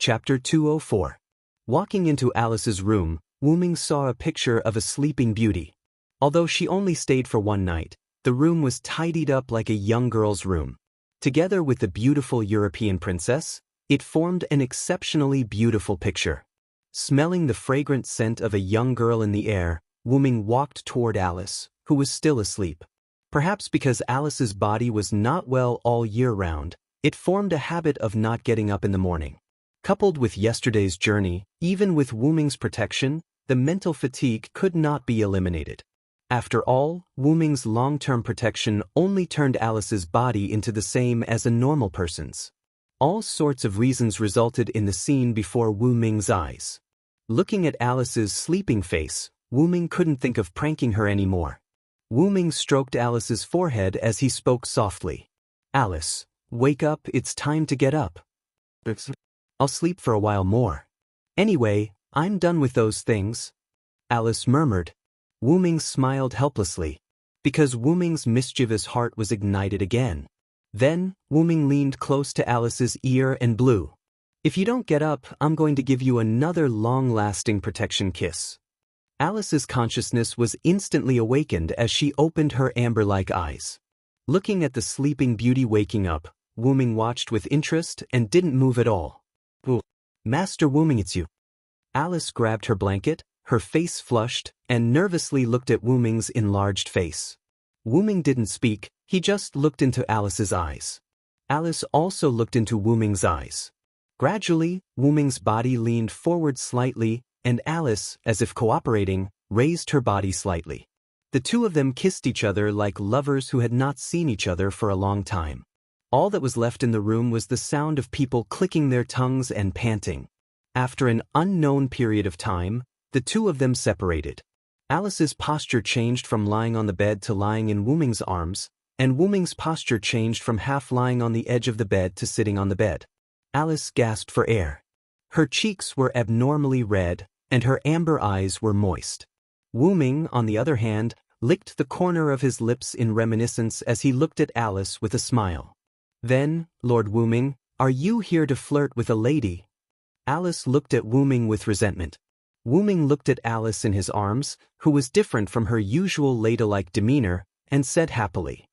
Chapter 204. Walking into Alice's room, Wu-Ming saw a picture of a sleeping beauty. Although she only stayed for one night, the room was tidied up like a young girl's room. Together with the beautiful European princess, it formed an exceptionally beautiful picture. Smelling the fragrant scent of a young girl in the air, Wu-Ming walked toward Alice, who was still asleep. Perhaps because Alice's body was not well all year round, it formed a habit of not getting up in the morning. Coupled with yesterday's journey, even with Wu-Ming's protection, the mental fatigue could not be eliminated. After all, Wu-Ming's long-term protection only turned Alice's body into the same as a normal person's. All sorts of reasons resulted in the scene before Wu-Ming's eyes. Looking at Alice's sleeping face, Wu-Ming couldn't think of pranking her anymore. Wu-Ming stroked Alice's forehead as he spoke softly. "Alice, wake up, it's time to get up. I'll sleep for a while more. Anyway, I'm done with those things," Alice murmured. Wu-Ming smiled helplessly, because Wu-Ming's mischievous heart was ignited again. Then, Wu-Ming leaned close to Alice's ear and blew. "If you don't get up, I'm going to give you another long-lasting protection kiss." Alice's consciousness was instantly awakened as she opened her amber-like eyes. Looking at the sleeping beauty waking up, Wu-Ming watched with interest and didn't move at all. "Master Wu-Ming, it's you." Alice grabbed her blanket, her face flushed, and nervously looked at Wu-Ming's enlarged face. Wu-Ming didn't speak, he just looked into Alice's eyes. Alice also looked into Wu-Ming's eyes. Gradually, Wu-Ming's body leaned forward slightly, and Alice, as if cooperating, raised her body slightly. The two of them kissed each other like lovers who had not seen each other for a long time. All that was left in the room was the sound of people clicking their tongues and panting. After an unknown period of time, the two of them separated. Alice's posture changed from lying on the bed to lying in Wu-Ming's arms, and Wu-Ming's posture changed from half lying on the edge of the bed to sitting on the bed. Alice gasped for air. Her cheeks were abnormally red, and her amber eyes were moist. Wu-Ming, on the other hand, licked the corner of his lips in reminiscence as he looked at Alice with a smile. "Then, Lord Wu-Ming, are you here to flirt with a lady?" Alice looked at Wu-Ming with resentment. Wu-Ming looked at Alice in his arms, who was different from her usual ladylike demeanor, and said happily,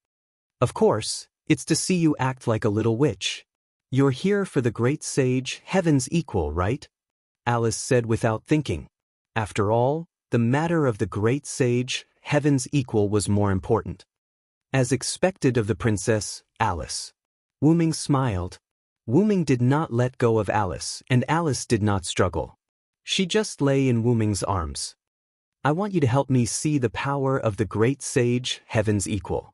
"Of course, it's to see you act like a little witch. You're here for the great sage, Heaven's equal, right?" Alice said without thinking. After all, the matter of the great sage, Heaven's equal, was more important. As expected of the princess, Alice. Wu-Ming smiled. Wu-Ming did not let go of Alice, and Alice did not struggle. She just lay in Wu-Ming's arms. "I want you to help me see the power of the great sage, Heaven's equal."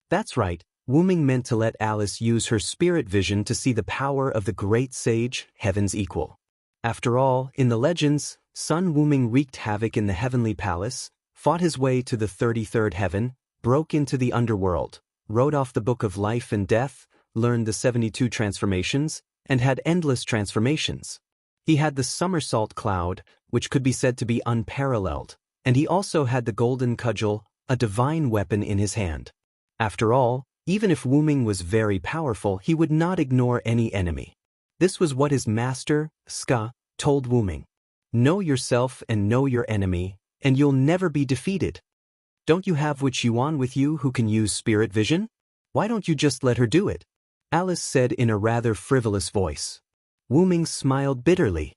That's right, Wu-Ming meant to let Alice use her spirit vision to see the power of the great sage, Heaven's equal. After all, in the legends, Sun Wu-Ming wreaked havoc in the heavenly palace, fought his way to the 33rd heaven, broke into the underworld, wrote off the book of life and death, learned the 72 transformations, and had endless transformations. He had the somersault cloud, which could be said to be unparalleled, and he also had the golden cudgel, a divine weapon, in his hand. After all, even if Wu-Ming was very powerful, he would not ignore any enemy. This was what his master, Ska, told Wu-Ming. "Know yourself and know your enemy, and you'll never be defeated. Don't you have Witch Yuan with you who can use spirit vision? Why don't you just let her do it?" Alice said in a rather frivolous voice. Wu-Ming smiled bitterly.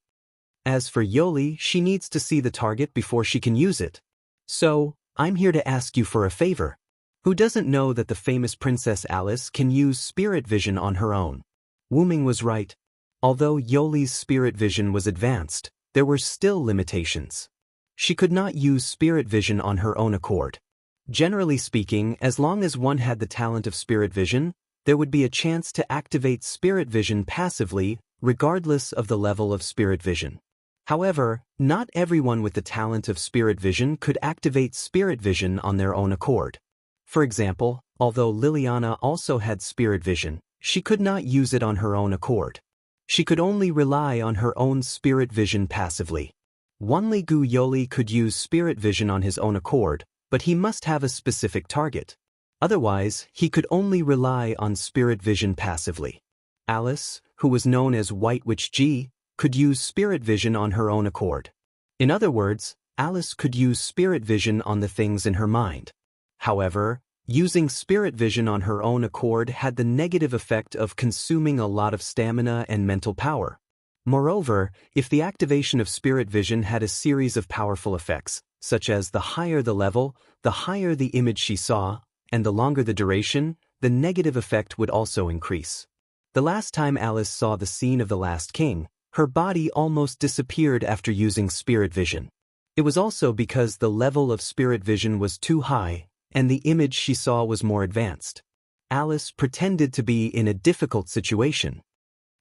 "As for Yoli, she needs to see the target before she can use it. So, I'm here to ask you for a favor. Who doesn't know that the famous Princess Alice can use spirit vision on her own?" Wu-Ming was right. Although Yoli's spirit vision was advanced, there were still limitations. She could not use spirit vision on her own accord. Generally speaking, as long as one had the talent of spirit vision, there would be a chance to activate spirit vision passively, regardless of the level of spirit vision. However, not everyone with the talent of spirit vision could activate spirit vision on their own accord. For example, although Liliana also had spirit vision, she could not use it on her own accord. She could only rely on her own spirit vision passively. Wanli Gu Yoli could use spirit vision on his own accord, but he must have a specific target. Otherwise, he could only rely on spirit vision passively. Alice, who was known as White Witch G, could use spirit vision on her own accord. In other words, Alice could use spirit vision on the things in her mind. However, using spirit vision on her own accord had the negative effect of consuming a lot of stamina and mental power. Moreover, if the activation of spirit vision had a series of powerful effects, such as the higher the level, the higher the image she saw, and the longer the duration, the negative effect would also increase. The last time Alice saw the scene of the Last King, her body almost disappeared after using spirit vision. It was also because the level of spirit vision was too high, and the image she saw was more advanced. Alice pretended to be in a difficult situation.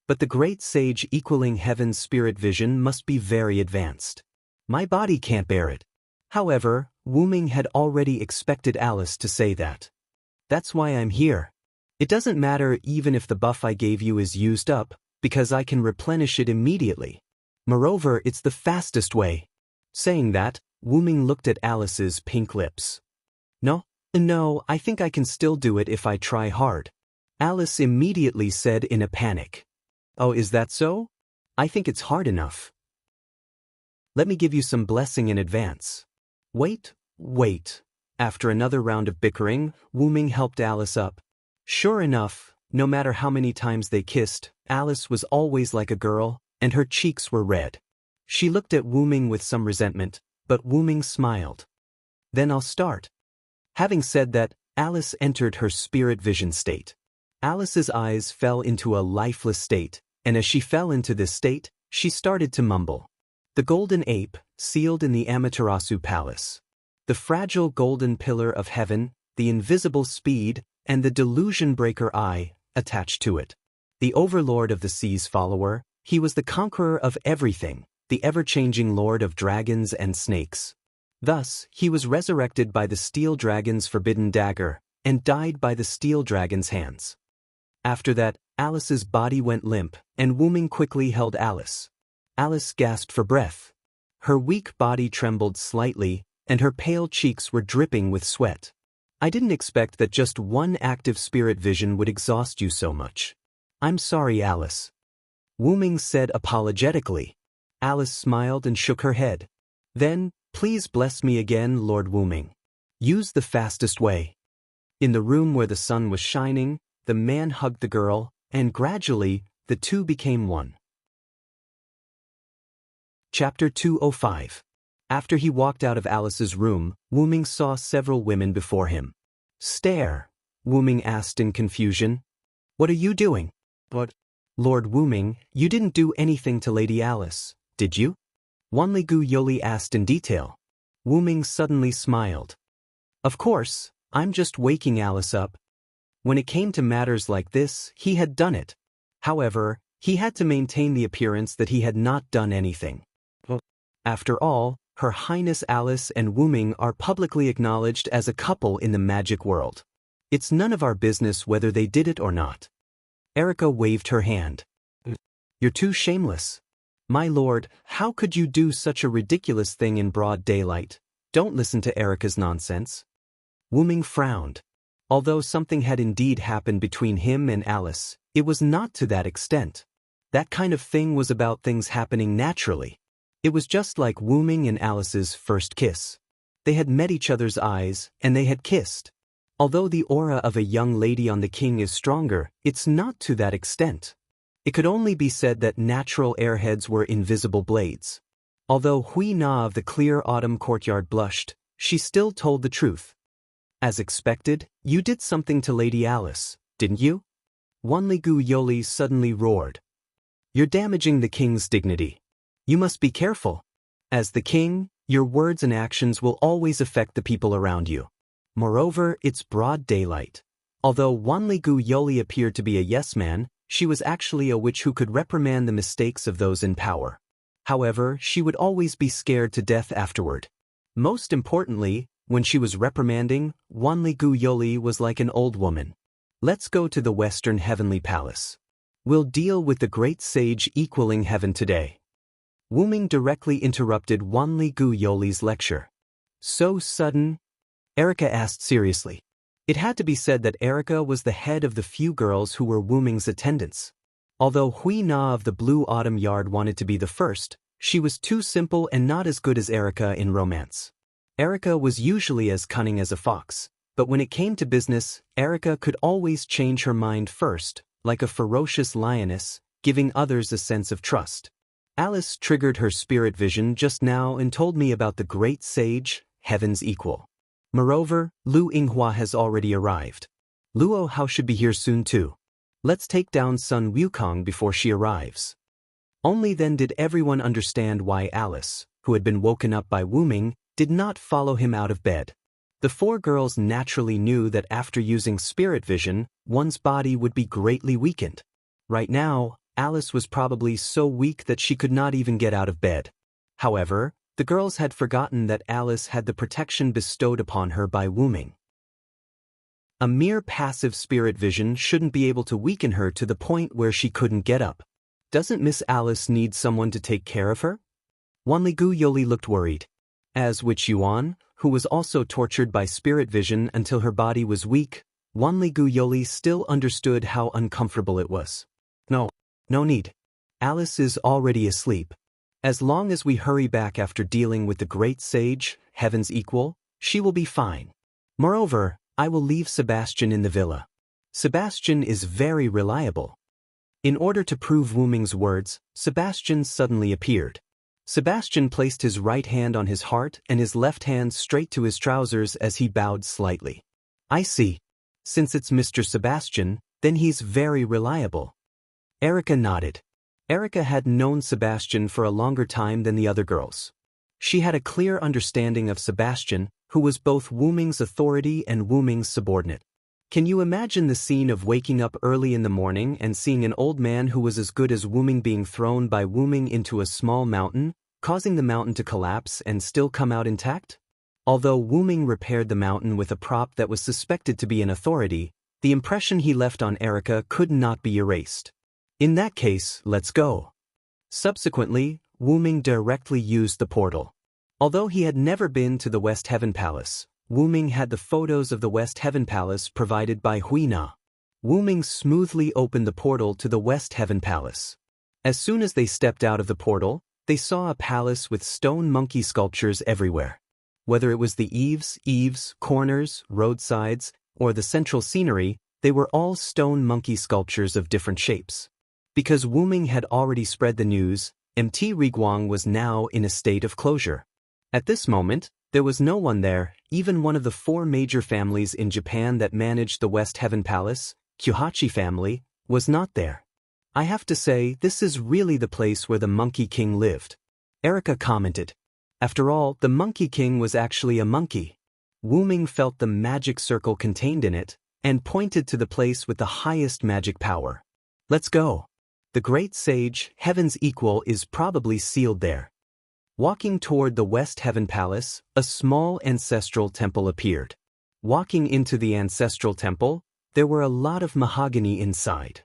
But the great sage equaling heaven's spirit vision must be very advanced. My body can't bear it. However, Wu Ming had already expected Alice to say that. That's why I'm here. It doesn't matter even if the buff I gave you is used up, because I can replenish it immediately. Moreover, it's the fastest way. Saying that, Wu Ming looked at Alice's pink lips. No, I think I can still do it if I try hard. Alice immediately said in a panic. Oh, is that so? I think it's hard enough. Let me give you some blessing in advance. Wait. After another round of bickering, Wu Ming helped Alice up. Sure enough, no matter how many times they kissed, Alice was always like a girl, and her cheeks were red. She looked at Wu Ming with some resentment, but Wu Ming smiled. Then I'll start. Having said that, Alice entered her spirit vision state. Alice's eyes fell into a lifeless state, and as she fell into this state, she started to mumble. The golden ape, sealed in the Amaterasu palace. The fragile golden pillar of heaven, the invisible speed, and the delusion breaker eye, attached to it. The overlord of the sea's follower, he was the conqueror of everything, the ever-changing lord of dragons and snakes. Thus, he was resurrected by the steel dragon's forbidden dagger, and died by the steel dragon's hands. After that, Alice's body went limp, and Wu Ming quickly held Alice. Alice gasped for breath. Her weak body trembled slightly, and her pale cheeks were dripping with sweat. I didn't expect that just one active spirit vision would exhaust you so much. I'm sorry, Alice. Wu Ming said apologetically. Alice smiled and shook her head. Then, please bless me again, Lord Wu Ming. Use the fastest way. In the room where the sun was shining, the man hugged the girl, and gradually, the two became one. Chapter 205. After he walked out of Alice's room, Wu Ming saw several women before him. Stare, Wu Ming asked in confusion. What are you doing? But, Lord Wu Ming, you didn't do anything to Lady Alice, did you? Wanli-gu Yoli asked in detail. Wu Ming suddenly smiled. Of course, I'm just waking Alice up. When it came to matters like this, he had done it. However, he had to maintain the appearance that he had not done anything. After all, Her Highness Alice and Wu Ming are publicly acknowledged as a couple in the magic world. It's none of our business whether they did it or not. Erica waved her hand. You're too shameless. My lord, how could you do such a ridiculous thing in broad daylight? Don't listen to Erica's nonsense. Wu Ming frowned. Although something had indeed happened between him and Alice, it was not to that extent. That kind of thing was about things happening naturally. It was just like Wu Ming and Alice's first kiss. They had met each other's eyes, and they had kissed. Although the aura of a young lady on the king is stronger, it's not to that extent. It could only be said that natural airheads were invisible blades. Although Hui Na of the clear autumn courtyard blushed, she still told the truth. As expected, you did something to Lady Alice, didn't you? Wanli-gu Yoli suddenly roared. You're damaging the king's dignity. You must be careful. As the king, your words and actions will always affect the people around you. Moreover, it's broad daylight. Although Wanli-gu Yoli appeared to be a yes-man, she was actually a witch who could reprimand the mistakes of those in power. However, she would always be scared to death afterward. Most importantly, when she was reprimanding, Wanli-gu Yoli was like an old woman. Let's go to the Western Heavenly Palace. We'll deal with the great sage equaling heaven today. Wu Ming directly interrupted Wanli-gu Yoli's lecture. So sudden? Erica asked seriously. It had to be said that Erica was the head of the few girls who were Wu Ming's attendants. Although Hui Na of the Blue Autumn Yard wanted to be the first, she was too simple and not as good as Erica in romance. Erica was usually as cunning as a fox, but when it came to business, Erica could always change her mind first, like a ferocious lioness, giving others a sense of trust. Alice triggered her spirit vision just now and told me about the great sage, heaven's equal. Moreover, Lu Yinghua has already arrived. Luo Hao should be here soon too. Let's take down Sun Wukong before she arrives. Only then did everyone understand why Alice, who had been woken up by Wu Ming, did not follow him out of bed. The four girls naturally knew that after using spirit vision, one's body would be greatly weakened. Right now, Alice was probably so weak that she could not even get out of bed. However, the girls had forgotten that Alice had the protection bestowed upon her by Wu Ming. A mere passive spirit vision shouldn't be able to weaken her to the point where she couldn't get up. Doesn't Miss Alice need someone to take care of her? Wanli Yoli looked worried. As Witch Yuan, who was also tortured by spirit vision until her body was weak, Wanli Yoli still understood how uncomfortable it was. No need. Alice is already asleep. As long as we hurry back after dealing with the great sage, heaven's equal, she will be fine. Moreover, I will leave Sebastian in the villa. Sebastian is very reliable. In order to prove Wu Ming's words, Sebastian suddenly appeared. Sebastian placed his right hand on his heart and his left hand straight to his trousers as he bowed slightly. I see. Since it's Mr. Sebastian, then he's very reliable. Erica nodded. Erica had known Sebastian for a longer time than the other girls. She had a clear understanding of Sebastian, who was both Wu Ming's authority and Wu Ming's subordinate. Can you imagine the scene of waking up early in the morning and seeing an old man who was as good as Wu Ming being thrown by Wu Ming into a small mountain, causing the mountain to collapse and still come out intact? Although Wu Ming repaired the mountain with a prop that was suspected to be an authority, the impression he left on Erica could not be erased. In that case, let's go. Subsequently, Wu Ming directly used the portal. Although he had never been to the West Heaven Palace, Wu Ming had the photos of the West Heaven Palace provided by Hui Na. Wu Ming smoothly opened the portal to the West Heaven Palace. As soon as they stepped out of the portal, they saw a palace with stone monkey sculptures everywhere. Whether it was the eaves, corners, roadsides, or the central scenery, they were all stone monkey sculptures of different shapes. Because Wu Ming had already spread the news, Mt. Riguang was now in a state of closure. At this moment, there was no one there, even one of the four major families in Japan that managed the West Heaven Palace, Kyohachi family, was not there. I have to say, this is really the place where the Monkey King lived. Erica commented. After all, the Monkey King was actually a monkey. Wu Ming felt the magic circle contained in it, and pointed to the place with the highest magic power. Let's go. The great sage, heaven's equal, is probably sealed there. Walking toward the West Heaven Palace, a small ancestral temple appeared. Walking into the ancestral temple, there were a lot of mahogany inside.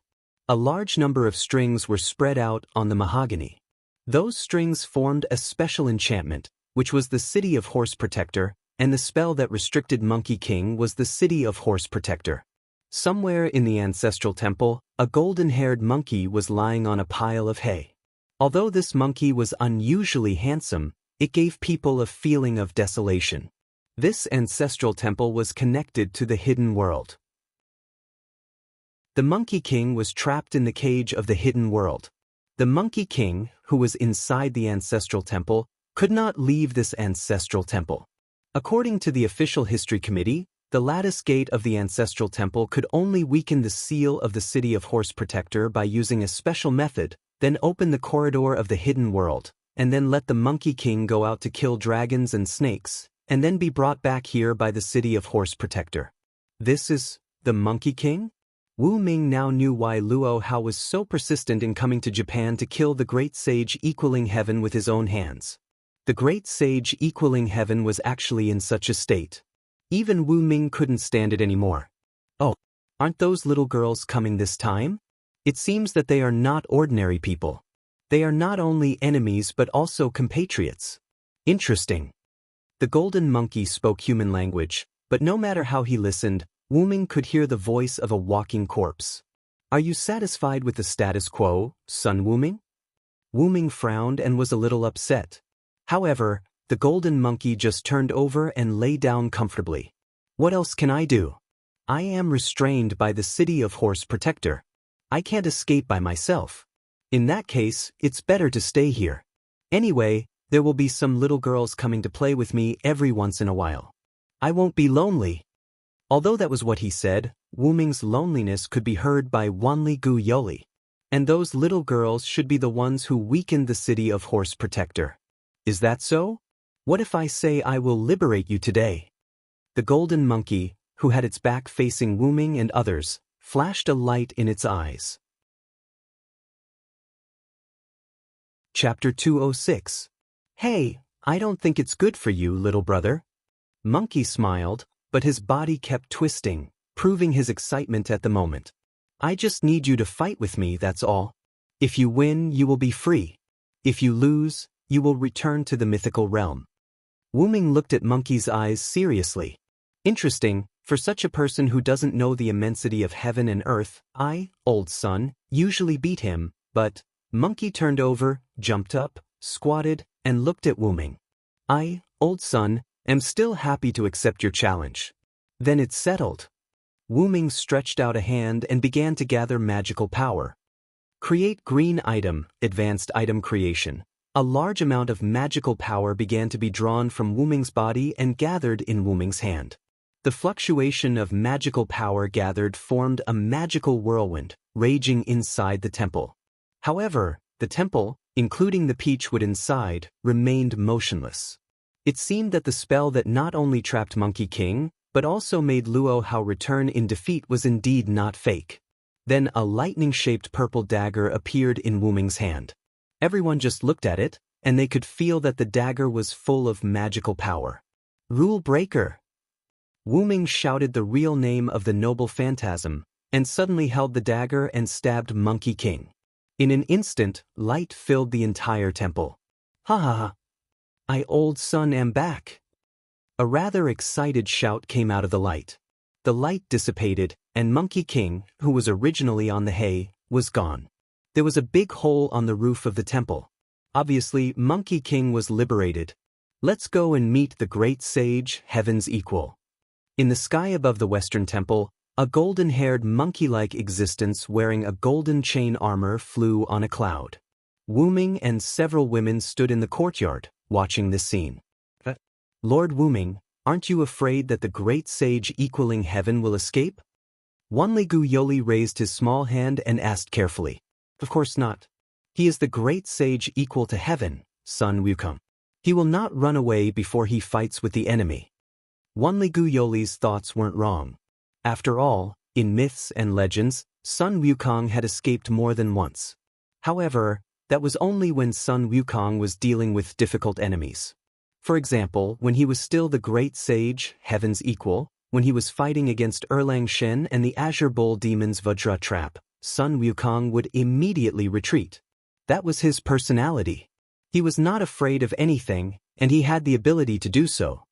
A large number of strings were spread out on the mahogany. Those strings formed a special enchantment, which was the City of Horse Protector, and the spell that restricted Monkey King was the City of Horse Protector. Somewhere in the ancestral temple, a golden-haired monkey was lying on a pile of hay. Although this monkey was unusually handsome, it gave people a feeling of desolation. This ancestral temple was connected to the hidden world. The Monkey King was trapped in the cage of the hidden world. The Monkey King, who was inside the ancestral temple, could not leave this ancestral temple. According to the official history committee, the lattice gate of the ancestral temple could only weaken the seal of the City of Horse Protector by using a special method, then open the corridor of the hidden world, and then let the Monkey King go out to kill dragons and snakes, and then be brought back here by the City of Horse Protector. This is the Monkey King? Wu Ming now knew why Luo Hao was so persistent in coming to Japan to kill the great sage equaling heaven with his own hands. The great sage equaling heaven was actually in such a state. Even Wu Ming couldn't stand it anymore. Oh, aren't those little girls coming this time? It seems that they are not ordinary people. They are not only enemies but also compatriots. Interesting. The golden monkey spoke human language, but no matter how he listened, Wu Ming could hear the voice of a walking corpse. Are you satisfied with the status quo, Sun Wuming? Wuming frowned and was a little upset. However, the golden monkey just turned over and lay down comfortably. What else can I do? I am restrained by the city of Horse Protector. I can't escape by myself. In that case, it's better to stay here. Anyway, there will be some little girls coming to play with me every once in a while. I won't be lonely. Although that was what he said, Wuming's loneliness could be heard by Wanli Gu Yoli. And those little girls should be the ones who weakened the city of Horse Protector. Is that so? What if I say I will liberate you today? The golden monkey, who had its back facing Wuming and others, flashed a light in its eyes. Chapter 206. Hey, I don't think it's good for you, little brother. Monkey smiled, but his body kept twisting, proving his excitement at the moment. I just need you to fight with me, that's all. If you win, you will be free. If you lose, you will return to the mythical realm. Wuming looked at Monkey's eyes seriously. Interesting, for such a person who doesn't know the immensity of heaven and earth, I, old son, usually beat him, but Monkey turned over, jumped up, squatted, and looked at Wuming. I, old son, am still happy to accept your challenge. Then it's settled. Wuming stretched out a hand and began to gather magical power. Create green item, advanced item creation. A large amount of magical power began to be drawn from Wuming's body and gathered in Wuming's hand. The fluctuation of magical power gathered formed a magical whirlwind, raging inside the temple. However, the temple, including the peachwood inside, remained motionless. It seemed that the spell that not only trapped Monkey King, but also made Luo Hao return in defeat was indeed not fake. Then a lightning-shaped purple dagger appeared in Wuming's hand. Everyone just looked at it, and they could feel that the dagger was full of magical power. Rule breaker! Wuming shouted the real name of the noble phantasm, and suddenly held the dagger and stabbed Monkey King. In an instant, light filled the entire temple. Ha ha ha! I old son am back! A rather excited shout came out of the light. The light dissipated, and Monkey King, who was originally on the hay, was gone. There was a big hole on the roof of the temple. Obviously, Monkey King was liberated. Let's go and meet the great sage, Heaven's equal. In the sky above the western temple, a golden-haired monkey-like existence wearing a golden chain armor flew on a cloud. Wuming and several women stood in the courtyard, watching this scene. Lord Wuming, aren't you afraid that the great sage equaling heaven will escape? Wanli Gu Yoli raised his small hand and asked carefully. Of course not. He is the great sage equal to heaven, Sun Wukong. He will not run away before he fights with the enemy. Wanli Gu Yoli's thoughts weren't wrong. After all, in myths and legends, Sun Wukong had escaped more than once. However, that was only when Sun Wukong was dealing with difficult enemies. For example, when he was still the great sage, heaven's equal, when he was fighting against Erlang Shen and the Azure Bull Demon's Vajra trap, Sun Wukong would immediately retreat. That was his personality. He was not afraid of anything, and he had the ability to do so.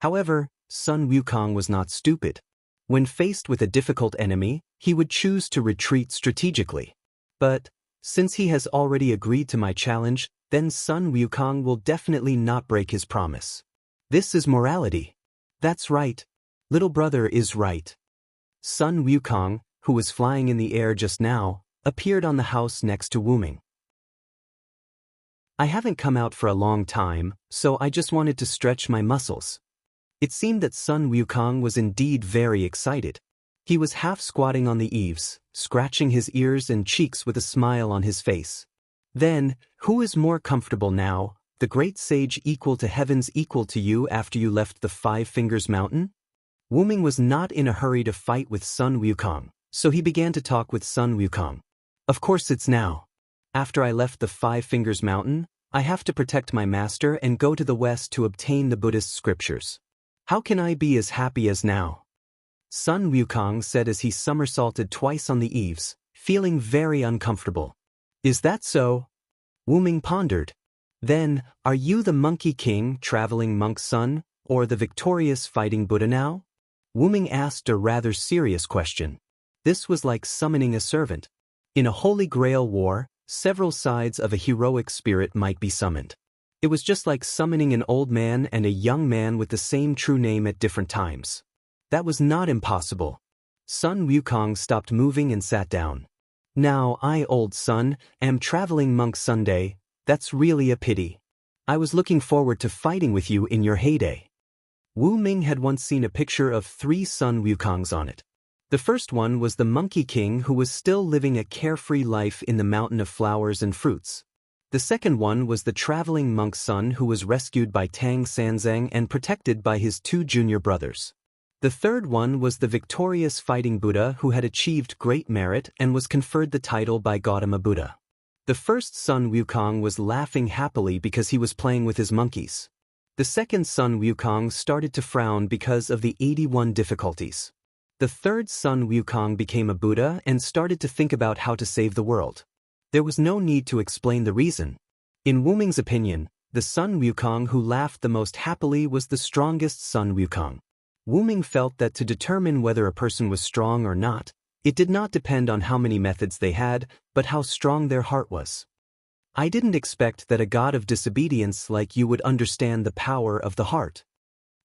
However, Sun Wukong was not stupid. When faced with a difficult enemy, he would choose to retreat strategically. But, since he has already agreed to my challenge, then Sun Wukong will definitely not break his promise. This is morality. That's right. Little brother is right. Sun Wukong, who was flying in the air just now, appeared on the house next to Wuming. I haven't come out for a long time, so I just wanted to stretch my muscles. It seemed that Sun Wukong was indeed very excited. He was half squatting on the eaves, scratching his ears and cheeks with a smile on his face. Then, who is more comfortable now, the great sage equal to heaven's equal to you after you left the Five Fingers Mountain? Wuming was not in a hurry to fight with Sun Wukong, so he began to talk with Sun Wukong. Of course it's now. After I left the Five Fingers Mountain, I have to protect my master and go to the west to obtain the Buddhist scriptures. How can I be as happy as now? Sun Wukong said as he somersaulted twice on the eaves, feeling very uncomfortable. Is that so? Wuming pondered. Then, are you the Monkey King, traveling monk son, or the victorious fighting Buddha now? Wuming asked a rather serious question. This was like summoning a servant. In a Holy Grail war, several sides of a heroic spirit might be summoned. It was just like summoning an old man and a young man with the same true name at different times. That was not impossible. Sun Wukong stopped moving and sat down. Now I, old Sun, am traveling monk Sunday. That's really a pity. I was looking forward to fighting with you in your heyday. Wu Ming had once seen a picture of 3 Sun Wukongs on it. The first one was the Monkey King who was still living a carefree life in the mountain of flowers and fruits. The second one was the traveling monk Sun who was rescued by Tang Sanzang and protected by his 2 junior brothers. The third one was the victorious fighting Buddha who had achieved great merit and was conferred the title by Gautama Buddha. The first Sun Wukong was laughing happily because he was playing with his monkeys. The second Sun Wukong started to frown because of the 81 difficulties. The third Sun Wukong became a Buddha and started to think about how to save the world. There was no need to explain the reason. In Wu Ming's opinion, the Sun Wukong who laughed the most happily was the strongest Sun Wukong. Wu Ming felt that to determine whether a person was strong or not, it did not depend on how many methods they had, but how strong their heart was. I didn't expect that a god of disobedience like you would understand the power of the heart.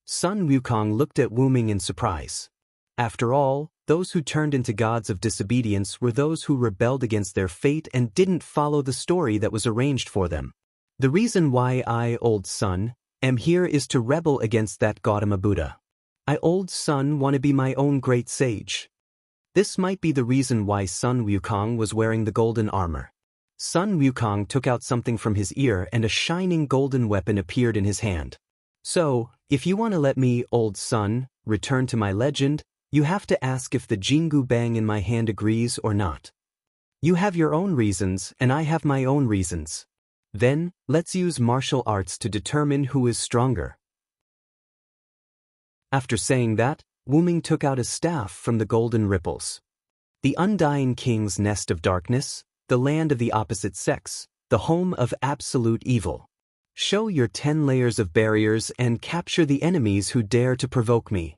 Sun Wukong looked at Wu Ming in surprise. After all, those who turned into gods of disobedience were those who rebelled against their fate and didn't follow the story that was arranged for them. The reason why I, old Sun, am here is to rebel against that Gautama Buddha. I, old Sun, want to be my own great sage. This might be the reason why Sun Wukong was wearing the golden armor. Sun Wukong took out something from his ear and a shining golden weapon appeared in his hand. So, if you want to let me, old Sun, return to my legend, you have to ask if the Jingu Bang in my hand agrees or not. You have your own reasons, and I have my own reasons. Then, let's use martial arts to determine who is stronger. After saying that, Wu Ming took out a staff from the golden ripples. The Undying King's Nest of Darkness, the land of the opposite sex, the home of absolute evil. Show your 10 layers of barriers and capture the enemies who dare to provoke me.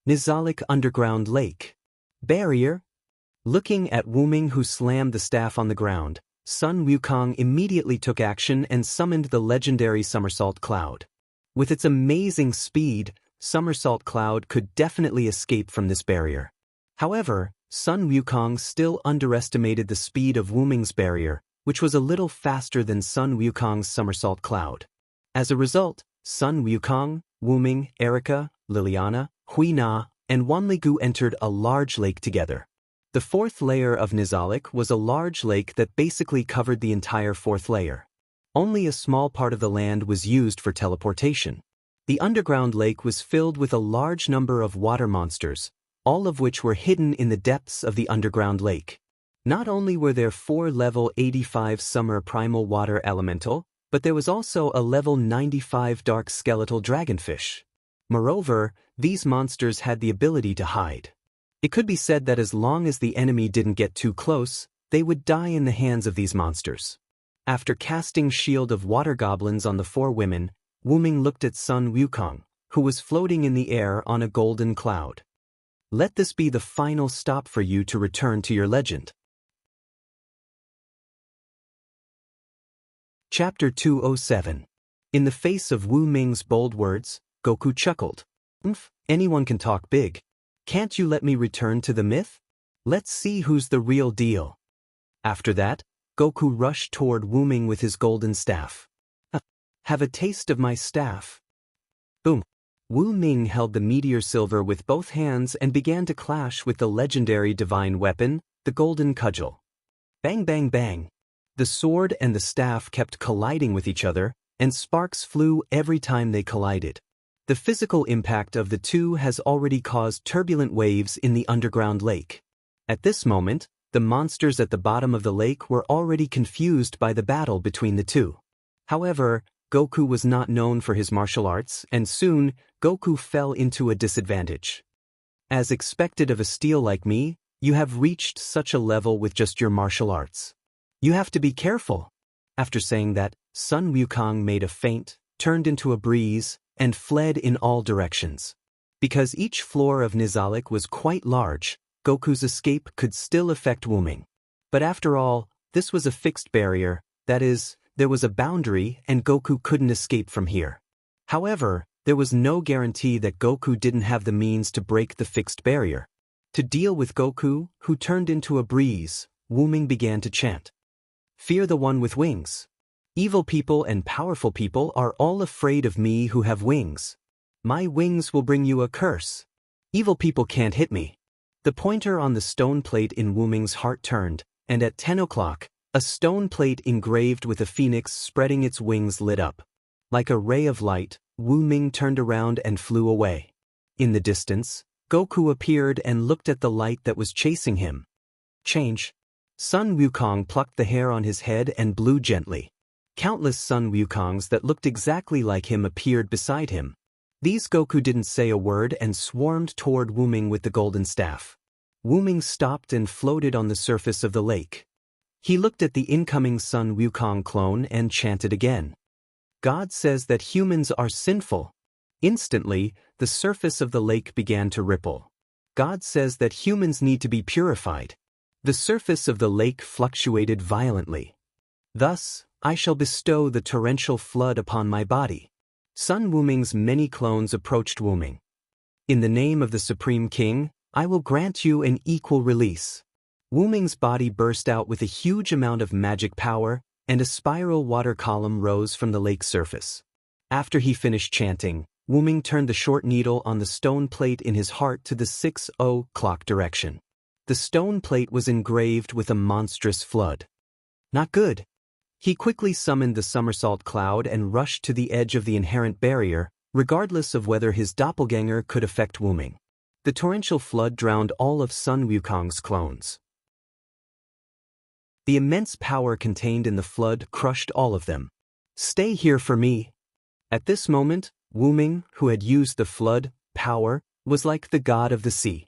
Nizhalik Underground Lake. Barrier? Looking at Wu Ming who slammed the staff on the ground, Sun Wukong immediately took action and summoned the legendary Somersault Cloud. With its amazing speed, Somersault Cloud could definitely escape from this barrier. However, Sun Wukong still underestimated the speed of Wu Ming's barrier, which was a little faster than Sun Wukong's Somersault Cloud. As a result, Sun Wukong, Wu Ming, Erica, Liliana, Hui Na, and Wanligu entered a large lake together. The 4th layer of Nizhalik was a large lake that basically covered the entire 4th layer. Only a small part of the land was used for teleportation. The underground lake was filled with a large number of water monsters, all of which were hidden in the depths of the underground lake. Not only were there 4 level 85 summer primal water elemental, but there was also a level 95 dark skeletal dragonfish. Moreover, these monsters had the ability to hide. It could be said that as long as the enemy didn't get too close, they would die in the hands of these monsters. After casting Shield of Water Goblins on the 4 women, Wu Ming looked at Sun Wukong, who was floating in the air on a golden cloud. Let this be the final stop for you to return to your legend. Chapter 207. In the face of Wu Ming's bold words, Goku chuckled. Anyone can talk big. Can't you let me return to the myth? Let's see who's the real deal. After that, Goku rushed toward Wu Ming with his golden staff. Have a taste of my staff. Boom. Wu Ming held the meteor silver with both hands and began to clash with the legendary divine weapon, the golden cudgel. Bang bang bang. The sword and the staff kept colliding with each other, and sparks flew every time they collided. The physical impact of the two has already caused turbulent waves in the underground lake. At this moment, the monsters at the bottom of the lake were already confused by the battle between the two. However, Goku was not known for his martial arts, and soon, Goku fell into a disadvantage. As expected of a steel like me, you have reached such a level with just your martial arts. You have to be careful. After saying that, Sun Wukong made a feint, turned into a breeze, and fled in all directions. Because each floor of Nizhalik was quite large, Goku's escape could still affect Wuming. But after all, this was a fixed barrier, that is, there was a boundary and Goku couldn't escape from here. However, there was no guarantee that Goku didn't have the means to break the fixed barrier. To deal with Goku, who turned into a breeze, Wuming began to chant. Fear the one with wings. Evil people and powerful people are all afraid of me who have wings. My wings will bring you a curse. Evil people can't hit me. The pointer on the stone plate in Wuming's heart turned, and at 10 o'clock, a stone plate engraved with a phoenix spreading its wings lit up. Like a ray of light, Wuming turned around and flew away. In the distance, Goku appeared and looked at the light that was chasing him. Change. Sun Wukong plucked the hair on his head and blew gently. Countless Sun Wukongs that looked exactly like him appeared beside him. These Goku didn't say a word and swarmed toward Wuming with the golden staff. Wuming stopped and floated on the surface of the lake. He looked at the incoming Sun Wukong clone and chanted again. God says that humans are sinful. Instantly, the surface of the lake began to ripple. God says that humans need to be purified. The surface of the lake fluctuated violently. Thus, I shall bestow the torrential flood upon my body. Sun Wuming's many clones approached Wuming. In the name of the Supreme King, I will grant you an equal release. Wuming's body burst out with a huge amount of magic power, and a spiral water column rose from the lake's surface. After he finished chanting, Wuming turned the short needle on the stone plate in his heart to the 6 o'clock direction. The stone plate was engraved with a monstrous flood. Not good. He quickly summoned the somersault cloud and rushed to the edge of the inherent barrier, regardless of whether his doppelganger could affect Wuming. The torrential flood drowned all of Sun Wukong's clones. The immense power contained in the flood crushed all of them. Stay here for me. At this moment, Wuming, who had used the flood power, was like the god of the sea.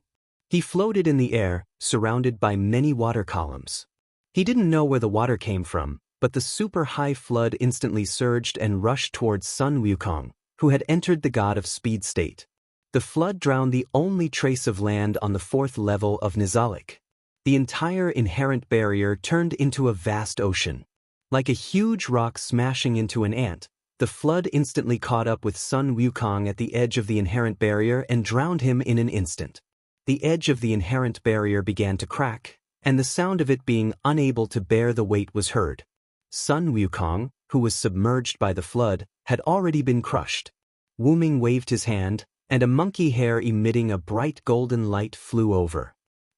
He floated in the air, surrounded by many water columns. He didn't know where the water came from, but the super-high flood instantly surged and rushed towards Sun Wukong, who had entered the god of speed state. The flood drowned the only trace of land on the 4th level of Nizhalik. The entire inherent barrier turned into a vast ocean. Like a huge rock smashing into an ant, the flood instantly caught up with Sun Wukong at the edge of the inherent barrier and drowned him in an instant. The edge of the inherent barrier began to crack, and the sound of it being unable to bear the weight was heard. Sun Wukong, who was submerged by the flood, had already been crushed. Wuming waved his hand, and a monkey hair emitting a bright golden light flew over.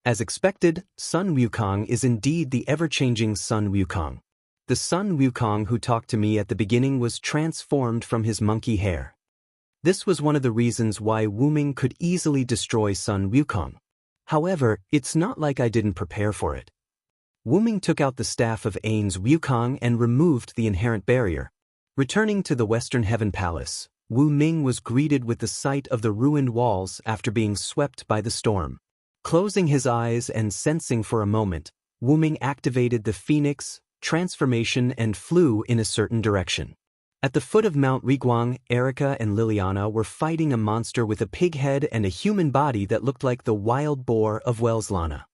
As expected, Sun Wukong is indeed the ever-changing Sun Wukong. The Sun Wukong who talked to me at the beginning was transformed from his monkey hair. This was one of the reasons why Wuming could easily destroy Sun Wukong. However, it's not like I didn't prepare for it. Wuming took out the staff of Ain's Wukong and removed the inherent barrier. Returning to the Western Heaven Palace, Wuming was greeted with the sight of the ruined walls after being swept by the storm. Closing his eyes and sensing for a moment, Wuming activated the Phoenix transformation and flew in a certain direction. At the foot of Mount Riguang, Erika and Liliana were fighting a monster with a pig head and a human body that looked like the wild boar of Welslana.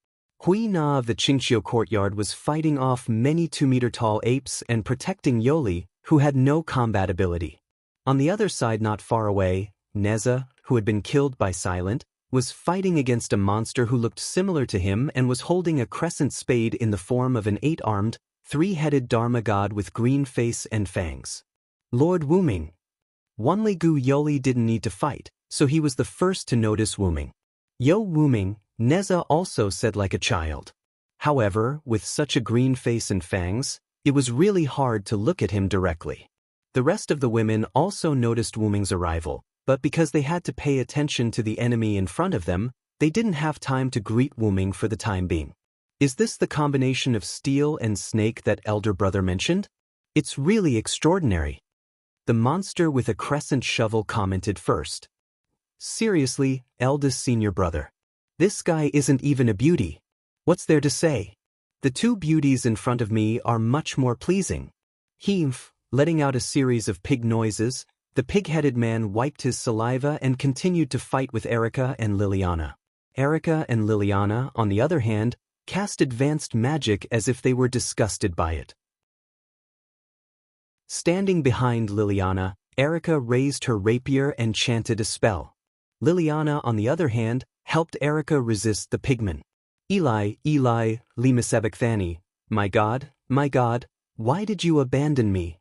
Hui Na of the Qingqiu courtyard was fighting off many 2-meter-tall apes and protecting Yoli, who had no combat ability. On the other side not far away, Neza, who had been killed by Silent, was fighting against a monster who looked similar to him and was holding a crescent spade in the form of an 8-armed, 3-headed Dharma god with green face and fangs. Lord Wuming. Wanligu Yoli didn't need to fight, so he was the first to notice Wuming. Yo Wuming, Neza also said like a child. However, with such a green face and fangs, it was really hard to look at him directly. The rest of the women also noticed Wuming's arrival, but because they had to pay attention to the enemy in front of them, they didn't have time to greet Wuming for the time being. Is this the combination of steel and snake that elder brother mentioned? It's really extraordinary. The monster with a crescent shovel commented first. Seriously, eldest senior brother. This guy isn't even a beauty. What's there to say? The two beauties in front of me are much more pleasing. Heemph, letting out a series of pig noises, the pig-headed man wiped his saliva and continued to fight with Erika and Liliana. Erica and Liliana, on the other hand, cast advanced magic as if they were disgusted by it. Standing behind Liliana, Erica raised her rapier and chanted a spell. Liliana, on the other hand, helped Erica resist the pigmen. Eli, Eli, lema sabachthani, my God, why did you abandon me?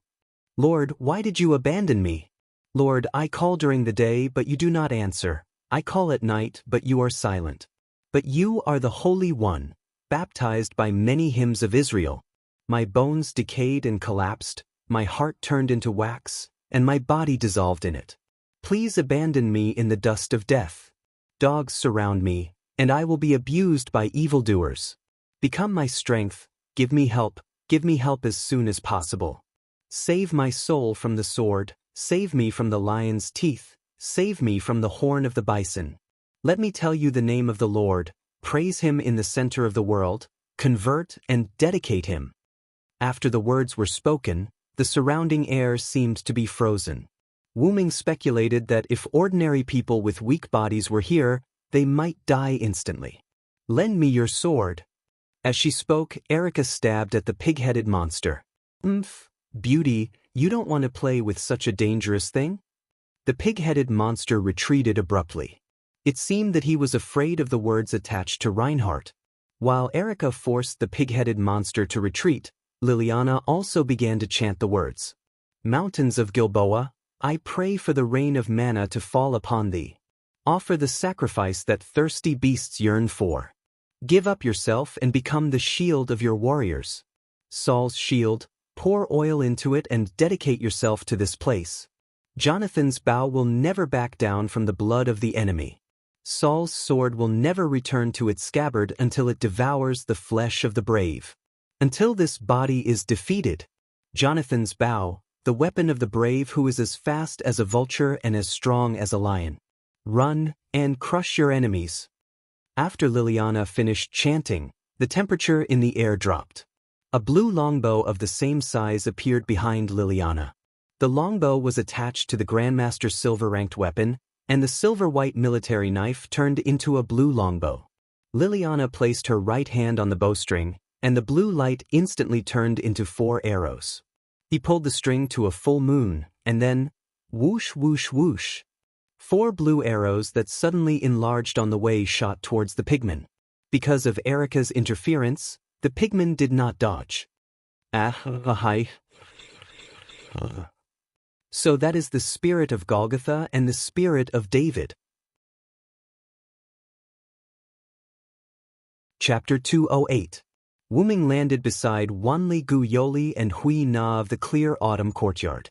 Lord, why did you abandon me? Lord, I call during the day, but you do not answer. I call at night, but you are silent. But you are the Holy One, baptized by many hymns of Israel. My bones decayed and collapsed, my heart turned into wax, and my body dissolved in it. Please abandon me in the dust of death. Dogs surround me, and I will be abused by evildoers. Become my strength, give me help as soon as possible. Save my soul from the sword, save me from the lion's teeth, save me from the horn of the bison. Let me tell you the name of the Lord, praise him in the center of the world, convert and dedicate him. After the words were spoken, the surrounding air seemed to be frozen. Wu-Ming speculated that if ordinary people with weak bodies were here, they might die instantly. Lend me your sword. As she spoke, Erica stabbed at the pig-headed monster. Beauty, you don't want to play with such a dangerous thing? The pig-headed monster retreated abruptly. It seemed that he was afraid of the words attached to Reinhardt. While Erica forced the pig-headed monster to retreat, Liliana also began to chant the words. Mountains of Gilboa, I pray for the rain of manna to fall upon thee. Offer the sacrifice that thirsty beasts yearn for. Give up yourself and become the shield of your warriors. Saul's shield, pour oil into it and dedicate yourself to this place. Jonathan's bow will never back down from the blood of the enemy. Saul's sword will never return to its scabbard until it devours the flesh of the brave. Until this body is defeated. Jonathan's bow, the weapon of the brave who is as fast as a vulture and as strong as a lion. Run and crush your enemies. After Liliana finished chanting, the temperature in the air dropped. A blue longbow of the same size appeared behind Liliana. The longbow was attached to the Grandmaster's silver-ranked weapon, and the silver-white military knife turned into a blue longbow. Liliana placed her right hand on the bowstring, and the blue light instantly turned into 4 arrows. He pulled the string to a full moon, and then, whoosh whoosh whoosh. 4 blue arrows that suddenly enlarged on the way shot towards the pigmen. Because of Erica's interference, the pigmen did not dodge. So that is the spirit of Golgotha and the spirit of David. Chapter 208. Wu-Ming landed beside Wanli Gu Yoli and Hui Na of the clear autumn courtyard.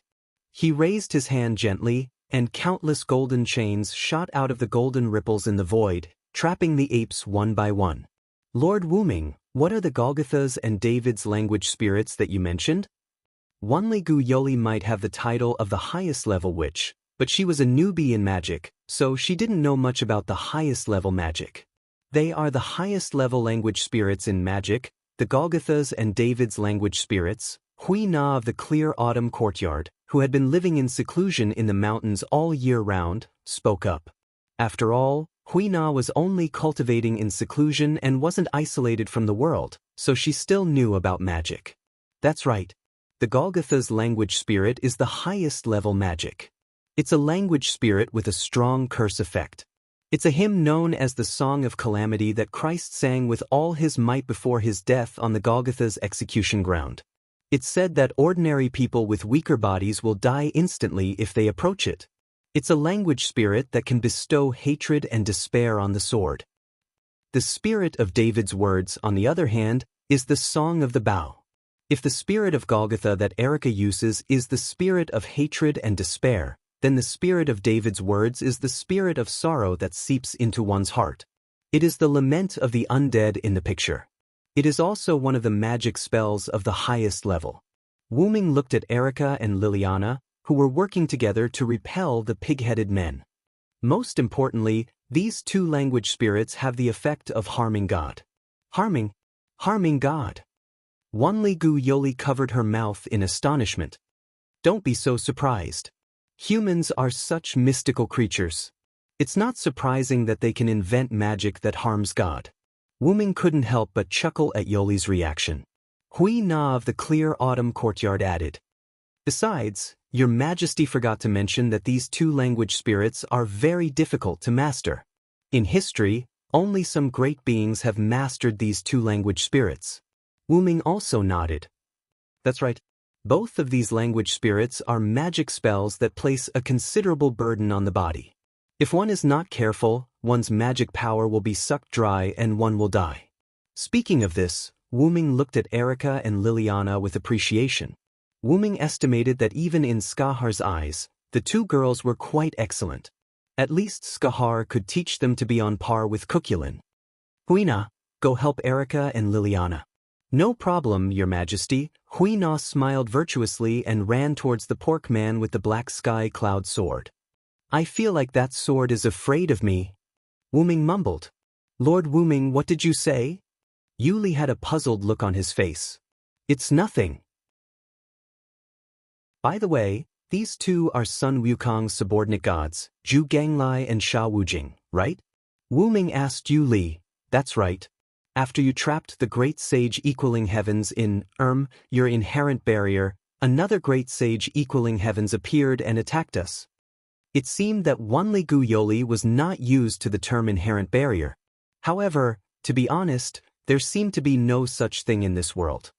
He raised his hand gently, and countless golden chains shot out of the golden ripples in the void, trapping the apes one by one. Lord Wu-Ming, what are the Golgothas and David's language spirits that you mentioned? Wanli Gu Yoli might have the title of the highest level witch, but she was a newbie in magic, so she didn't know much about the highest level magic. They are the highest level language spirits in magic, the Golgothas and David's language spirits, Hui Na of the clear autumn courtyard, who had been living in seclusion in the mountains all year round, spoke up. After all, Hui Na was only cultivating in seclusion and wasn't isolated from the world, so she still knew about magic. That's right. The Golgotha's language spirit is the highest level magic. It's a language spirit with a strong curse effect. It's a hymn known as the Song of Calamity that Christ sang with all his might before his death on the Golgotha's execution ground. It's said that ordinary people with weaker bodies will die instantly if they approach it. It's a language spirit that can bestow hatred and despair on the sword. The spirit of David's words, on the other hand, is the Song of the Bow. If the spirit of Golgotha that Erica uses is the spirit of hatred and despair, then the spirit of David's words is the spirit of sorrow that seeps into one's heart. It is the lament of the undead in the picture. It is also one of the magic spells of the highest level. Wu-Ming looked at Erica and Liliana, who were working together to repel the pig-headed men. Most importantly, these 2 language spirits have the effect of harming God. Harming God. Wanli Gu Yoli covered her mouth in astonishment. Don't be so surprised. Humans are such mystical creatures. It's not surprising that they can invent magic that harms God. Wu Ming couldn't help but chuckle at Yoli's reaction. Hui Na of the clear autumn courtyard added, "Besides, Your Majesty forgot to mention that these two language spirits are very difficult to master. In history, only some great beings have mastered these two language spirits." Wu Ming also nodded. That's right. Both of these language spirits are magic spells that place a considerable burden on the body. If one is not careful, one's magic power will be sucked dry and one will die. Speaking of this, Wu Ming looked at Erica and Liliana with appreciation. Wu Ming estimated that even in Skahar's eyes, the two girls were quite excellent. At least Skahar could teach them to be on par with Kukulin. "Huina, go help Erica and Liliana." "No problem, Your Majesty." Huina smiled virtuously and ran towards the pork man with the black sky cloud sword. "I feel like that sword is afraid of me." Wu Ming mumbled. "Lord Wu Ming, what did you say?" Yuli had a puzzled look on his face. "It's nothing." By the way, these two are Sun Wukong's subordinate gods, Zhu Ganglai and Sha Wujing, right? Wu Ming asked Yuli. "That's right. After you trapped the great sage equaling heavens in, your inherent barrier, another great sage equaling heavens appeared and attacked us." It seemed that Wanli Gu Yoli was not used to the term inherent barrier. However, to be honest, there seemed to be no such thing in this world.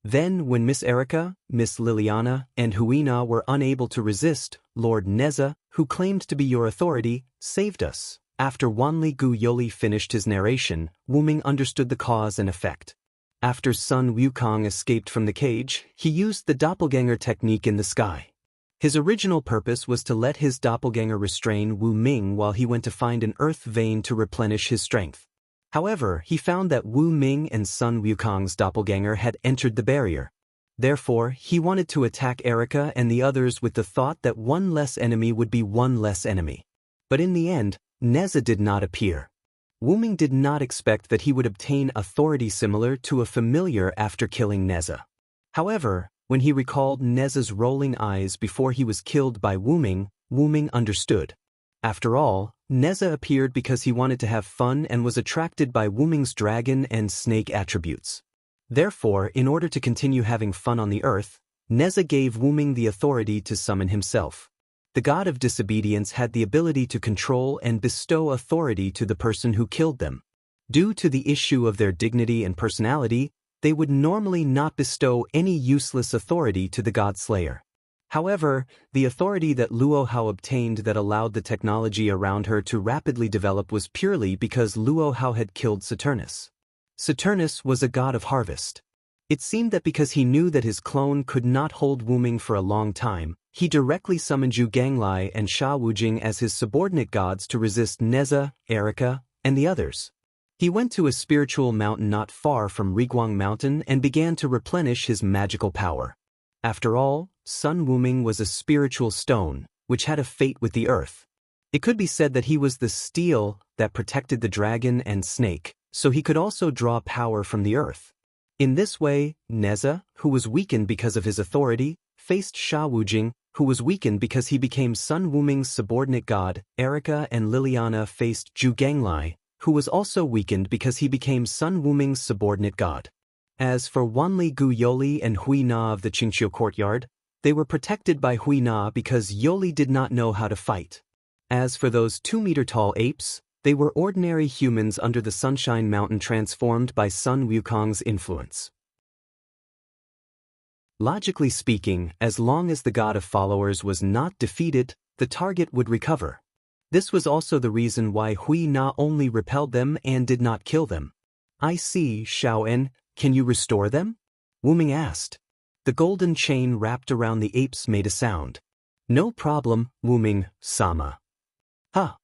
Then, when Miss Erica, Miss Liliana, and Huina were unable to resist, Lord Neza, who claimed to be your authority, saved us. After Wanli Gu Yoli finished his narration, Wu Ming understood the cause and effect. After Sun Wukong escaped from the cage, he used the doppelganger technique in the sky. His original purpose was to let his doppelganger restrain Wu Ming while he went to find an earth vein to replenish his strength. However, he found that Wu Ming and Sun Wukong's doppelganger had entered the barrier. Therefore, he wanted to attack Erica and the others with the thought that one less enemy would be one less enemy. But in the end, Neza did not appear. Wu Ming did not expect that he would obtain authority similar to a familiar after killing Neza. However, when he recalled Neza's rolling eyes before he was killed by Wu Ming understood. After all, Neza appeared because he wanted to have fun and was attracted by Wu Ming's dragon and snake attributes. Therefore, in order to continue having fun on the earth, Neza gave Wu Ming the authority to summon himself. The god of disobedience had the ability to control and bestow authority to the person who killed them. Due to the issue of their dignity and personality, they would normally not bestow any useless authority to the god slayer. However, the authority that Luo Hao obtained that allowed the technology around her to rapidly develop was purely because Luo Hao had killed Saturnus. Saturnus was a god of harvest. It seemed that because he knew that his clone could not hold Wu Ming for a long time, he directly summoned Zhu Ganglai and Sha Wujing as his subordinate gods to resist Neza, Erica, and the others. He went to a spiritual mountain not far from Riguang Mountain and began to replenish his magical power. After all, Sun Wuming was a spiritual stone, which had a fate with the earth. It could be said that he was the steel that protected the dragon and snake, so he could also draw power from the earth. In this way, Neza, who was weakened because of his authority, faced Sha Wujing, who was weakened because he became Sun Wuming's subordinate god. Erica and Liliana faced Zhu Ganglai, who was also weakened because he became Sun Wuming's subordinate god. As for Wanli Gu Yoli and Hui Na of the Qingqiu courtyard, they were protected by Hui Na because Yoli did not know how to fight. As for those 2-meter-tall apes, they were ordinary humans under the Sunshine Mountain transformed by Sun Wukong's influence. Logically speaking, as long as the god of followers was not defeated, the target would recover. This was also the reason why Hui Na only repelled them and did not kill them. "I see, Xiaoen, can you restore them?" Wu Ming asked. The golden chain wrapped around the apes made a sound. "No problem, Wu Ming-sama." Huh.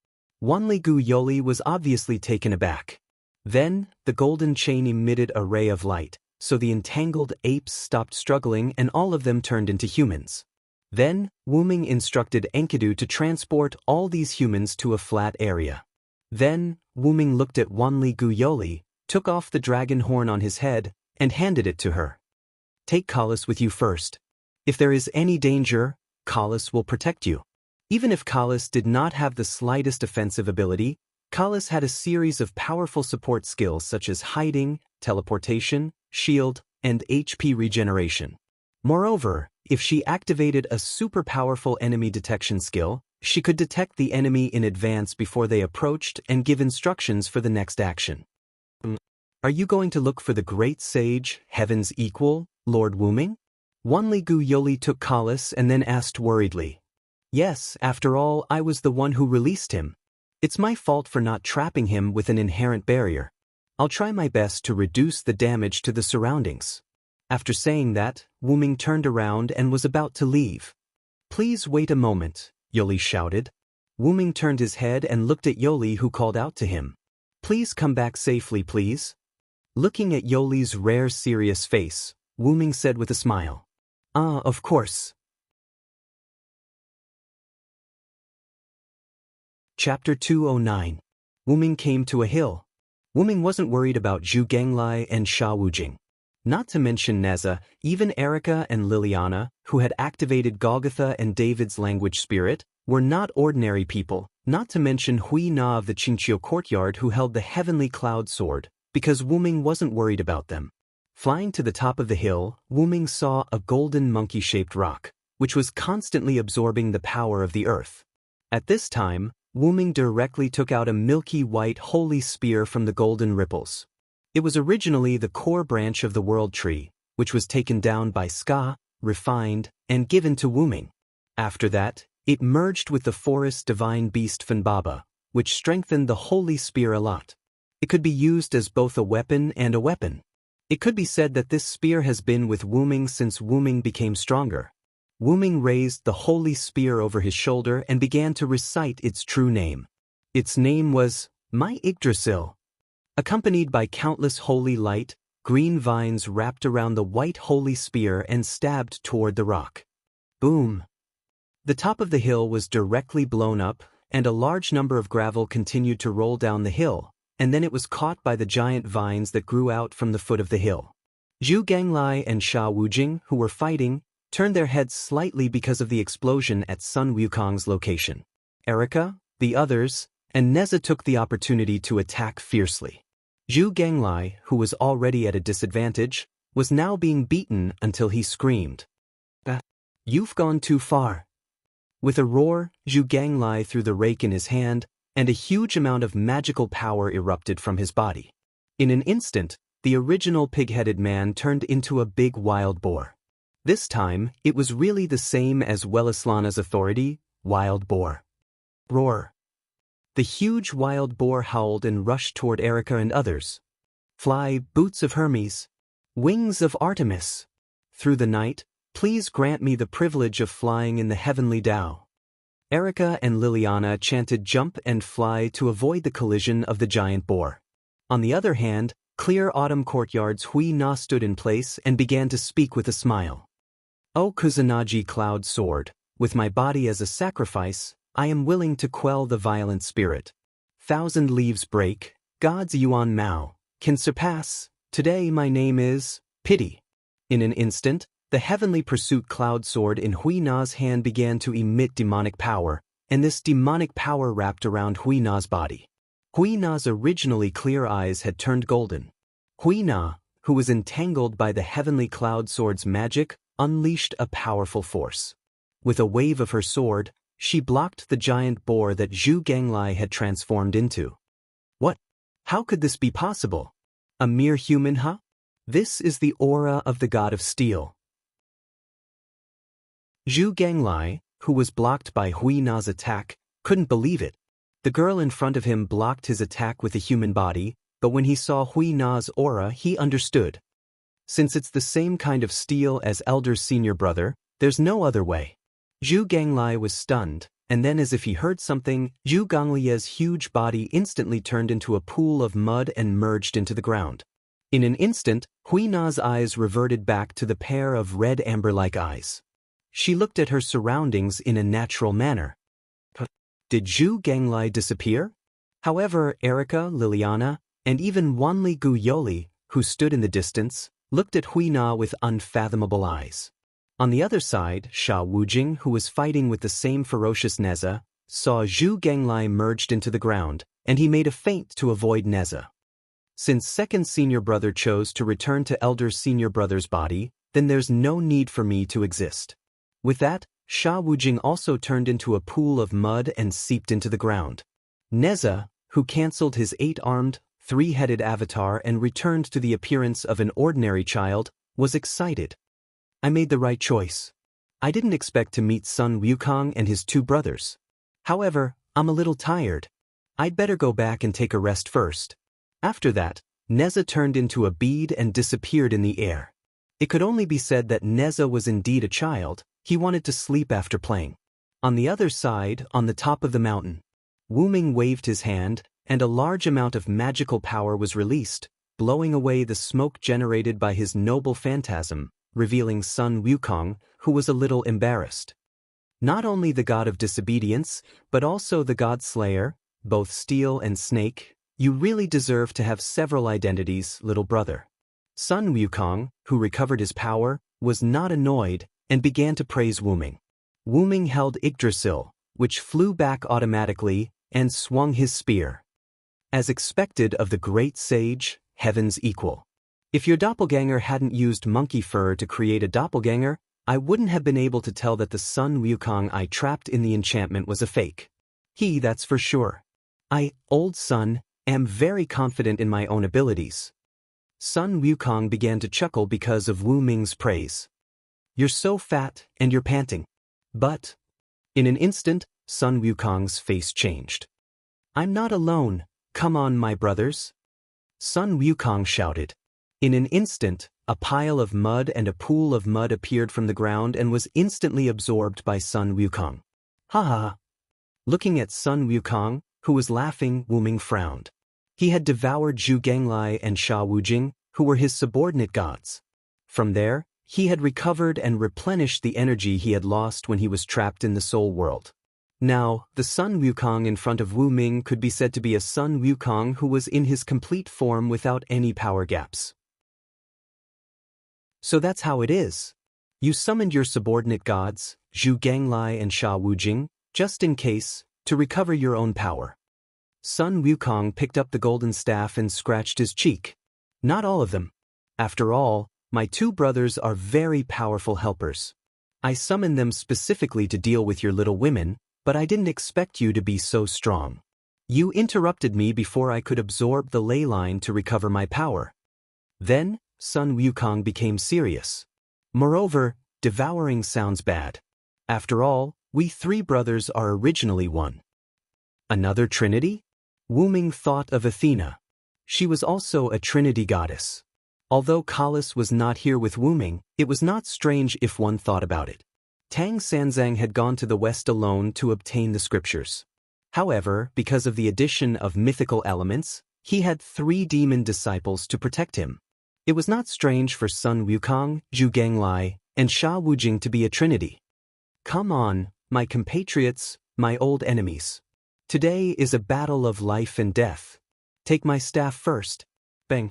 Wanli Gu Yoli was obviously taken aback. Then, the golden chain emitted a ray of light, so the entangled apes stopped struggling and all of them turned into humans. Then, Wu Ming instructed Enkidu to transport all these humans to a flat area. Then, Wu Ming looked at Wanli Gu Yoli, took off the dragon horn on his head, and handed it to her. "Take Kalas with you first. If there is any danger, Kalas will protect you." Even if Kalis did not have the slightest offensive ability, Kalis had a series of powerful support skills such as hiding, teleportation, shield, and HP regeneration. Moreover, if she activated a super powerful enemy detection skill, she could detect the enemy in advance before they approached and give instructions for the next action. Are you going to look for the great sage, heaven's equal, Lord Wuming? Wanli Gu Yoli took Kalis and then asked worriedly. Yes, after all, I was the one who released him. It's my fault for not trapping him with an inherent barrier. I'll try my best to reduce the damage to the surroundings. After saying that, Wuming turned around and was about to leave. Please wait a moment, Yoli shouted. Wuming turned his head and looked at Yoli, who called out to him. Please come back safely, please. Looking at Yoli's rare serious face, Wuming said with a smile. Ah, of course. Chapter 209. Wuming came to a hill. Wuming wasn't worried about Zhu Ganglai and Sha Wujing. Not to mention Neza, even Erica and Liliana, who had activated Golgotha and David's language spirit, were not ordinary people, not to mention Hui Na of the Qingqiu courtyard, who held the heavenly cloud sword, because Wuming wasn't worried about them. Flying to the top of the hill, Wuming saw a golden monkey-shaped rock, which was constantly absorbing the power of the earth. At this time, Wuming directly took out a milky white holy spear from the golden ripples. It was originally the core branch of the world tree, which was taken down by Ska, refined, and given to Wuming. After that, it merged with the forest divine beast Fanbaba, which strengthened the holy spear a lot. It could be used as both a weapon and a weapon. It could be said that this spear has been with Wuming since Wuming became stronger. Wuming raised the holy spear over his shoulder and began to recite its true name. Its name was My Yggdrasil. Accompanied by countless holy light, green vines wrapped around the white holy spear and stabbed toward the rock. Boom! The top of the hill was directly blown up, and a large number of gravel continued to roll down the hill, and then it was caught by the giant vines that grew out from the foot of the hill. Zhu Ganglai and Sha Wujing, who were fighting, turned their heads slightly because of the explosion at Sun Wukong's location. Erica, the others, and Neza took the opportunity to attack fiercely. Zhu Ganglai, who was already at a disadvantage, was now being beaten until he screamed. You've gone too far. With a roar, Zhu Ganglai threw the rake in his hand, and a huge amount of magical power erupted from his body. In an instant, the original pig-headed man turned into a big wild boar. This time, it was really the same as Welislana's authority, wild boar. Roar. The huge wild boar howled and rushed toward Erica and others. Fly, boots of Hermes. Wings of Artemis. Through the night, please grant me the privilege of flying in the heavenly Tao. Erica and Liliana chanted jump and fly to avoid the collision of the giant boar. On the other hand, clear autumn courtyard's Hui Na stood in place and began to speak with a smile. O Kusanagi cloud sword, with my body as a sacrifice, I am willing to quell the violent spirit. Thousand leaves break, God's Yuan Mao, can surpass, today my name is, pity. In an instant, the heavenly pursuit cloud sword in Hui Na's hand began to emit demonic power, and this demonic power wrapped around Hui Na's body. Hui Na's originally clear eyes had turned golden. Hui Na, who was entangled by the heavenly cloud sword's magic, unleashed a powerful force. With a wave of her sword, she blocked the giant boar that Zhu Ganglai had transformed into. What? How could this be possible? A mere human, huh? This is the aura of the god of steel. Zhu Ganglai, who was blocked by Hui Na's attack, couldn't believe it. The girl in front of him blocked his attack with a human body, but when he saw Hui Na's aura, he understood. Since it's the same kind of steel as Elder's senior brother, there's no other way. Zhu Ganglai was stunned, and then as if he heard something, Zhu Ganglai's huge body instantly turned into a pool of mud and merged into the ground. In an instant, Hui Na's eyes reverted back to the pair of red amber-like eyes. She looked at her surroundings in a natural manner. Did Zhu Ganglai disappear? However, Erica, Liliana, and even Wanli Gu Yoli, who stood in the distance, looked at Hui Na with unfathomable eyes. On the other side, Sha Wujing, who was fighting with the same ferocious Neza, saw Zhu Genglai merged into the ground, and he made a feint to avoid Neza. Since second senior brother chose to return to elder senior brother's body, then there's no need for me to exist. With that, Sha Wujing also turned into a pool of mud and seeped into the ground. Neza, who cancelled his 8-armed, 3-headed avatar and returned to the appearance of an ordinary child, was excited. I made the right choice. I didn't expect to meet Sun Wukong and his 2 brothers. However, I'm a little tired. I'd better go back and take a rest first. After that, Neza turned into a bead and disappeared in the air. It could only be said that Neza was indeed a child. He wanted to sleep after playing. On the other side, on the top of the mountain, Wu Ming waved his hand, and a large amount of magical power was released, blowing away the smoke generated by his noble phantasm, revealing Sun Wukong, who was a little embarrassed. Not only the god of disobedience, but also the god slayer, both steel and snake. You really deserve to have several identities, little brother. Sun Wukong, who recovered his power, was not annoyed and began to praise Wu Ming. Wu Ming held Yggdrasil, which flew back automatically, and swung his spear. As expected of the great sage, heaven's equal. If your doppelganger hadn't used monkey fur to create a doppelganger, I wouldn't have been able to tell that the Sun Wukong I trapped in the enchantment was a fake. That's for sure. I, old Sun, am very confident in my own abilities. Sun Wukong began to chuckle because of Wu Ming's praise. You're so fat, and you're panting. But, in an instant, Sun Wukong's face changed. I'm not alone, come on my brothers. Sun Wukong shouted. In an instant, a pile of mud and a pool of mud appeared from the ground and was instantly absorbed by Sun Wukong. Ha ha. Looking at Sun Wukong, who was laughing, Wu Ming frowned. He had devoured Zhu Genglai and Sha Wujing, who were his subordinate gods. From there, he had recovered and replenished the energy he had lost when he was trapped in the soul world. Now, the Sun Wukong in front of Wu Ming could be said to be a Sun Wukong who was in his complete form without any power gaps. So that's how it is. You summoned your subordinate gods, Zhu Genglai and Sha Wujing, just in case, to recover your own power. Sun Wukong picked up the golden staff and scratched his cheek. Not all of them. After all, my 2 brothers are very powerful helpers. I summoned them specifically to deal with your little women, but I didn't expect you to be so strong. You interrupted me before I could absorb the ley line to recover my power. Then, Sun Wukong became serious. Moreover, devouring sounds bad. After all, we 3 brothers are originally one. Another trinity? Wu Ming thought of Athena. She was also a trinity goddess. Although Kalis was not here with Wu Ming, it was not strange if one thought about it. Tang Sanzang had gone to the west alone to obtain the scriptures. However, because of the addition of mythical elements, he had 3 demon disciples to protect him. It was not strange for Sun Wukong, Zhu Genglai, and Sha Wujing to be a trinity. Come on, my compatriots, my old enemies. Today is a battle of life and death. Take my staff first. Bang.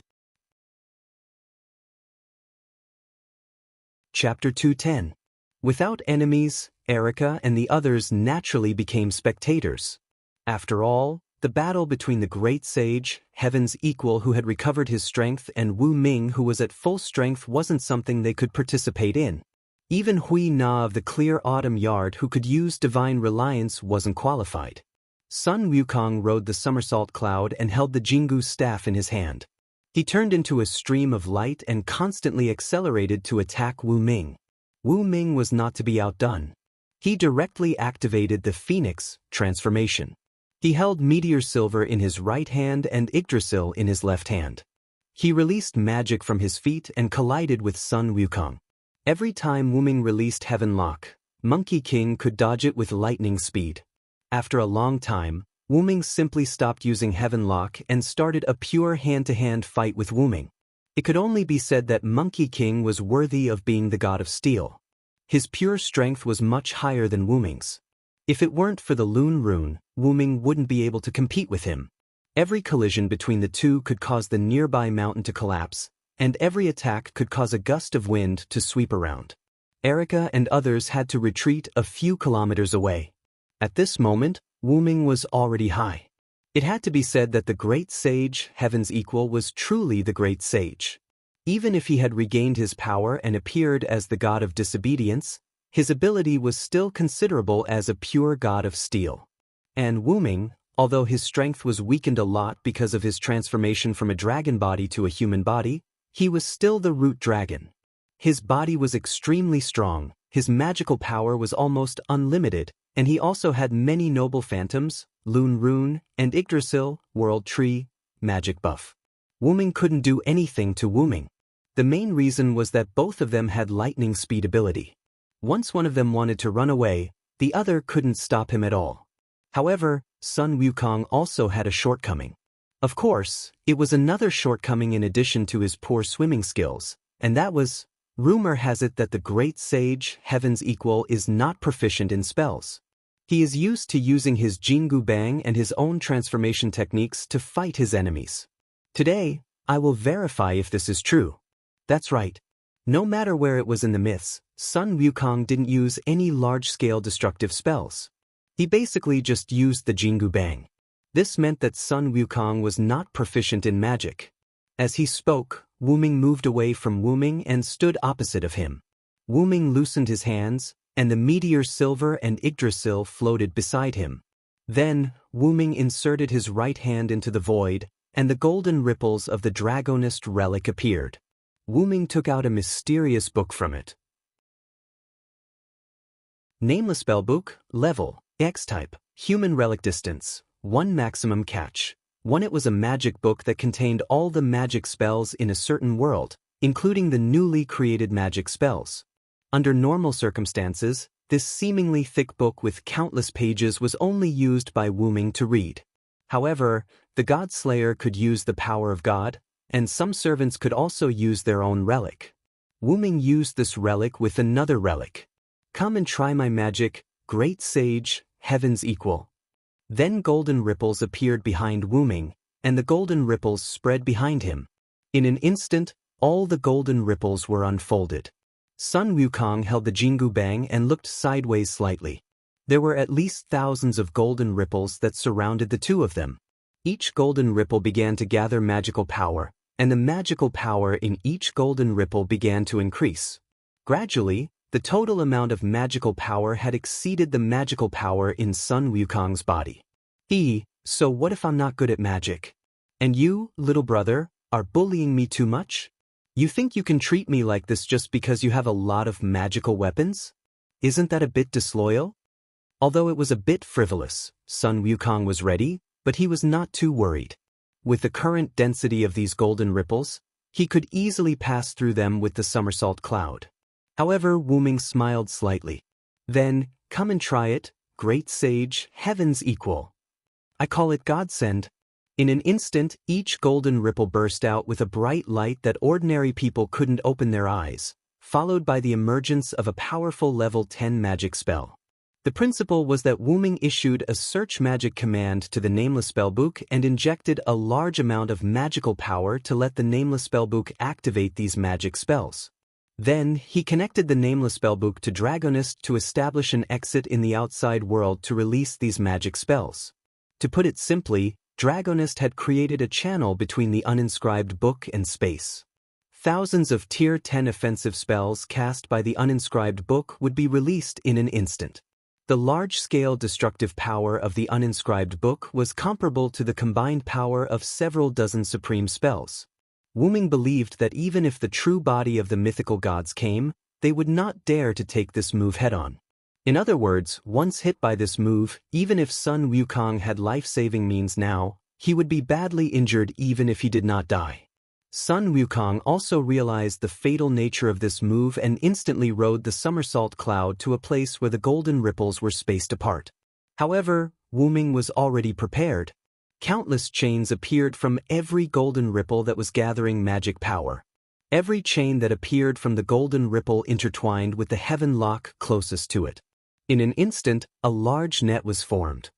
Chapter 210. Without enemies, Erica and the others naturally became spectators. After all, the battle between the great sage, heaven's equal who had recovered his strength, and Wu Ming who was at full strength wasn't something they could participate in. Even Hui Na of the clear autumn yard who could use divine reliance wasn't qualified. Sun Wukong rode the somersault cloud and held the Jingu staff in his hand. He turned into a stream of light and constantly accelerated to attack Wu Ming. Wu Ming was not to be outdone. He directly activated the Phoenix transformation. He held Meteor Silver in his right hand and Yggdrasil in his left hand. He released magic from his feet and collided with Sun Wukong. Every time Wu Ming released Heaven Lock, Monkey King could dodge it with lightning speed. After a long time, Wu Ming simply stopped using Heaven Lock and started a pure hand-to-hand fight with Wu Ming. It could only be said that Monkey King was worthy of being the god of steel. His pure strength was much higher than Wu Ming's. If it weren't for the Loon Rune, Wu Ming wouldn't be able to compete with him. Every collision between the two could cause the nearby mountain to collapse, and every attack could cause a gust of wind to sweep around. Erica and others had to retreat a few kilometers away. At this moment, Wuming was already high. It had to be said that the great sage, heaven's equal, was truly the great sage. Even if he had regained his power and appeared as the god of disobedience, his ability was still considerable as a pure god of steel. And Wuming, although his strength was weakened a lot because of his transformation from a dragon body to a human body, he was still the root dragon. His body was extremely strong, his magical power was almost unlimited, and he also had many noble phantoms, Loon Rune, and Yggdrasil, World Tree, magic buff. Wuming couldn't do anything to Wuming. The main reason was that both of them had lightning speed ability. Once one of them wanted to run away, the other couldn't stop him at all. However, Sun Wukong also had a shortcoming. Of course, it was another shortcoming in addition to his poor swimming skills, and that was, rumor has it that the great sage, heaven's equal, is not proficient in spells. He is used to using his Jingu Bang and his own transformation techniques to fight his enemies. Today, I will verify if this is true. That's right. No matter where it was in the myths, Sun Wukong didn't use any large-scale destructive spells. He basically just used the Jingu Bang. This meant that Sun Wukong was not proficient in magic. As he spoke, Wuming moved away from Wuming and stood opposite of him. Wuming loosened his hands, and the meteor Silver and Yggdrasil floated beside him. Then, Wuming inserted his right hand into the void, and the golden ripples of the Dragonist relic appeared. Wuming took out a mysterious book from it. Nameless Spellbook, Level, X-Type, Human Relic Distance, 1 Maximum Catch. 1. It was a magic book that contained all the magic spells in a certain world, including the newly created magic spells. Under normal circumstances, this seemingly thick book with countless pages was only used by Wuming to read. However, the God Slayer could use the power of God, and some servants could also use their own relic. Wuming used this relic with another relic. Come and try my magic, great sage, heaven's equal. Then golden ripples appeared behind Wuming, and the golden ripples spread behind him. In an instant, all the golden ripples were unfolded. Sun Wukong held the Jingu Bang and looked sideways slightly. There were at least thousands of golden ripples that surrounded the two of them. Each golden ripple began to gather magical power, and the magical power in each golden ripple began to increase. Gradually, the total amount of magical power had exceeded the magical power in Sun Wukong's body. So what if I'm not good at magic? And you, little brother, are bullying me too much? You think you can treat me like this just because you have a lot of magical weapons? Isn't that a bit disloyal? Although it was a bit frivolous, Sun Wukong was ready, but he was not too worried. With the current density of these golden ripples, he could easily pass through them with the somersault cloud. However, Wuming smiled slightly. Then, come and try it, great sage, heaven's equal. I call it godsend. In an instant, each golden ripple burst out with a bright light that ordinary people couldn't open their eyes, followed by the emergence of a powerful level 10 magic spell. The principle was that Wuming issued a search magic command to the Nameless Spellbook and injected a large amount of magical power to let the Nameless Spellbook activate these magic spells. Then, he connected the Nameless Spellbook to Dragonist to establish an exit in the outside world to release these magic spells. To put it simply, Dragonist had created a channel between the uninscribed book and space. Thousands of Tier 10 offensive spells cast by the uninscribed book would be released in an instant. The large-scale destructive power of the uninscribed book was comparable to the combined power of several dozen supreme spells. Wuming believed that even if the true body of the mythical gods came, they would not dare to take this move head-on. In other words, once hit by this move, even if Sun Wukong had life-saving means now, he would be badly injured even if he did not die. Sun Wukong also realized the fatal nature of this move and instantly rode the somersault cloud to a place where the golden ripples were spaced apart. However, Wuming was already prepared. Countless chains appeared from every golden ripple that was gathering magic power. Every chain that appeared from the golden ripple intertwined with the heaven lock closest to it. In an instant, a large net was formed.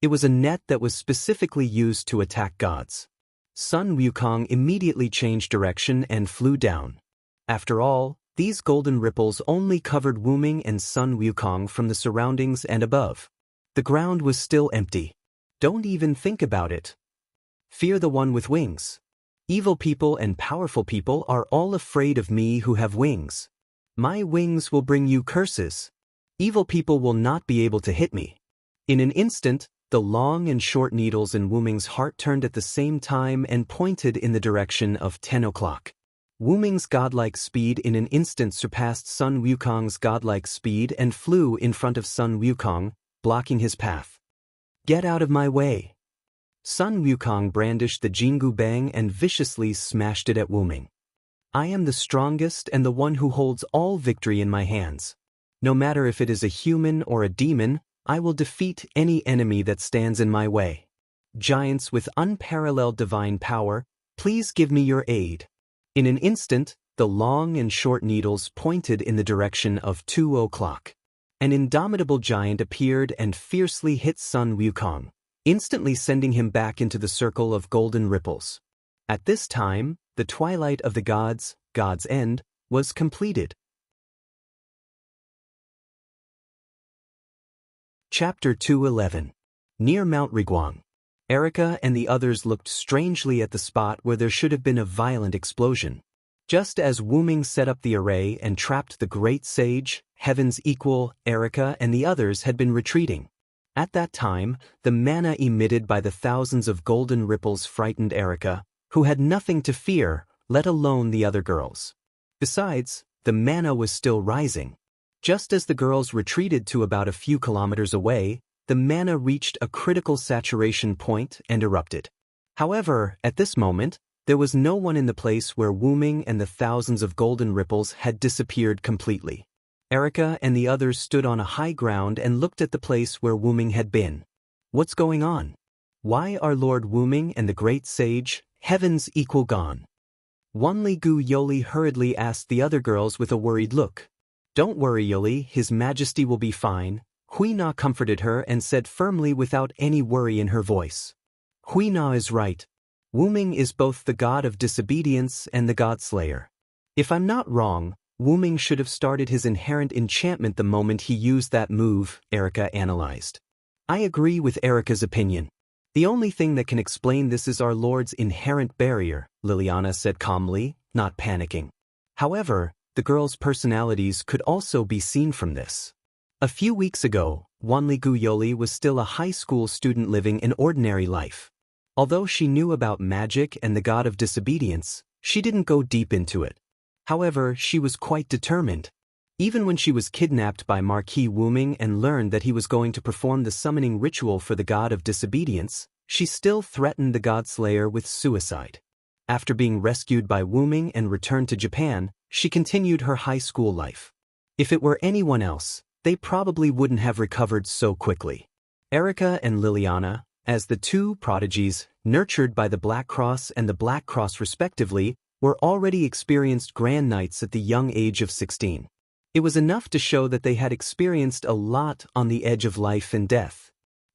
It was a net that was specifically used to attack gods. Sun Wukong immediately changed direction and flew down. After all, these golden ripples only covered Wu Ming and Sun Wukong from the surroundings and above. The ground was still empty. Don't even think about it. Fear the one with wings. Evil people and powerful people are all afraid of me who have wings. My wings will bring you curses. Evil people will not be able to hit me. In an instant, the long and short needles in Wu Ming's heart turned at the same time and pointed in the direction of 10 o'clock. Wu Ming's godlike speed in an instant surpassed Sun Wukong's godlike speed and flew in front of Sun Wukong, blocking his path. Get out of my way! Sun Wukong brandished the Jingu Bang and viciously smashed it at Wu Ming. I am the strongest and the one who holds all victory in my hands. No matter if it is a human or a demon, I will defeat any enemy that stands in my way. Giants with unparalleled divine power, please give me your aid. In an instant, the long and short needles pointed in the direction of 2 o'clock. An indomitable giant appeared and fiercely hit Sun Wukong, instantly sending him back into the circle of golden ripples. At this time, the twilight of the gods, God's End, was completed. Chapter 211. Near Mount Riguang. Erica and the others looked strangely at the spot where there should have been a violent explosion. Just as Wu Ming set up the array and trapped the great sage, Heaven's equal, Erica and the others had been retreating. At that time, the mana emitted by the thousands of golden ripples frightened Erica, who had nothing to fear, let alone the other girls. Besides, the mana was still rising. Just as the girls retreated to about a few kilometers away, the mana reached a critical saturation point and erupted. However, at this moment, there was no one in the place where Wu Ming and the thousands of golden ripples had disappeared completely. Erica and the others stood on a high ground and looked at the place where Wu Ming had been. What's going on? Why are Lord Wu Ming and the great sage, Heaven's equal, gone? Wanli Gu Yoli hurriedly asked the other girls with a worried look. Don't worry, Yoli, His Majesty will be fine. Hui Na comforted her and said firmly without any worry in her voice. Hui Na is right. Wu Ming is both the god of disobedience and the god slayer. If I'm not wrong, Wu Ming should have started his inherent enchantment the moment he used that move, Erica analyzed. I agree with Erica's opinion. The only thing that can explain this is our Lord's inherent barrier, Liliana said calmly, not panicking. However, the girls' personalities could also be seen from this. A few weeks ago, Wanli Guyoli was still a high school student living an ordinary life. Although she knew about magic and the god of disobedience, she didn't go deep into it. However, she was quite determined. Even when she was kidnapped by Marquis Wu Ming and learned that he was going to perform the summoning ritual for the god of disobedience, she still threatened the god slayer with suicide. After being rescued by Wu Ming and returned to Japan, she continued her high school life. If it were anyone else, they probably wouldn't have recovered so quickly. Erica and Liliana, as the two prodigies, nurtured by the Black Cross and the Black Cross respectively, were already experienced grand knights at the young age of 16. It was enough to show that they had experienced a lot on the edge of life and death.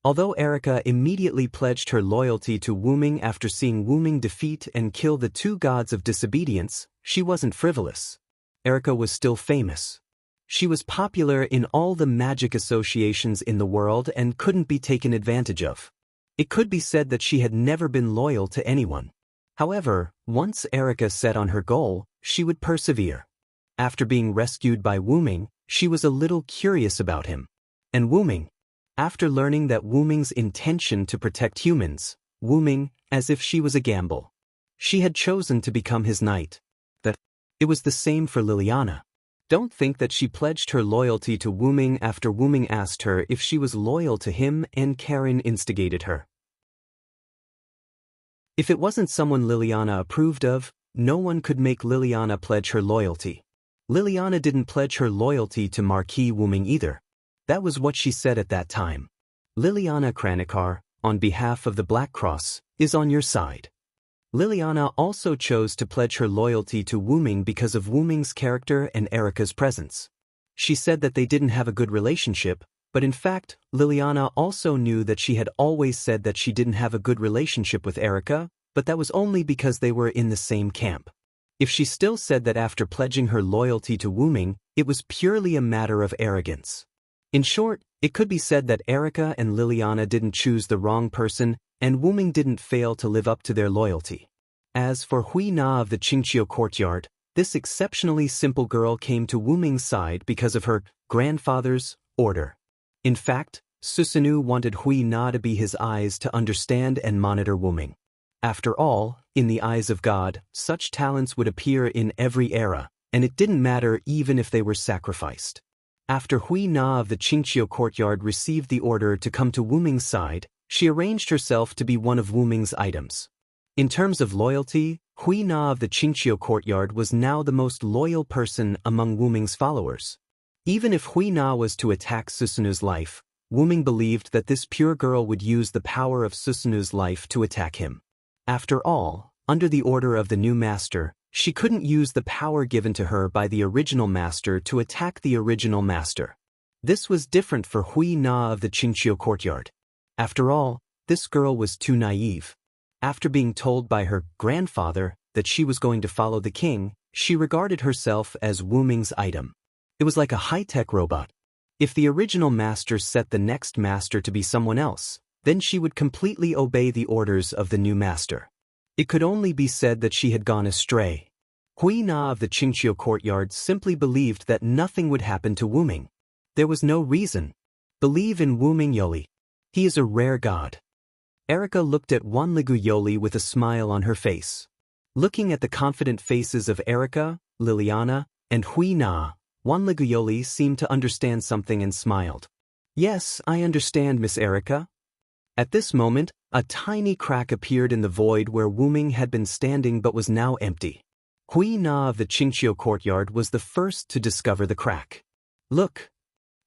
Although Erica immediately pledged her loyalty to Wu Ming after seeing Wu Ming defeat and kill the two gods of disobedience, she wasn't frivolous. Erica was still famous. She was popular in all the magic associations in the world and couldn't be taken advantage of. It could be said that she had never been loyal to anyone. However, once Erica set on her goal, she would persevere. After being rescued by Wu Ming, she was a little curious about him. And Wu Ming. After learning that Wu Ming's intention to protect humans, Wu Ming, as if she was a gamble. She had chosen to become his knight. It was the same for Liliana. Don't think that she pledged her loyalty to Wu Ming after Wu Ming asked her if she was loyal to him and Karen instigated her. If it wasn't someone Liliana approved of, no one could make Liliana pledge her loyalty. Liliana didn't pledge her loyalty to Marquis Wu Ming either. That was what she said at that time. Liliana Kranikar, on behalf of the Black Cross, is on your side. Liliana also chose to pledge her loyalty to Wu Ming because of Wu Ming's character and Erica's presence. She said that they didn't have a good relationship, but in fact, Liliana also knew that she had always said that she didn't have a good relationship with Erica, but that was only because they were in the same camp. If she still said that after pledging her loyalty to Wu Ming, it was purely a matter of arrogance. In short, it could be said that Erica and Liliana didn't choose the wrong person, and Wu Ming didn't fail to live up to their loyalty. As for Hui Na of the Qingqiu courtyard, this exceptionally simple girl came to Wu Ming's side because of her grandfather's order. In fact, Susanoo wanted Hui Na to be his eyes to understand and monitor Wu Ming. After all, in the eyes of God, such talents would appear in every era, and it didn't matter even if they were sacrificed. After Hui Na of the Qingqiu courtyard received the order to come to Wu Ming's side, she arranged herself to be one of Wu Ming's items. In terms of loyalty, Hui Na of the Qingqiu courtyard was now the most loyal person among Wu Ming's followers. Even if Hui Na was to attack Susanoo's life, Wu Ming believed that this pure girl would use the power of Susanoo's life to attack him. After all, under the order of the new master, she couldn't use the power given to her by the original master to attack the original master. This was different for Hui Na of the Qingqiu courtyard. After all, this girl was too naive. After being told by her grandfather that she was going to follow the king, she regarded herself as Wu Ming's item. It was like a high-tech robot. If the original master set the next master to be someone else, then she would completely obey the orders of the new master. It could only be said that she had gone astray. Hui Na of the Qingqiu courtyard simply believed that nothing would happen to Wu Ming. There was no reason. Believe in Wu Ming Yoli. He is a rare god. Erica looked at Wanligu Yoli with a smile on her face. Looking at the confident faces of Erica, Liliana, and Hui Na, Wanligu Yoli seemed to understand something and smiled. Yes, I understand, Miss Erica. At this moment, a tiny crack appeared in the void where Wu Ming had been standing but was now empty. Hui Na of the Qingqiu courtyard was the first to discover the crack. Look!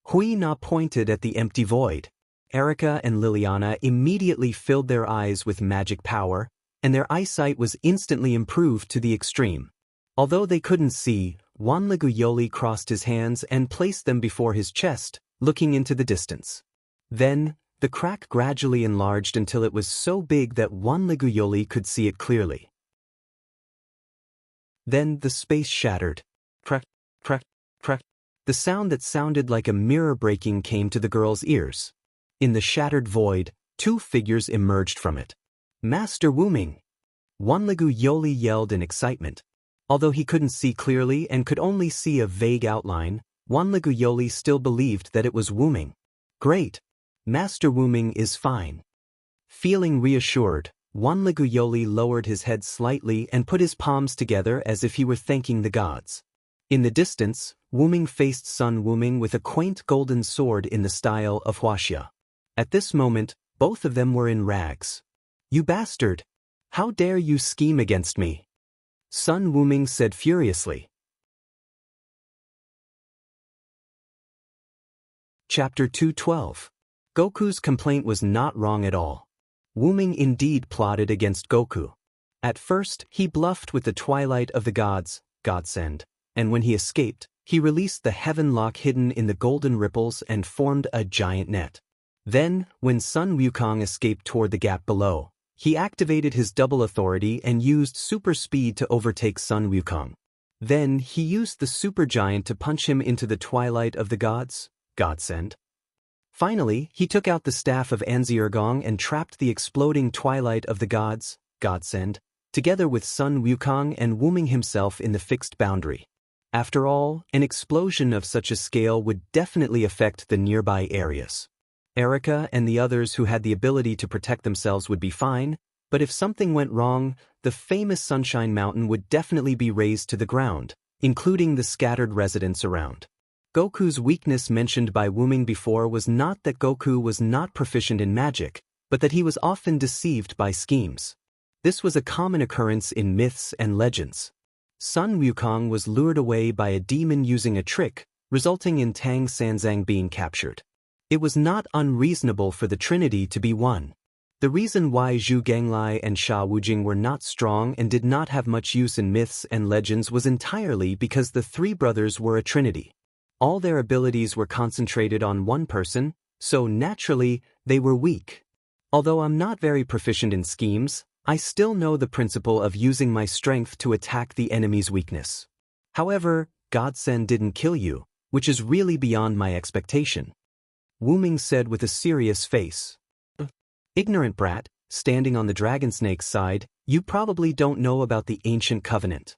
Hui Na pointed at the empty void. Erica and Liliana immediately filled their eyes with magic power, and their eyesight was instantly improved to the extreme. Although they couldn't see, Wanligu Yoli crossed his hands and placed them before his chest, looking into the distance. Then, the crack gradually enlarged until it was so big that Wanligu Yoli could see it clearly. Then the space shattered. Crack, crack, crack. The sound that sounded like a mirror breaking came to the girl's ears. In the shattered void, two figures emerged from it. Master Wu Ming! Wanligu Yoli yelled in excitement. Although he couldn't see clearly and could only see a vague outline, Wanligu Yoli still believed that it was Wu Ming. Great! Master Wu Ming is fine. Feeling reassured, Wanligu Yoli lowered his head slightly and put his palms together as if he were thanking the gods. In the distance, Wu Ming faced Sun Wu Ming with a quaint golden sword in the style of Huaxia. At this moment, both of them were in rags. You bastard! How dare you scheme against me? Sun Wu Ming said furiously. Chapter 212. Goku's complaint was not wrong at all. Wu Ming indeed plotted against Goku. At first, he bluffed with the Twilight of the Gods, Godsend, and when he escaped, he released the heaven lock hidden in the golden ripples and formed a giant net. Then, when Sun Wukong escaped toward the gap below, he activated his double authority and used super speed to overtake Sun Wukong. Then, he used the supergiant to punch him into the Twilight of the Gods, Godsend. Finally, he took out the staff of Anziergong and trapped the exploding Twilight of the Gods, Godsend, together with Sun Wukong and Wu Ming himself in the fixed boundary. After all, an explosion of such a scale would definitely affect the nearby areas. Erica and the others who had the ability to protect themselves would be fine, but if something went wrong, the famous Sunshine Mountain would definitely be razed to the ground, including the scattered residents around. Goku's weakness mentioned by Wu Ming before was not that Goku was not proficient in magic, but that he was often deceived by schemes. This was a common occurrence in myths and legends. Sun Wukong was lured away by a demon using a trick, resulting in Tang Sanzang being captured. It was not unreasonable for the Trinity to be one. The reason why Zhu Ganglai and Sha Wujing were not strong and did not have much use in myths and legends was entirely because the three brothers were a trinity. All their abilities were concentrated on one person, so naturally, they were weak. Although I'm not very proficient in schemes, I still know the principle of using my strength to attack the enemy's weakness. However, Godsend didn't kill you, which is really beyond my expectation. Wu Ming said with a serious face. Ignorant brat, standing on the dragon snake's side, you probably don't know about the ancient covenant.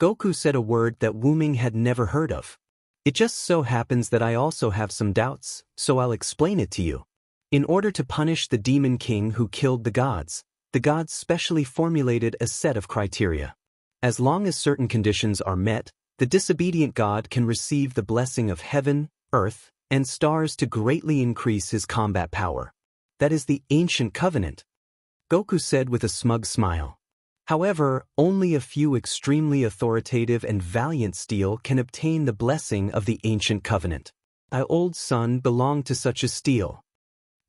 Goku said a word that Wu Ming had never heard of. It just so happens that I also have some doubts, so I'll explain it to you. In order to punish the demon king who killed the gods specially formulated a set of criteria. As long as certain conditions are met, the disobedient god can receive the blessing of heaven, earth, and stars to greatly increase his combat power. That is the ancient covenant, Goku said with a smug smile. However, only a few extremely authoritative and valiant steel can obtain the blessing of the ancient covenant. My old son belonged to such a steel.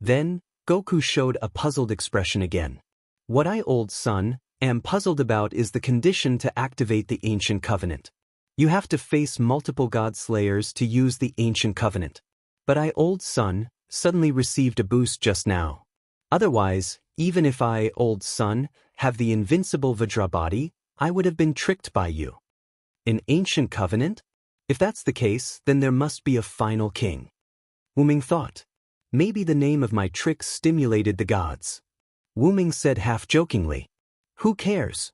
Then, Goku showed a puzzled expression again. What I, old son, am puzzled about is the condition to activate the ancient covenant. You have to face multiple god slayers to use the ancient covenant. But I, old son, suddenly received a boost just now. Otherwise, even if I, old son, have the invincible Vajra body, I would have been tricked by you. An ancient covenant? If that's the case, then there must be a final king. Wu Ming thought. Maybe the name of my trick stimulated the gods. Wu Ming said half-jokingly. Who cares?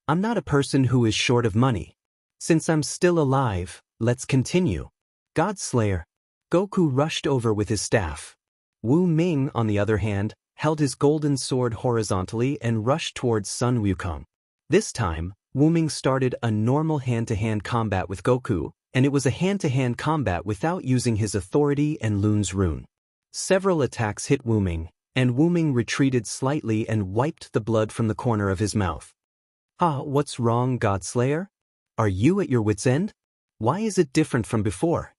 I'm not a person who is short of money. Since I'm still alive, let's continue. Godslayer. Goku rushed over with his staff. Wu Ming, on the other hand, held his golden sword horizontally and rushed towards Sun Wukong. This time, Wu Ming started a normal hand-to-hand combat with Goku, and it was a hand-to-hand combat without using his authority and Lun's rune. Several attacks hit Wu Ming, and Wu Ming retreated slightly and wiped the blood from the corner of his mouth. What's wrong, Godslayer? Are you at your wit's end? Why is it different from before?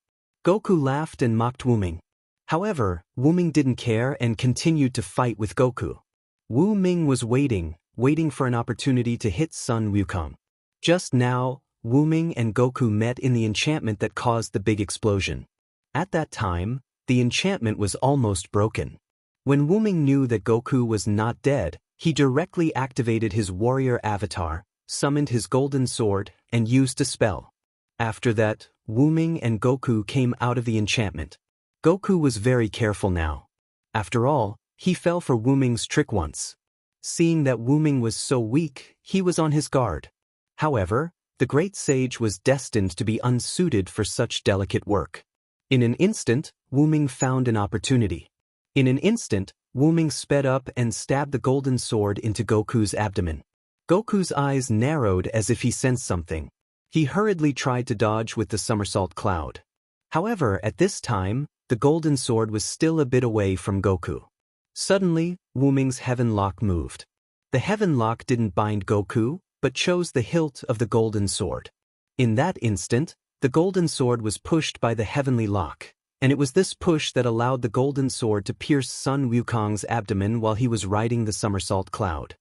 Goku laughed and mocked Wu Ming. However, Wu Ming didn't care and continued to fight with Goku. Wu Ming was waiting for an opportunity to hit Sun Wukong. Just now, Wu Ming and Goku met in the enchantment that caused the big explosion. At that time, the enchantment was almost broken. When Wu Ming knew that Goku was not dead, he directly activated his warrior avatar, summoned his golden sword, and used a spell. After that, Wu Ming and Goku came out of the enchantment. Goku was very careful now. After all, he fell for Wu Ming's trick once. Seeing that Wu Ming was so weak, he was on his guard. However, the great sage was destined to be unsuited for such delicate work. In an instant, Wu Ming found an opportunity. In an instant, Wu Ming sped up and stabbed the golden sword into Goku's abdomen. Goku's eyes narrowed as if he sensed something. He hurriedly tried to dodge with the somersault cloud. However, at this time, the golden sword was still a bit away from Goku. Suddenly, Wu Ming's heaven lock moved. The heaven lock didn't bind Goku, but chose the hilt of the golden sword. In that instant, the golden sword was pushed by the heavenly lock, and it was this push that allowed the golden sword to pierce Sun Wukong's abdomen while he was riding the somersault cloud.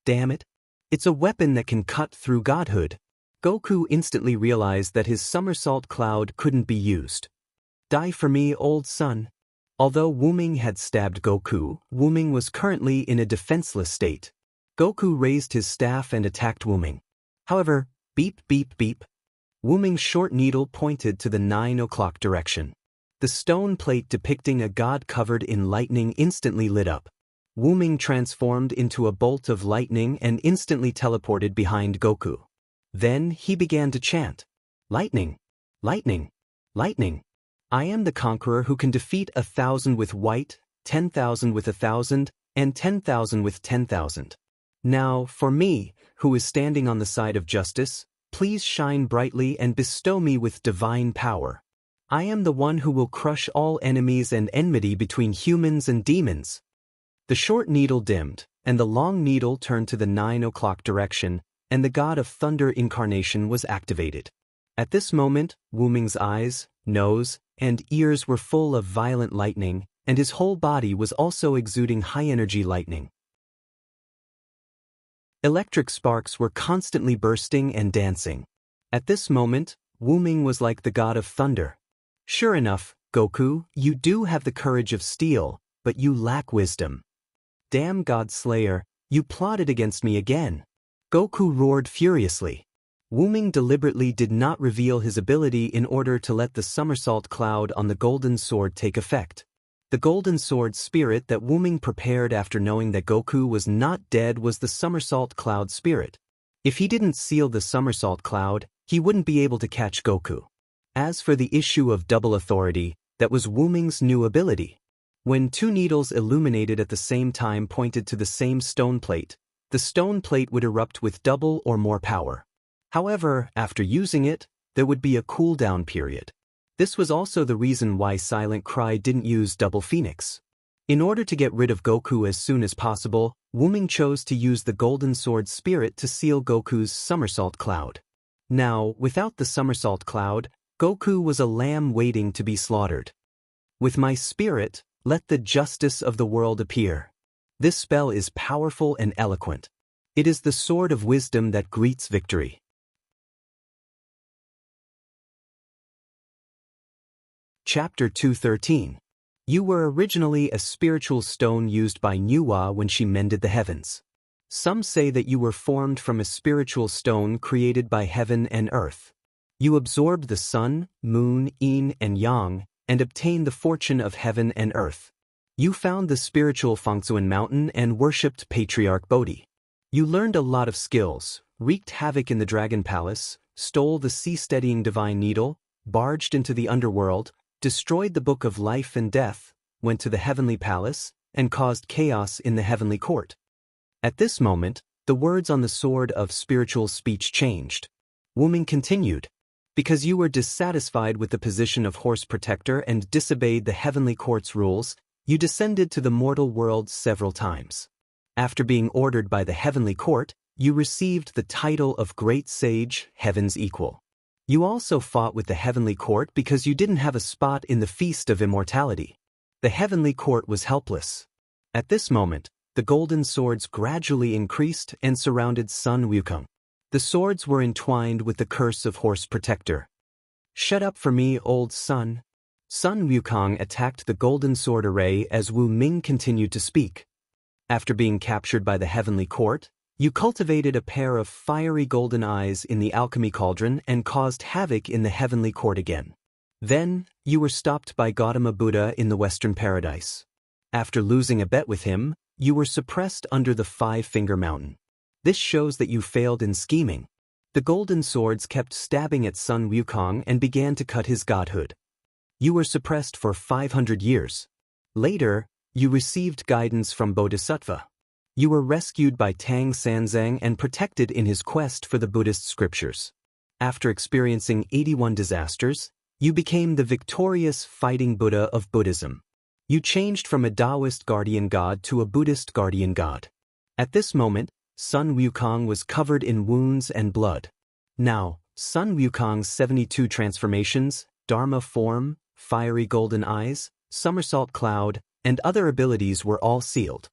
Damn it! It's a weapon that can cut through godhood. Goku instantly realized that his somersault cloud couldn't be used. Die for me, old son. Although Wu Ming had stabbed Goku, Wu Ming was currently in a defenseless state. Goku raised his staff and attacked Wu Ming. However, beep beep beep. Wu Ming's short needle pointed to the 9 o'clock direction. The stone plate depicting a god covered in lightning instantly lit up. Wu Ming transformed into a bolt of lightning and instantly teleported behind Goku. Then he began to chant, "Lightning! Lightning! Lightning! I am the conqueror who can defeat 1,000 with white, 10,000 with 1,000, and 10,000 with 10,000. Now, for me, who is standing on the side of justice, please shine brightly and bestow me with divine power. I am the one who will crush all enemies and enmity between humans and demons." The short needle dimmed, and the long needle turned to the 9 o'clock direction, and the god of thunder incarnation was activated. At this moment, Wu Ming's eyes, nose, and ears were full of violent lightning, and his whole body was also exuding high-energy lightning. Electric sparks were constantly bursting and dancing. At this moment, Wu Ming was like the god of thunder. Sure enough, Goku, you do have the courage of steel, but you lack wisdom. Damn God Slayer, you plotted against me again. Goku roared furiously. Wuming deliberately did not reveal his ability in order to let the somersault cloud on the golden sword take effect. The golden sword spirit that Wuming prepared after knowing that Goku was not dead was the somersault cloud spirit. If he didn't seal the somersault cloud, he wouldn't be able to catch Goku. As for the issue of double authority, that was Wuming's new ability. When two needles illuminated at the same time pointed to the same stone plate, the stone plate would erupt with double or more power. However, after using it, there would be a cooldown period. This was also the reason why Silent Cry didn't use Double Phoenix. In order to get rid of Goku as soon as possible, Wuming chose to use the Golden Sword Spirit to seal Goku's somersault cloud. Now, without the somersault cloud, Goku was a lamb waiting to be slaughtered. With my spirit, let the justice of the world appear. This spell is powerful and eloquent. It is the sword of wisdom that greets victory. Chapter 213. You were originally a spiritual stone used by Nuwa when she mended the heavens. Some say that you were formed from a spiritual stone created by heaven and earth. You absorbed the sun, moon, yin, and yang, and obtained the fortune of heaven and earth. You found the spiritual Fangzuan mountain and worshipped Patriarch Bodhi. You learned a lot of skills, wreaked havoc in the Dragon Palace, stole the sea-steadying divine needle, barged into the underworld, destroyed the Book of Life and Death, went to the Heavenly Palace, and caused chaos in the Heavenly Court. At this moment, the words on the sword of spiritual speech changed. Wuming continued. Because you were dissatisfied with the position of Horse Protector and disobeyed the Heavenly Court's rules, you descended to the mortal world several times. After being ordered by the Heavenly Court, you received the title of Great Sage, Heaven's Equal. You also fought with the Heavenly Court because you didn't have a spot in the Feast of Immortality. The Heavenly Court was helpless. At this moment, the golden swords gradually increased and surrounded Sun Wukong. The swords were entwined with the curse of Horse Protector. Shut up for me, old son. Sun Wukong attacked the golden sword array as Wu Ming continued to speak. After being captured by the Heavenly Court, you cultivated a pair of fiery golden eyes in the alchemy cauldron and caused havoc in the Heavenly Court again. Then, you were stopped by Gautama Buddha in the Western Paradise. After losing a bet with him, you were suppressed under the Five-Finger Mountain. This shows that you failed in scheming. The golden swords kept stabbing at Sun Wukong and began to cut his godhood. You were suppressed for 500 years. Later, you received guidance from Bodhisattva. You were rescued by Tang Sanzang and protected in his quest for the Buddhist scriptures. After experiencing 81 disasters, you became the victorious fighting Buddha of Buddhism. You changed from a Taoist guardian god to a Buddhist guardian god. At this moment, Sun Wukong was covered in wounds and blood. Now, Sun Wukong's 72 transformations, Dharma form, fiery golden eyes, somersault cloud, and other abilities were all sealed.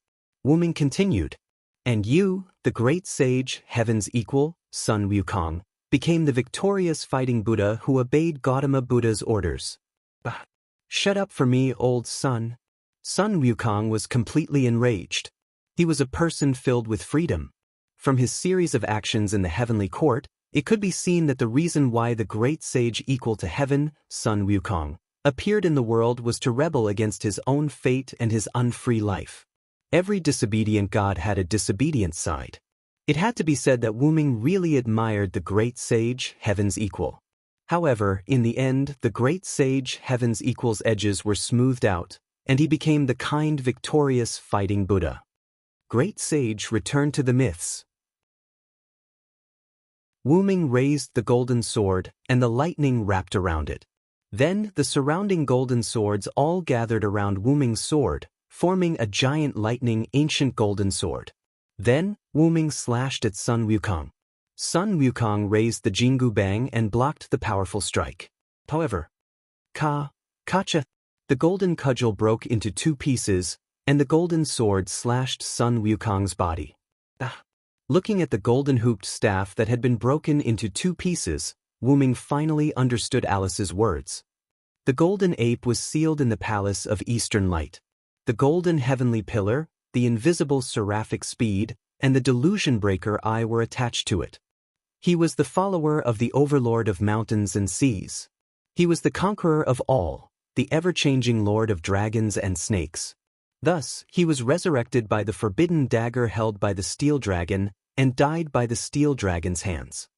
Wuming continued. And you, the great sage, heaven's equal, Sun Wukong, became the victorious fighting Buddha who obeyed Gautama Buddha's orders. Bah! Shut up for me, old son. Sun Wukong was completely enraged. He was a person filled with freedom. From his series of actions in the Heavenly Court, it could be seen that the reason why the great sage equal to heaven, Sun Wukong, appeared in the world was to rebel against his own fate and his unfree life. Every disobedient god had a disobedient side. It had to be said that Wuming really admired the great sage, heaven's equal. However, in the end, the great sage, heaven's equal's edges were smoothed out, and he became the kind, victorious fighting Buddha. Great sage returned to the myths. Wuming raised the golden sword, and the lightning wrapped around it. Then, the surrounding golden swords all gathered around Wuming's sword, forming a giant lightning ancient golden sword. Then, Wuming slashed at Sun Wukong. Sun Wukong raised the Jingu Bang and blocked the powerful strike. However, Kacha, the golden cudgel broke into two pieces, and the golden sword slashed Sun Wukong's body. Looking at the golden hooped staff that had been broken into two pieces, Wuming finally understood Alice's words. The golden ape was sealed in the palace of Eastern Light. The golden heavenly pillar, the invisible seraphic speed, and the delusion breaker eye were attached to it. He was the follower of the overlord of mountains and seas. He was the conqueror of all, the ever-changing lord of dragons and snakes. Thus, he was resurrected by the forbidden dagger held by the steel dragon, and died by the steel dragon's hands.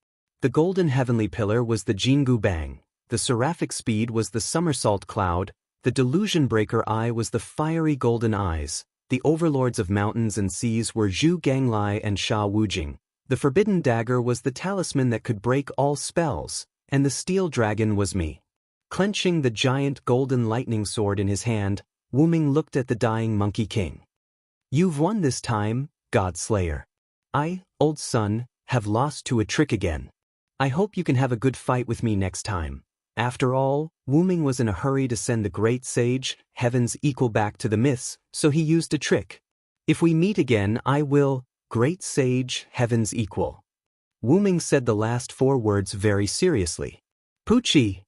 The golden heavenly pillar was the Jingu Bang, the seraphic speed was the somersault cloud, the delusion breaker eye was the fiery golden eyes, the overlords of mountains and seas were Zhu Ganglai and Sha Wujing, the forbidden dagger was the talisman that could break all spells, and the steel dragon was me. Clenching the giant golden lightning sword in his hand, Wu Ming looked at the dying Monkey King. You've won this time, God Slayer. I, old son, have lost to a trick again. I hope you can have a good fight with me next time. After all, Wu Ming was in a hurry to send the great sage, heaven's equal, back to the myths, so he used a trick. If we meet again, I will, great sage, heaven's equal. Wu Ming said the last 4 words very seriously. Pucci!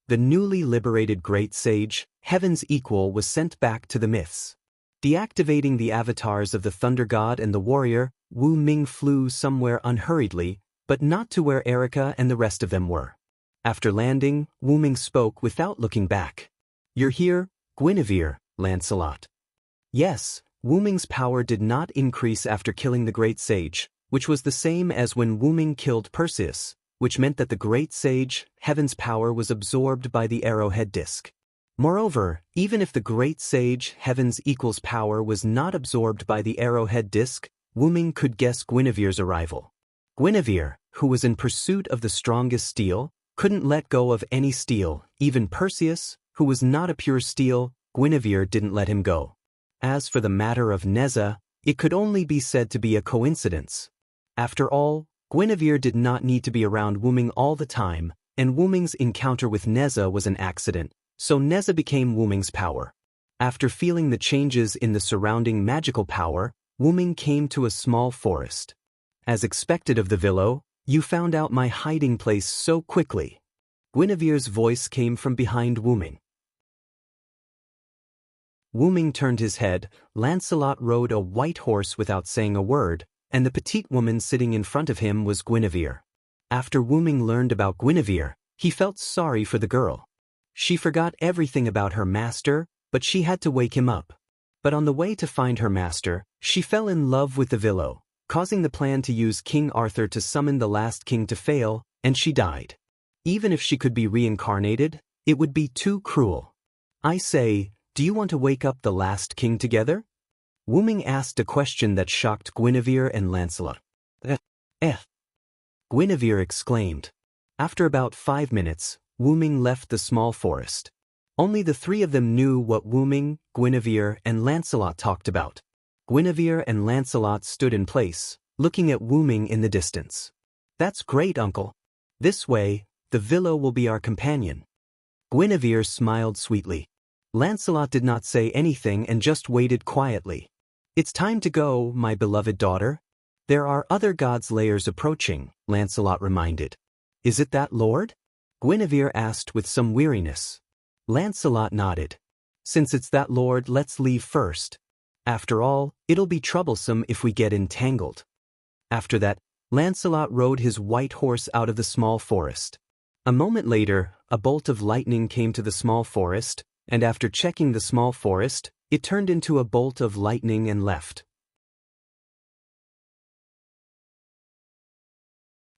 The newly liberated great sage, heaven's equal, was sent back to the myths. Deactivating the avatars of the Thunder God and the warrior, Wu Ming flew somewhere unhurriedly, but not to where Erica and the rest of them were. After landing, Wu Ming spoke without looking back. You're here, Guinevere, Lancelot. Yes, Wu Ming's power did not increase after killing the great sage, which was the same as when Wu Ming killed Perseus, which meant that the great sage, heaven's power, was absorbed by the arrowhead disc. Moreover, even if the great sage, heaven's equals power, was not absorbed by the arrowhead disc, Wu Ming could guess Guinevere's arrival. Guinevere, who was in pursuit of the strongest steel, couldn't let go of any steel. Even Perseus, who was not a pure steel, Guinevere didn't let him go. As for the matter of Neza, it could only be said to be a coincidence. After all, Guinevere did not need to be around Wu Ming all the time, and Wu Ming's encounter with Neza was an accident, so Neza became Wu Ming's power. After feeling the changes in the surrounding magical power, Wu Ming came to a small forest. As expected of the Villo, you found out my hiding place so quickly. Guinevere's voice came from behind Wu Ming. Wu Ming turned his head. Lancelot rode a white horse without saying a word, and the petite woman sitting in front of him was Guinevere. After Wu Ming learned about Guinevere, he felt sorry for the girl. She forgot everything about her master, but she had to wake him up. But on the way to find her master, she fell in love with the Villo, causing the plan to use King Arthur to summon the last king to fail, and she died. Even if she could be reincarnated, it would be too cruel. I say, do you want to wake up the last king together? Wu Ming asked a question that shocked Guinevere and Lancelot. Guinevere exclaimed. After about 5 minutes, Wu Ming left the small forest. Only the 3 of them knew what Wu Ming, Guinevere, and Lancelot talked about. Guinevere and Lancelot stood in place, looking at Wu Ming in the distance. That's great, uncle. This way, the Villo will be our companion. Guinevere smiled sweetly. Lancelot did not say anything and just waited quietly. It's time to go, my beloved daughter. There are other gods' layers approaching, Lancelot reminded. Is it that, Lord? Guinevere asked with some weariness. Lancelot nodded. Since it's that, Lord, let's leave first. After all, it'll be troublesome if we get entangled. After that, Lancelot rode his white horse out of the small forest. A moment later, a bolt of lightning came to the small forest, and after checking the small forest, it turned into a bolt of lightning and left.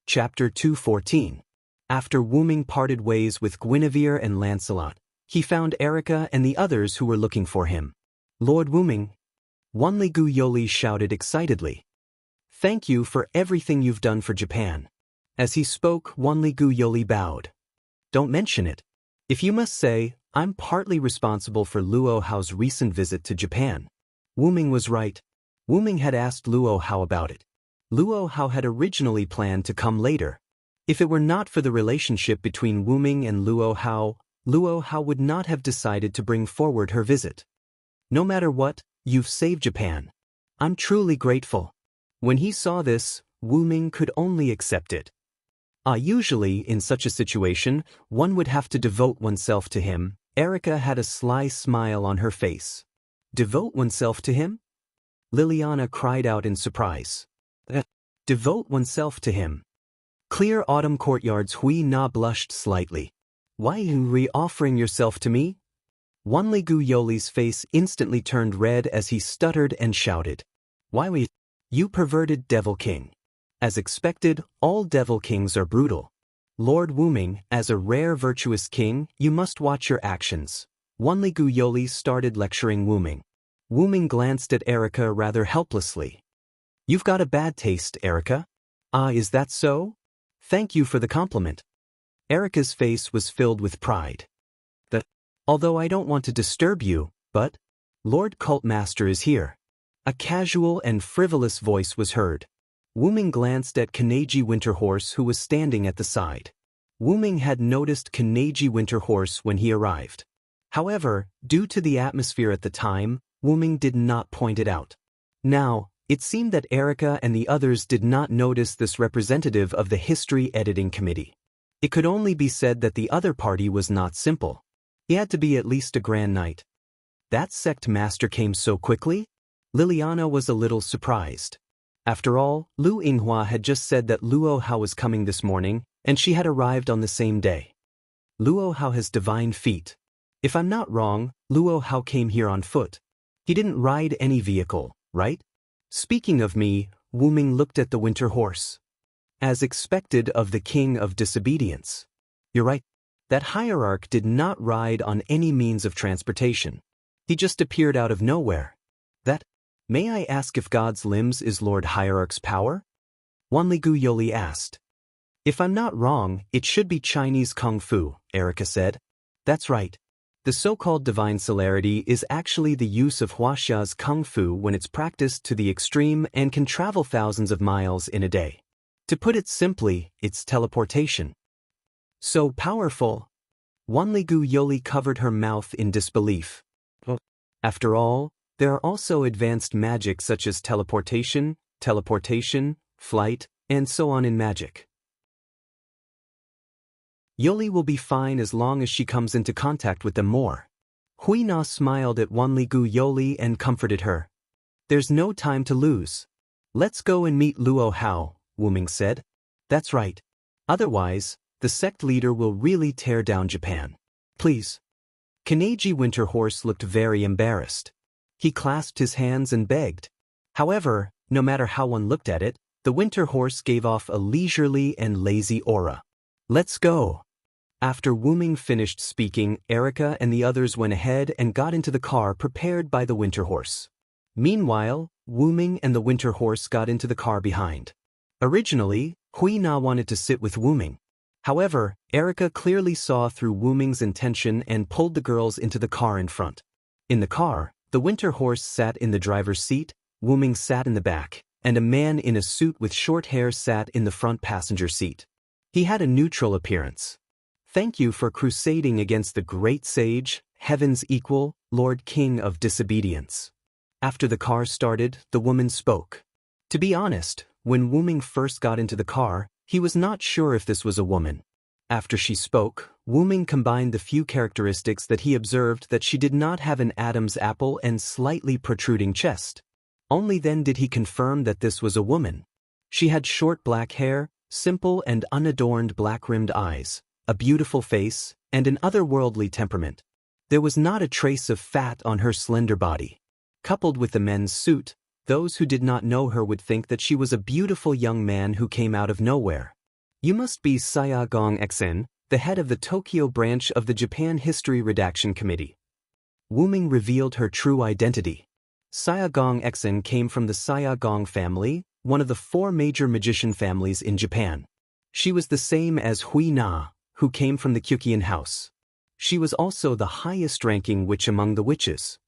Chapter 214. After Wu Ming parted ways with Guinevere and Lancelot, he found Erica and the others who were looking for him. Lord Wu Ming, Wanli Yoli shouted excitedly. Thank you for everything you've done for Japan. As he spoke, Wanli Yoli bowed. Don't mention it. If you must say, I'm partly responsible for Luo Hao's recent visit to Japan. Wu Ming was right. Wu Ming had asked Luo Hao about it. Luo Hao had originally planned to come later. If it were not for the relationship between Wu Ming and Luo Hao would not have decided to bring forward her visit. No matter what, you've saved Japan. I'm truly grateful. When he saw this, Wu Ming could only accept it. Usually, in such a situation, one would have to devote oneself to him. Erica had a sly smile on her face. Devote oneself to him? Liliana cried out in surprise. Devote oneself to him. Clear autumn courtyards. Hui Na blushed slightly. Why you re-offering yourself to me? Wanligu Yoli's face instantly turned red as he stuttered and shouted. Why we? You perverted Devil King. As expected, all Devil Kings are brutal. Lord Wuming, as a rare virtuous king, you must watch your actions. Wanligu Yoli started lecturing Wuming. Wuming glanced at Erica rather helplessly. You've got a bad taste, Erica. Ah, is that so? Thank you for the compliment. Erica's face was filled with pride. Although I don't want to disturb you, but Lord Cultmaster is here. A casual and frivolous voice was heard. Wuming glanced at Kaneji Winterhorse, who was standing at the side. Wuming had noticed Kaneji Winterhorse when he arrived. However, due to the atmosphere at the time, Wuming did not point it out. Now, it seemed that Erica and the others did not notice this representative of the History Editing Committee. It could only be said that the other party was not simple. He had to be at least a grand knight. That sect master came so quickly? Liliana was a little surprised. After all, Lu Yinghua had just said that Luo Hao was coming this morning, and she had arrived on the same day. Luo Hao has divine feet. If I'm not wrong, Luo Hao came here on foot. He didn't ride any vehicle, right? Speaking of me, Wuming looked at the winter horse. As expected of the king of disobedience. You're right. That hierarch did not ride on any means of transportation. He just appeared out of nowhere. May I ask if God's limbs is Lord Hierarch's power? Wanligu Yoli asked. If I'm not wrong, it should be Chinese Kung Fu, Erica said. That's right. The so-called divine celerity is actually the use of Huaxia's Kung Fu when it's practiced to the extreme and can travel thousands of miles in a day. To put it simply, it's teleportation. So powerful. Wanligu Yoli covered her mouth in disbelief. After all, there are also advanced magic such as teleportation, flight, and so on in magic. Yoli will be fine as long as she comes into contact with them more. Hui Na smiled at Wanligu Yoli and comforted her. There's no time to lose. Let's go and meet Luo Hao, Wuming said. That's right. Otherwise, the sect leader will really tear down Japan. Please. Kaneji Winterhorse looked very embarrassed. He clasped his hands and begged. However, no matter how one looked at it, the Winterhorse gave off a leisurely and lazy aura. Let's go. After Wuming finished speaking, Erica and the others went ahead and got into the car prepared by the Winterhorse. Meanwhile, Wuming and the Winterhorse got into the car behind. Originally, Hui Na wanted to sit with Wuming. However, Erica clearly saw through Wuming's intention and pulled the girls into the car in front. In the car, the Winterhorse sat in the driver's seat, Wuming sat in the back, and a man in a suit with short hair sat in the front passenger seat. He had a neutral appearance. Thank you for crusading against the great sage, heaven's equal, Lord King of disobedience. After the car started, the woman spoke. To be honest, when Wuming first got into the car, he was not sure if this was a woman. After she spoke, Wuming combined the few characteristics that he observed that she did not have an Adam's apple and slightly protruding chest. Only then did he confirm that this was a woman. She had short black hair, simple and unadorned black-rimmed eyes, a beautiful face, and an otherworldly temperament. There was not a trace of fat on her slender body. Coupled with the men's suit, those who did not know her would think that she was a beautiful young man who came out of nowhere. You must be Saya Gong Xen, the head of the Tokyo branch of the Japan History Redaction Committee. Wuming revealed her true identity. Saya Gong Xen came from the Saya Gong family, one of the 4 major magician families in Japan. She was the same as Hui Na, who came from the Kyukian house. She was also the highest-ranking witch among the witches.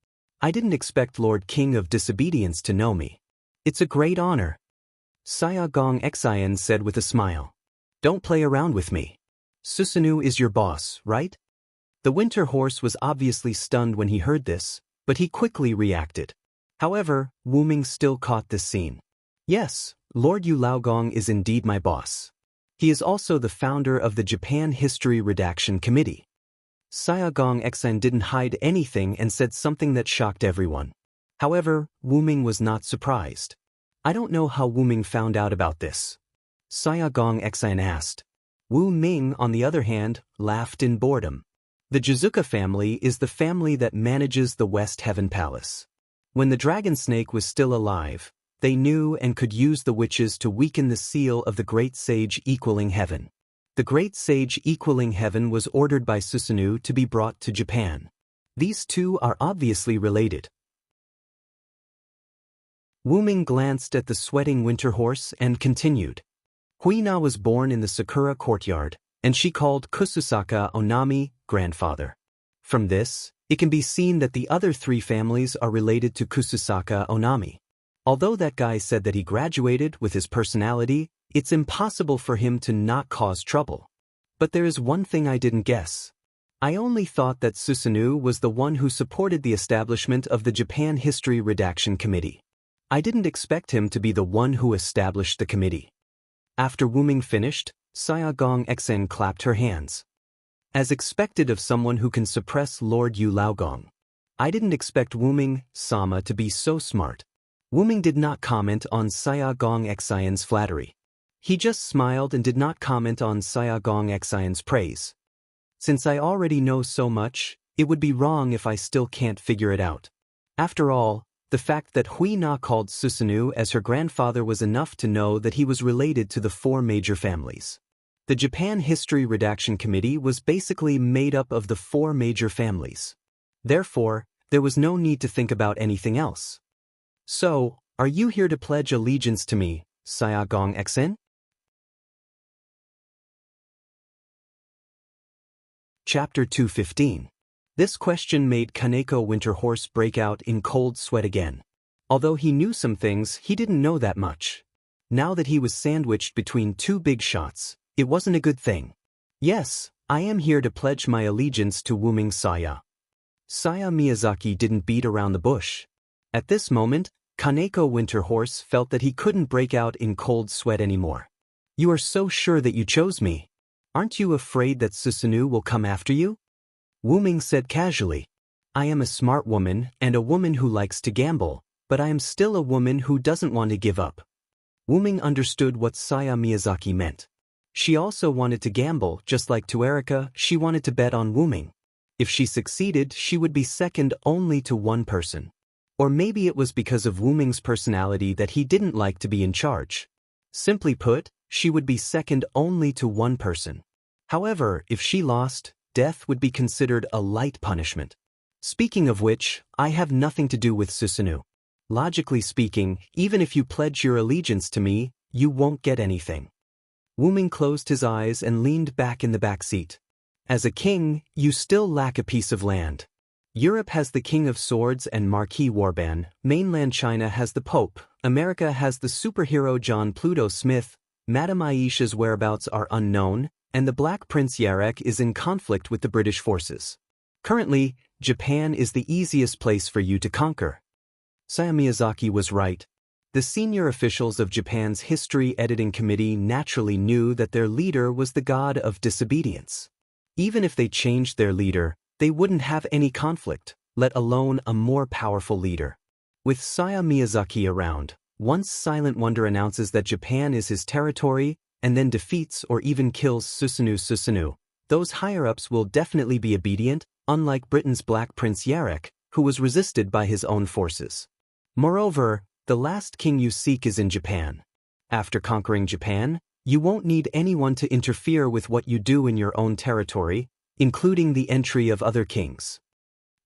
I didn't expect Lord King of Disobedience to know me. It's a great honor. Saya Gong Xen said with a smile. Don't play around with me. Susanoo is your boss, right? The Winter Horse was obviously stunned when he heard this, but he quickly reacted. However, Wuming still caught this scene. Yes, Lord Yu Laogong is indeed my boss. He is also the founder of the Japan History Redaction Committee. Saya Gong Xen didn't hide anything and said something that shocked everyone. However, Wu Ming was not surprised. I don't know how Wu Ming found out about this. Xia Gong Xian asked. Wu Ming, on the other hand, laughed in boredom. The Jizuka family is the family that manages the West Heaven Palace. When the dragon snake was still alive, they knew and could use the witches to weaken the seal of the great sage equaling heaven. The great sage equaling heaven was ordered by Susanoo to be brought to Japan. These two are obviously related. Wu Ming glanced at the sweating winter horse and continued. Huina was born in the Sakura courtyard, and she called Kususaka Onami grandfather. From this, it can be seen that the other three families are related to Kususaka Onami. Although that guy said that he graduated with his personality, it's impossible for him to not cause trouble. But there is one thing I didn't guess. I only thought that Susanoo was the one who supported the establishment of the Japan History Redaction Committee. I didn't expect him to be the one who established the committee. After Wu Ming finished, Xia Gong Xian clapped her hands. As expected of someone who can suppress Lord Yu Laogong. I didn't expect Wu Ming sama to be so smart. Wu Ming did not comment on Xia Gong Xian's flattery. He just smiled and did not comment on Xia Gong Xian's praise. Since I already know so much, it would be wrong if I still can't figure it out. After all, the fact that Huina called Susanoo as her grandfather was enough to know that he was related to the four major families. The Japan History Redaction Committee was basically made up of the four major families. Therefore, there was no need to think about anything else. So, are you here to pledge allegiance to me, Xia Gong Xian? Chapter 215. This question made Kaneko Winterhorse break out in cold sweat again. Although he knew some things, he didn't know that much. Now that he was sandwiched between two big shots, it wasn't a good thing. Yes, I am here to pledge my allegiance to Wu Ming Saya. Saya Miyazaki didn't beat around the bush. At this moment, Kaneko Winterhorse felt that he couldn't break out in cold sweat anymore. You are so sure that you chose me. Aren't you afraid that Susanoo will come after you? Wu Ming said casually. I am a smart woman and a woman who likes to gamble, but I am still a woman who doesn't want to give up. Wu Ming understood what Saya Miyazaki meant. She also wanted to gamble, just like to Erika, she wanted to bet on Wu Ming. If she succeeded, she would be second only to one person. Or maybe it was because of Wu Ming's personality that he didn't like to be in charge. Simply put, she would be second only to one person. However, if she lost, death would be considered a light punishment. Speaking of which, I have nothing to do with Susanoo. Logically speaking, even if you pledge your allegiance to me, you won't get anything. Wu Ming closed his eyes and leaned back in the back seat. As a king, you still lack a piece of land. Europe has the King of Swords and Marquis Warban, mainland China has the Pope, America has the superhero John Pluto Smith, Madame Aisha's whereabouts are unknown, and the Black Prince Yarek is in conflict with the British forces. Currently, Japan is the easiest place for you to conquer. Saya Miyazaki was right. The senior officials of Japan's History Editing Committee naturally knew that their leader was the god of disobedience. Even if they changed their leader, they wouldn't have any conflict, let alone a more powerful leader. With Saya Miyazaki around, once Silent Wonder announces that Japan is his territory, and then defeats or even kills Susanoo, those higher-ups will definitely be obedient, unlike Britain's Black Prince Yarek, who was resisted by his own forces. Moreover, the last king you seek is in Japan. After conquering Japan, you won't need anyone to interfere with what you do in your own territory, including the entry of other kings.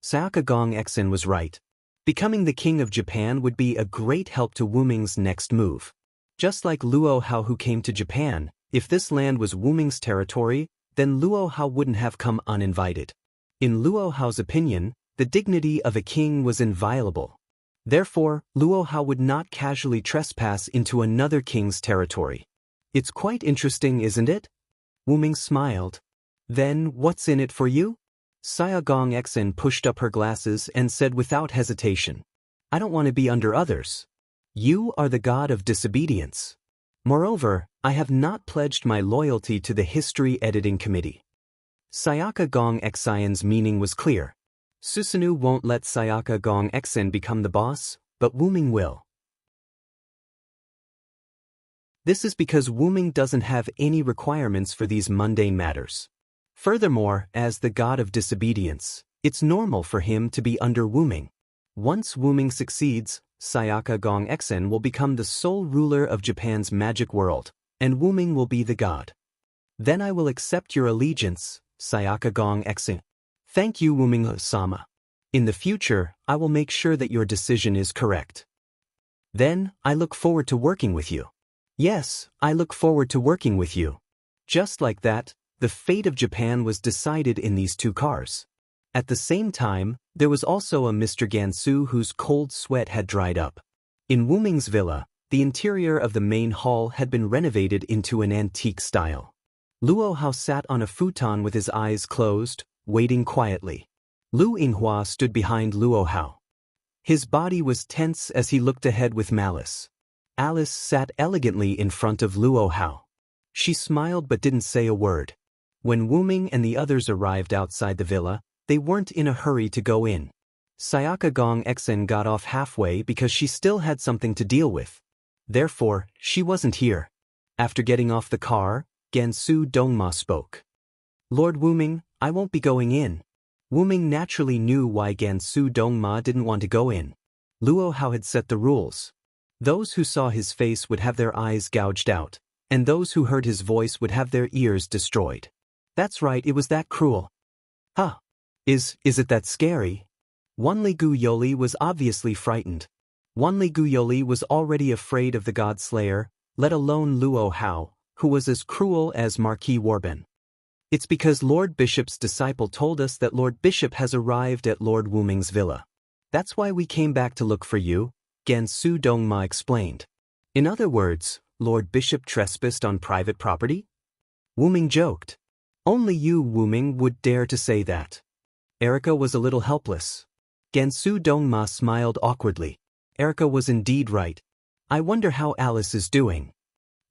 Xia Gong Xian was right. Becoming the king of Japan would be a great help to Wu Ming's next move. Just like Luo Hao who came to Japan, if this land was Wu Ming's territory, then Luo Hao wouldn't have come uninvited. In Luo Hao's opinion, the dignity of a king was inviolable. Therefore, Luo Hao would not casually trespass into another king's territory. It's quite interesting, isn't it? Wu Ming smiled. Then, what's in it for you? Xia Gong Xian pushed up her glasses and said without hesitation. I don't want to be under others. You are the god of disobedience. Moreover, I have not pledged my loyalty to the History Editing Committee. Xia Gong Xian's meaning was clear. Susanoo won't let Sayaka Gong Xen become the boss, but Wuming will. This is because Wuming doesn't have any requirements for these mundane matters. Furthermore, as the god of disobedience, it's normal for him to be under Wuming. Once Wuming succeeds, Sayaka Gong Xen will become the sole ruler of Japan's magic world, and Wuming will be the god. Then I will accept your allegiance, Sayaka Gong Xen. Thank you, Wuming-sama. In the future, I will make sure that your decision is correct. Then, I look forward to working with you. Yes, I look forward to working with you. Just like that, the fate of Japan was decided in these two cars. At the same time, there was also a Mr. Gansu whose cold sweat had dried up. In Wuming's villa, the interior of the main hall had been renovated into an antique style. Luo Hao sat on a futon with his eyes closed, waiting quietly. Lu Yinghua stood behind Luo Hao. His body was tense as he looked ahead with malice. Alice sat elegantly in front of Luo Hao. She smiled but didn't say a word. When Wuming and the others arrived outside the villa, they weren't in a hurry to go in. Sayaka Gong Xen got off halfway because she still had something to deal with. Therefore, she wasn't here. After getting off the car, Gansu Dongma spoke. Lord Wuming, I won't be going in. Wuming naturally knew why Gansu Dongma didn't want to go in. Luo Hao had set the rules. Those who saw his face would have their eyes gouged out, and those who heard his voice would have their ears destroyed. That's right, it was that cruel. Huh. Is it that scary? Wanli Guyoli was obviously frightened. Wanli Guyoli was already afraid of the God Slayer, let alone Luo Hao, who was as cruel as Marquis Warben. It's because Lord Bishop's disciple told us that Lord Bishop has arrived at Lord Wuming's villa. That's why we came back to look for you, Gansu Dongma explained. In other words, Lord Bishop trespassed on private property? Wuming joked. Only you, Wuming, would dare to say that. Erica was a little helpless. Gansu Dongma smiled awkwardly. Erica was indeed right. I wonder how Alice is doing.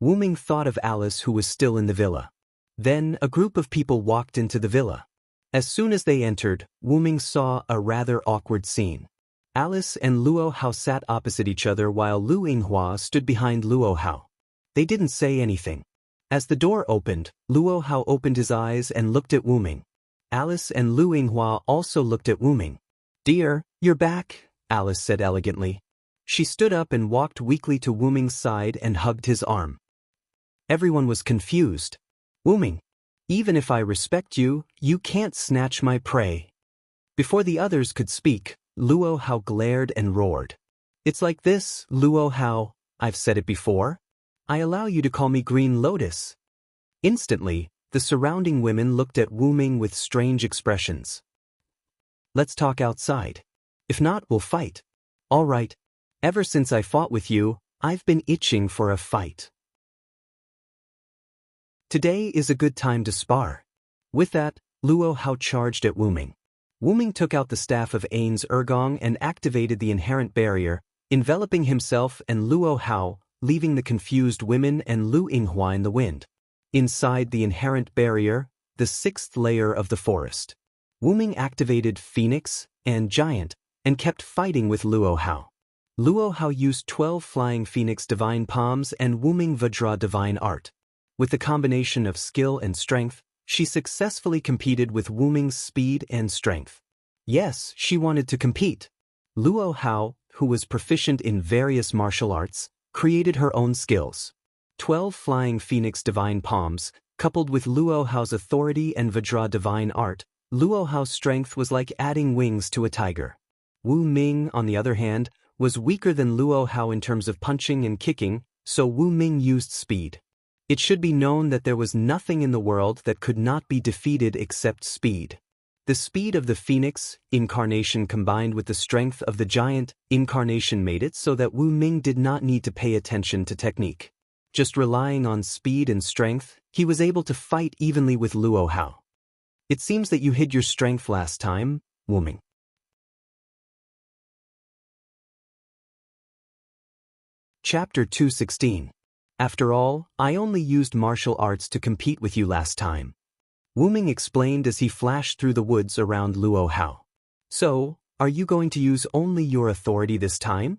Wuming thought of Alice, who was still in the villa. Then a group of people walked into the villa. As soon as they entered, Wuming saw a rather awkward scene. Alice and Luo Hao sat opposite each other while Lu Yinghua stood behind Luo Hao. They didn't say anything. As the door opened, Luo Hao opened his eyes and looked at Wuming. Alice and Lu Yinghua also looked at Wuming. Dear, you're back, Alice said elegantly. She stood up and walked weakly to Wuming's side and hugged his arm. Everyone was confused. Wuming, even if I respect you, you can't snatch my prey. Before the others could speak, Luo Hao glared and roared. It's like this, Luo Hao, I've said it before. I allow you to call me Green Lotus. Instantly, the surrounding women looked at Wuming with strange expressions. Let's talk outside. If not, we'll fight. All right. Ever since I fought with you, I've been itching for a fight. Today is a good time to spar. With that, Luo Hao charged at Wuming. Wuming took out the staff of Ain's Ergong and activated the inherent barrier, enveloping himself and Luo Hao, leaving the confused women and Lu Yinghua in the wind. Inside the inherent barrier, the sixth layer of the forest. Wuming activated Phoenix and Giant and kept fighting with Luo Hao. Luo Hao used 12 Flying Phoenix Divine Palms and Wuming Vajra Divine Art. With the combination of skill and strength, she successfully competed with Wuming's speed and strength. Yes, she wanted to compete. Luo Hao, who was proficient in various martial arts, created her own skills. 12 Flying Phoenix Divine Palms, coupled with Luo Hao's authority and Vajra Divine Art, Luo Hao's strength was like adding wings to a tiger. Wu Ming, on the other hand, was weaker than Luo Hao in terms of punching and kicking, so Wu Ming used speed. It should be known that there was nothing in the world that could not be defeated except speed. The speed of the Phoenix incarnation combined with the strength of the Giant incarnation made it so that Wu Ming did not need to pay attention to technique. Just relying on speed and strength, he was able to fight evenly with Luo Hao. It seems that you hid your strength last time, Wuming. Chapter 216. After all, I only used martial arts to compete with you last time. Wuming explained as he flashed through the woods around Luo Hao. So, are you going to use only your authority this time?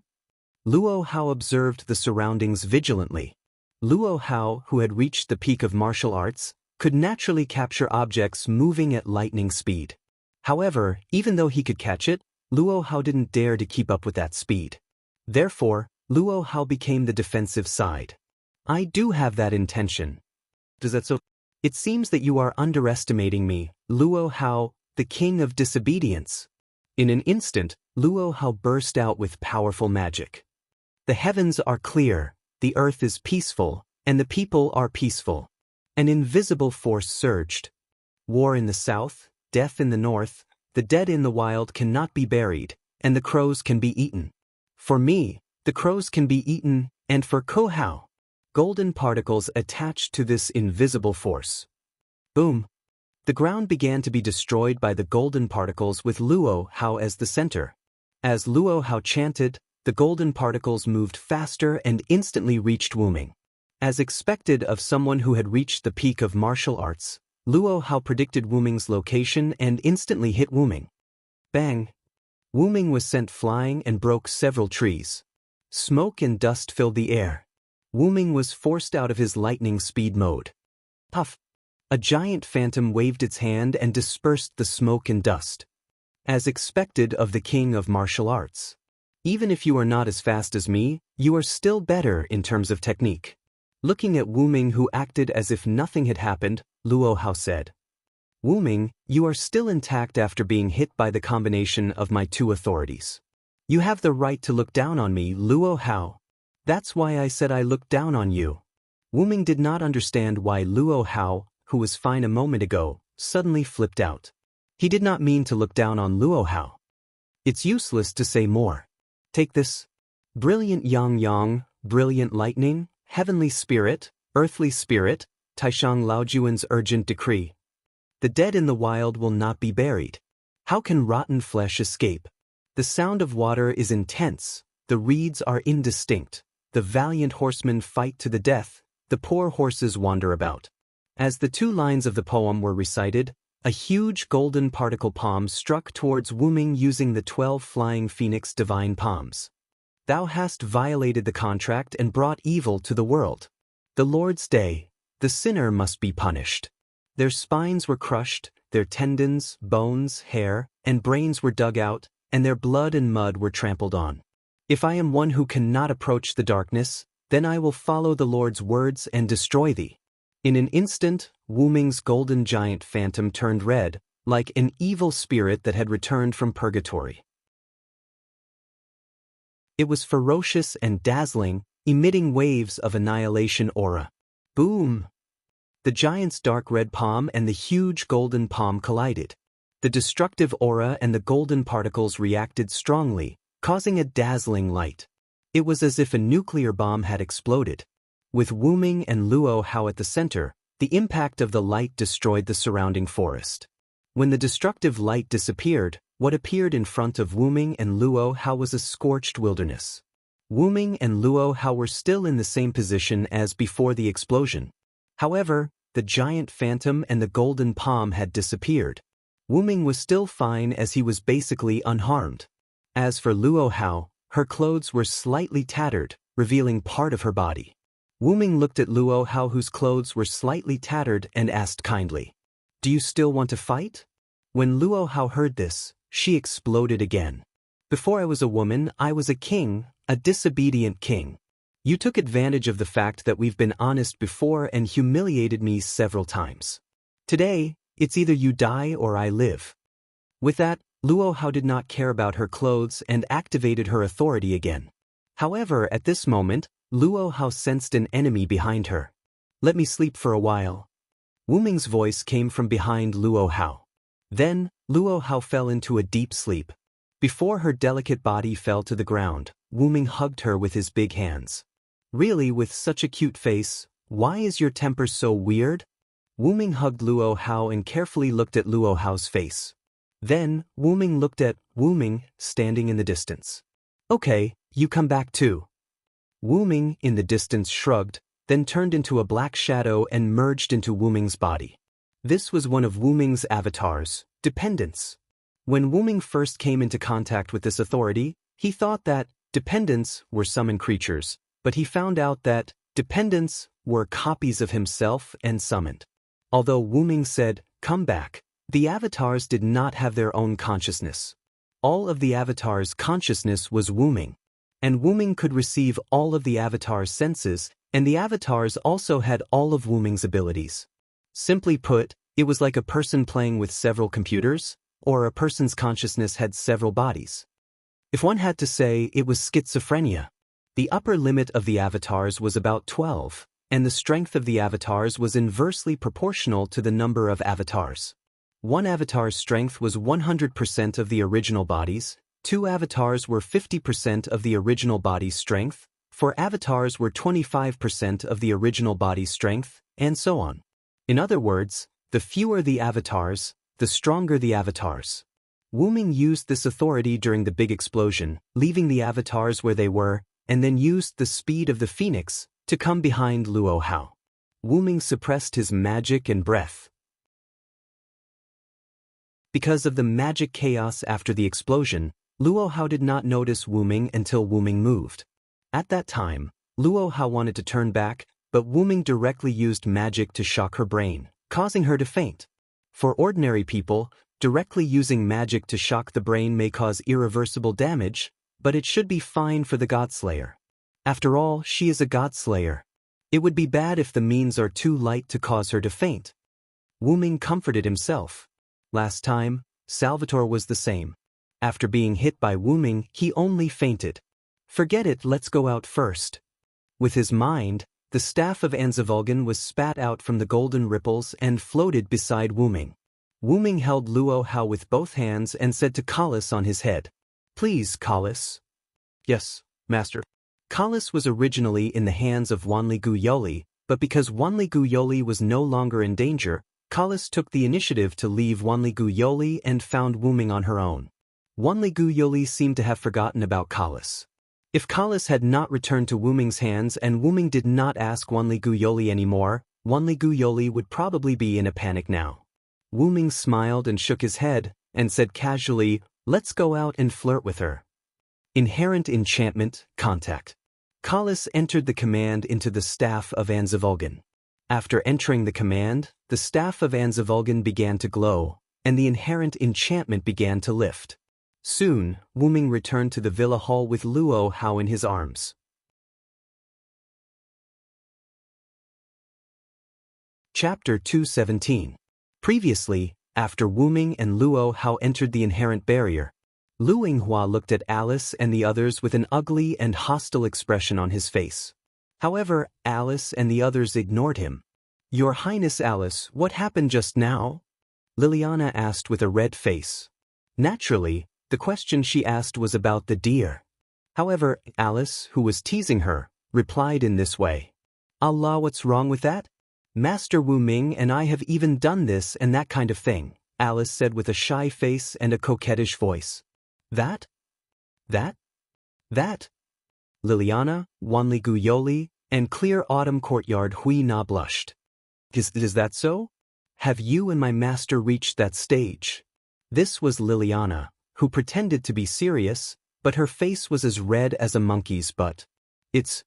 Luo Hao observed the surroundings vigilantly. Luo Hao, who had reached the peak of martial arts, could naturally capture objects moving at lightning speed. However, even though he could catch it, Luo Hao didn't dare to keep up with that speed. Therefore, Luo Hao became the defensive side. I do have that intention. Does that so? It seems that you are underestimating me, Luo Hao, the king of disobedience. In an instant, Luo Hao burst out with powerful magic. The heavens are clear, the earth is peaceful, and the people are peaceful. An invisible force surged. War in the south, death in the north, the dead in the wild cannot be buried, and the crows can be eaten. For me, the crows can be eaten, and for Ko Hao, golden particles attached to this invisible force. Boom! The ground began to be destroyed by the golden particles with Luo Hao as the center. As Luo Hao chanted, the golden particles moved faster and instantly reached Wuming. As expected of someone who had reached the peak of martial arts, Luo Hao predicted Wuming's location and instantly hit Wuming. Bang! Wuming was sent flying and broke several trees. Smoke and dust filled the air. Wuming was forced out of his lightning speed mode. Puff! A giant phantom waved its hand and dispersed the smoke and dust. As expected of the king of martial arts. Even if you are not as fast as me, you are still better in terms of technique. Looking at Wuming, who acted as if nothing had happened, Luo Hao said, Wuming, you are still intact after being hit by the combination of my two authorities. You have the right to look down on me, Luo Hao. That's why I said I looked down on you. Wuming did not understand why Luo Hao, who was fine a moment ago, suddenly flipped out. He did not mean to look down on Luo Hao. It's useless to say more. Take this. Brilliant yang, brilliant lightning, heavenly spirit, earthly spirit, Taishang Laojuan's urgent decree. The dead in the wild will not be buried. How can rotten flesh escape? The sound of water is intense, the reeds are indistinct, the valiant horsemen fight to the death, the poor horses wander about. As the two lines of the poem were recited, a huge golden particle palm struck towards Wuming using the 12 flying phoenix divine palms. Thou hast violated the contract and brought evil to the world. The Lord's day, the sinner must be punished. Their spines were crushed, their tendons, bones, hair, and brains were dug out, and their blood and mud were trampled on. If I am one who cannot approach the darkness, then I will follow the Lord's words and destroy thee. In an instant, Wuming's golden giant phantom turned red, like an evil spirit that had returned from purgatory. It was ferocious and dazzling, emitting waves of annihilation aura. Boom! The giant's dark red palm and the huge golden palm collided. The destructive aura and the golden particles reacted strongly, causing a dazzling light. It was as if a nuclear bomb had exploded. With Wuming and Luo Hao at the center, the impact of the light destroyed the surrounding forest. When the destructive light disappeared, what appeared in front of Wuming and Luo Hao was a scorched wilderness. Wuming and Luo Hao were still in the same position as before the explosion. However, the giant phantom and the golden palm had disappeared. Wuming was still fine as he was basically unharmed. As for Luo Hao, her clothes were slightly tattered, revealing part of her body. Wuming looked at Luo Hao, whose clothes were slightly tattered, and asked kindly, "Do you still want to fight?" When Luo Hao heard this, she exploded again. "Before I was a woman, I was a king, a disobedient king. You took advantage of the fact that we've been honest before and humiliated me several times. Today, it's either you die or I live." With that, Luo Hao did not care about her clothes and activated her authority again. However, at this moment, Luo Hao sensed an enemy behind her. "Let me sleep for a while." Wuming's voice came from behind Luo Hao. Then, Luo Hao fell into a deep sleep. Before her delicate body fell to the ground, Wuming hugged her with his big hands. "Really, with such a cute face, why is your temper so weird?" Wuming hugged Luo Hao and carefully looked at Luo Hao's face. Then, Wuming looked at Wuming, standing in the distance. "Okay, you come back too." Wuming, in the distance, shrugged, then turned into a black shadow and merged into Wuming's body. This was one of Wuming's avatars, Dependence. When Wuming first came into contact with this authority, he thought that dependents were summoned creatures, but he found out that dependents were copies of himself and summoned. Although Wuming said, "Come back," the avatars did not have their own consciousness. All of the avatars' consciousness was Wuming, and Wuming could receive all of the avatars' senses, and the avatars also had all of Wuming's abilities. Simply put, it was like a person playing with several computers, or a person's consciousness had several bodies. If one had to say, it was schizophrenia. The upper limit of the avatars was about 12, and the strength of the avatars was inversely proportional to the number of avatars. One avatar's strength was 100% of the original body's, 2 avatars were 50% of the original body's strength, 4 avatars were 25% of the original body's strength, and so on. In other words, the fewer the avatars, the stronger the avatars. Wuming used this authority during the big explosion, leaving the avatars where they were, and then used the speed of the phoenix to come behind Luo Hao. Wuming suppressed his magic and breath. Because of the magic chaos after the explosion, Luo Hao did not notice Wuming until Wuming moved. At that time, Luo Hao wanted to turn back, but Wuming directly used magic to shock her brain, causing her to faint. For ordinary people, directly using magic to shock the brain may cause irreversible damage, but it should be fine for the Godslayer. After all, she is a Godslayer. It would be bad if the means are too light to cause her to faint. Wuming comforted himself. Last time, Salvatore was the same. After being hit by Wuming, he only fainted. Forget it, let's go out first. With his mind, the staff of Anzavulgan was spat out from the golden ripples and floated beside Wuming. Wuming held Luo Hao with both hands and said to Kalis on his head, "Please, Kalis." "Yes, master." Kalis was originally in the hands of Wanli Guyoli, but because Wanli Guyoli was no longer in danger, Kalis took the initiative to leave Wanli Guyoli and found Wuming on her own. Wanli Guyoli seemed to have forgotten about Kalis. If Kalis had not returned to Wuming's hands and Wuming did not ask Wanli Guyoli anymore, Wanli Guyoli would probably be in a panic now. Wuming smiled and shook his head, and said casually, "Let's go out and flirt with her." Inherent enchantment, contact. Kalis entered the command into the staff of Anzavulgan. After entering the command, the staff of Anzavulgan began to glow, and the inherent enchantment began to lift. Soon, Wuming returned to the villa hall with Luo Hao in his arms. Chapter 217. Previously, after Wuming and Luo Hao entered the inherent barrier, Lu Yinghua looked at Alice and the others with an ugly and hostile expression on his face. However, Alice and the others ignored him. "Your Highness Alice, what happened just now?" Liliana asked with a red face. Naturally, the question she asked was about the deer. However, Alice, who was teasing her, replied in this way. "Allah, what's wrong with that? Master Wuming and I have even done this and that kind of thing," Alice said with a shy face and a coquettish voice. That? Liliana, Wanli Guyoli, and Clear Autumn Courtyard Hui Na blushed. Is that so? Have you and my master reached that stage?" This was Liliana, who pretended to be serious, but her face was as red as a monkey's butt. It's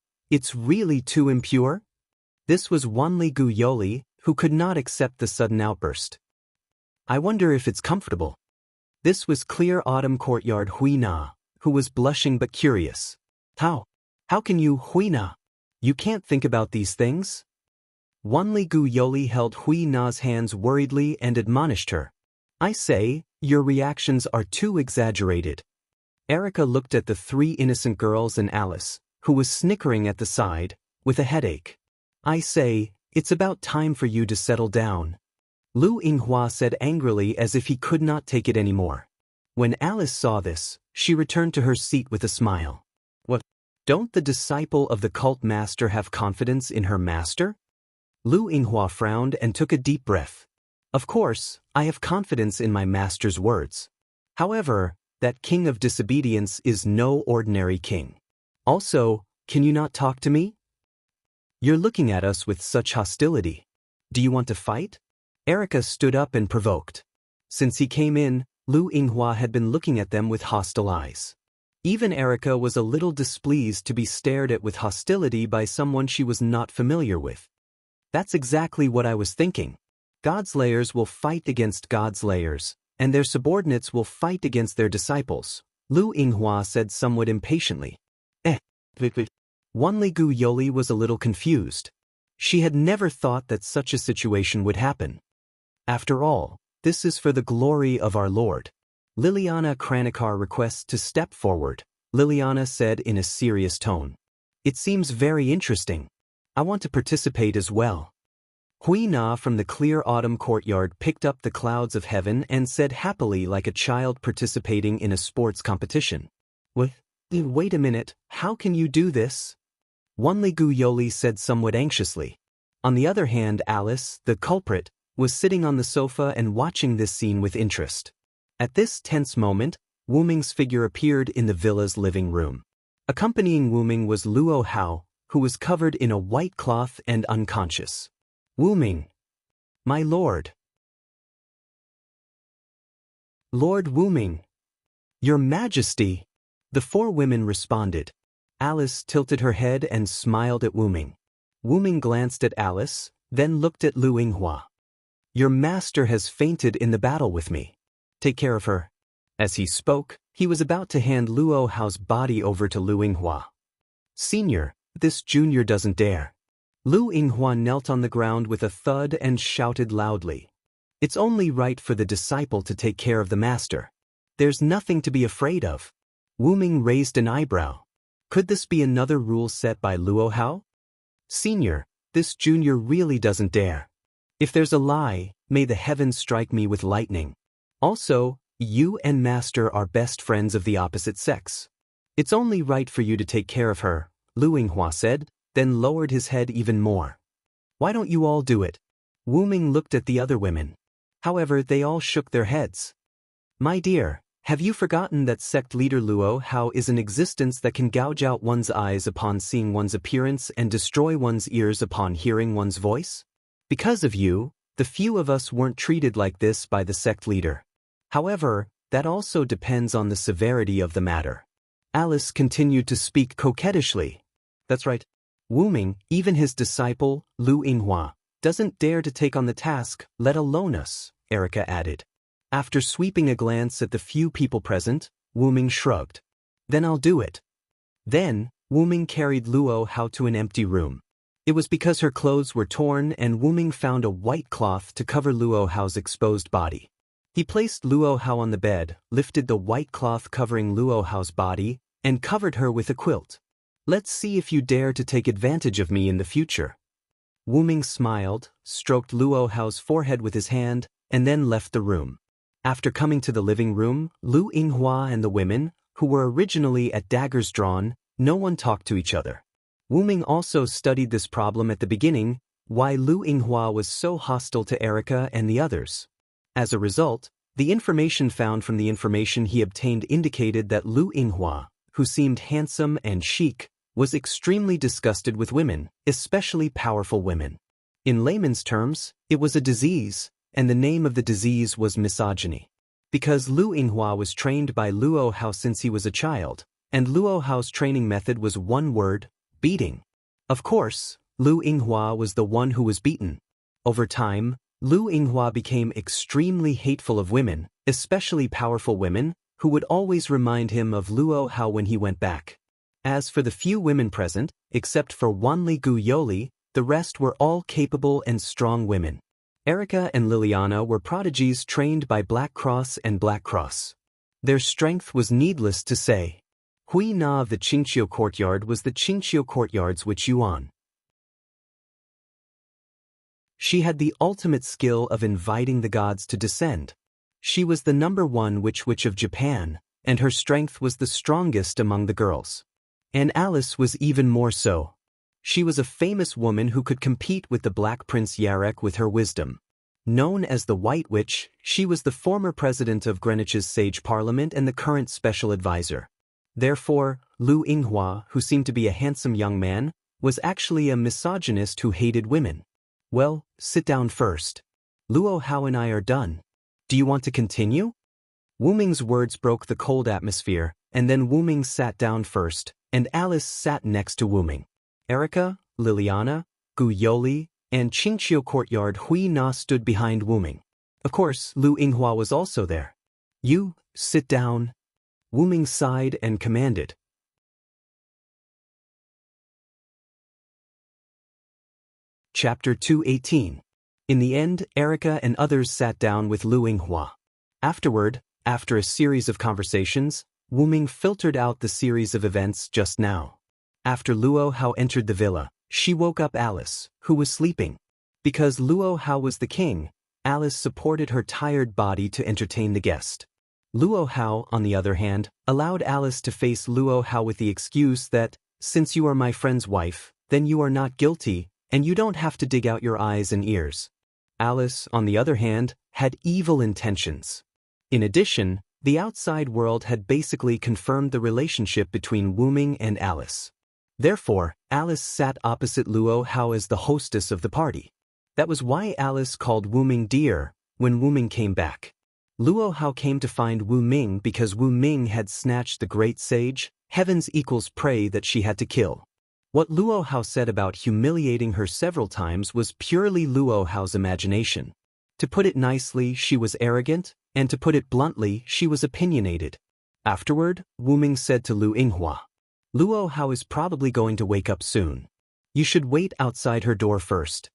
really too impure?" This was Wanli Guyoli, who could not accept the sudden outburst. "I wonder if it's comfortable." This was Clear Autumn Courtyard Hui Na, who was blushing but curious. How can you, Hui Na? You can't think about these things?" Wanli Guyoli held Hui Na's hands worriedly and admonished her. "I say, your reactions are too exaggerated." Erica looked at the 3 innocent girls and Alice, who was snickering at the side, with a headache. "I say, it's about time for you to settle down," Lu Yinghua said angrily as if he could not take it anymore. When Alice saw this, she returned to her seat with a smile. "What? Don't the disciple of the cult master have confidence in her master?" Lu Yinghua frowned and took a deep breath. "Of course, I have confidence in my master's words. However, that king of disobedience is no ordinary king. Also, can you not talk to me? You're looking at us with such hostility. Do you want to fight?" Erica stood up and provoked. Since he came in, Lu Yinghua had been looking at them with hostile eyes. Even Erica was a little displeased to be stared at with hostility by someone she was not familiar with. That's exactly what I was thinking. God's layers will fight against God's layers, and their subordinates will fight against their disciples, Lu Yinghua said somewhat impatiently. Wanli Gu Yoli was a little confused. She had never thought that such a situation would happen. After all, this is for the glory of our Lord. Liliana Kranikar requests to step forward, Liliana said in a serious tone. It seems very interesting. I want to participate as well. Hui Na from the clear autumn courtyard picked up the clouds of heaven and said happily like a child participating in a sports competition. Wait a minute, how can you do this? Wanli Gu Yoli said somewhat anxiously. On the other hand, Alice, the culprit, was sitting on the sofa and watching this scene with interest. At this tense moment, Wu Ming's figure appeared in the villa's living room. Accompanying Wu Ming was Luo Hao, who was covered in a white cloth and unconscious. Wu Ming. My lord. Lord Wu Ming. Your Majesty. The four women responded. Alice tilted her head and smiled at Wu Ming. Wu Ming glanced at Alice, then looked at Lu Yinghua. Your master has fainted in the battle with me. Take care of her. As he spoke, he was about to hand Luo Hao's body over to Lu Yinghua. Senior, this junior doesn't dare. Lu Yinghua knelt on the ground with a thud and shouted loudly. It's only right for the disciple to take care of the master. There's nothing to be afraid of. Wu Ming raised an eyebrow. Could this be another rule set by Luo Hao? Senior, this junior really doesn't dare. If there's a lie, may the heavens strike me with lightning. Also, you and master are best friends of the opposite sex. It's only right for you to take care of her, Lu Yinghua said, then lowered his head even more. Why don't you all do it? Wu Ming looked at the other women. However, they all shook their heads. My dear, have you forgotten that sect leader Luo Hao is an existence that can gouge out one's eyes upon seeing one's appearance and destroy one's ears upon hearing one's voice? Because of you, the few of us weren't treated like this by the sect leader. However, that also depends on the severity of the matter. Alice continued to speak coquettishly. That's right. Wu Ming, even his disciple, Lu Yinghua, doesn't dare to take on the task, let alone us, Erica added. After sweeping a glance at the few people present, Wu Ming shrugged. Then I'll do it. Then, Wu Ming carried Luo Hao to an empty room. It was because her clothes were torn and Wu Ming found a white cloth to cover Luo Hao's exposed body. He placed Luo Hao on the bed, lifted the white cloth covering Luo Hao's body, and covered her with a quilt. Let's see if you dare to take advantage of me in the future. Wu Ming smiled, stroked Luo Hao's forehead with his hand, and then left the room. After coming to the living room, Lu Yinghua and the women, who were originally at daggers drawn, no one talked to each other. Wu Ming also studied this problem at the beginning, why Lu Yinghua was so hostile to Erica and the others. As a result, the information found from the information he obtained indicated that Lu Yinghua, who seemed handsome and chic, was extremely disgusted with women, especially powerful women. In layman's terms, it was a disease, and the name of the disease was misogyny. Because Lu Yinghua was trained by Luo Hao since he was a child, and Luo Hao's training method was one word, beating. Of course, Lu Yinghua was the one who was beaten. Over time, Lu Yinghua became extremely hateful of women, especially powerful women, who would always remind him of Luo Hao when he went back. As for the few women present, except for Wanli Gu Yoli, the rest were all capable and strong women. Erica and Liliana were prodigies trained by Black Cross and Black Cross. Their strength was needless to say. Hui Na of the Qingqiu courtyard was the Qingqiu courtyard's witch Yuan. She had the ultimate skill of inviting the gods to descend. She was the #1 witch of Japan, and her strength was the strongest among the girls. And Alice was even more so. She was a famous woman who could compete with the Black Prince Yarek with her wisdom. Known as the White Witch, she was the former president of Greenwich's Sage Parliament and the current special advisor. Therefore, Lu Yinghua, who seemed to be a handsome young man, was actually a misogynist who hated women. Well, sit down first. Luo Hao and I are done. Do you want to continue? Wu Ming's words broke the cold atmosphere, and then Wu Ming sat down first, and Alice sat next to Wu Ming. Erica, Liliana, Gu Yoli, and Qingqiu Courtyard Hui Na stood behind Wu Ming. Of course, Lu Yinghua was also there. You, sit down. Wu Ming sighed and commanded. Chapter 218. In the end, Erica and others sat down with Lu Yinghua. Afterward, after a series of conversations, Wu Ming filtered out the series of events just now. After Luo Hao entered the villa, she woke up Alice, who was sleeping. Because Luo Hao was the king, Alice supported her tired body to entertain the guest. Luo Hao, on the other hand, allowed Alice to face Luo Hao with the excuse that, since you are my friend's wife, then you are not guilty, and you don't have to dig out your eyes and ears. Alice, on the other hand, had evil intentions. In addition, the outside world had basically confirmed the relationship between Wu Ming and Alice. Therefore, Alice sat opposite Luo Hao as the hostess of the party. That was why Alice called Wu Ming dear when Wu Ming came back. Luo Hao came to find Wu Ming because Wu Ming had snatched the great sage, heaven's equals prey that she had to kill. What Luo Hao said about humiliating her several times was purely Luo Hao's imagination. To put it nicely, she was arrogant, and to put it bluntly, she was opinionated. Afterward, Wu Ming said to Lu Yinghua, Luo Hao is probably going to wake up soon. You should wait outside her door first.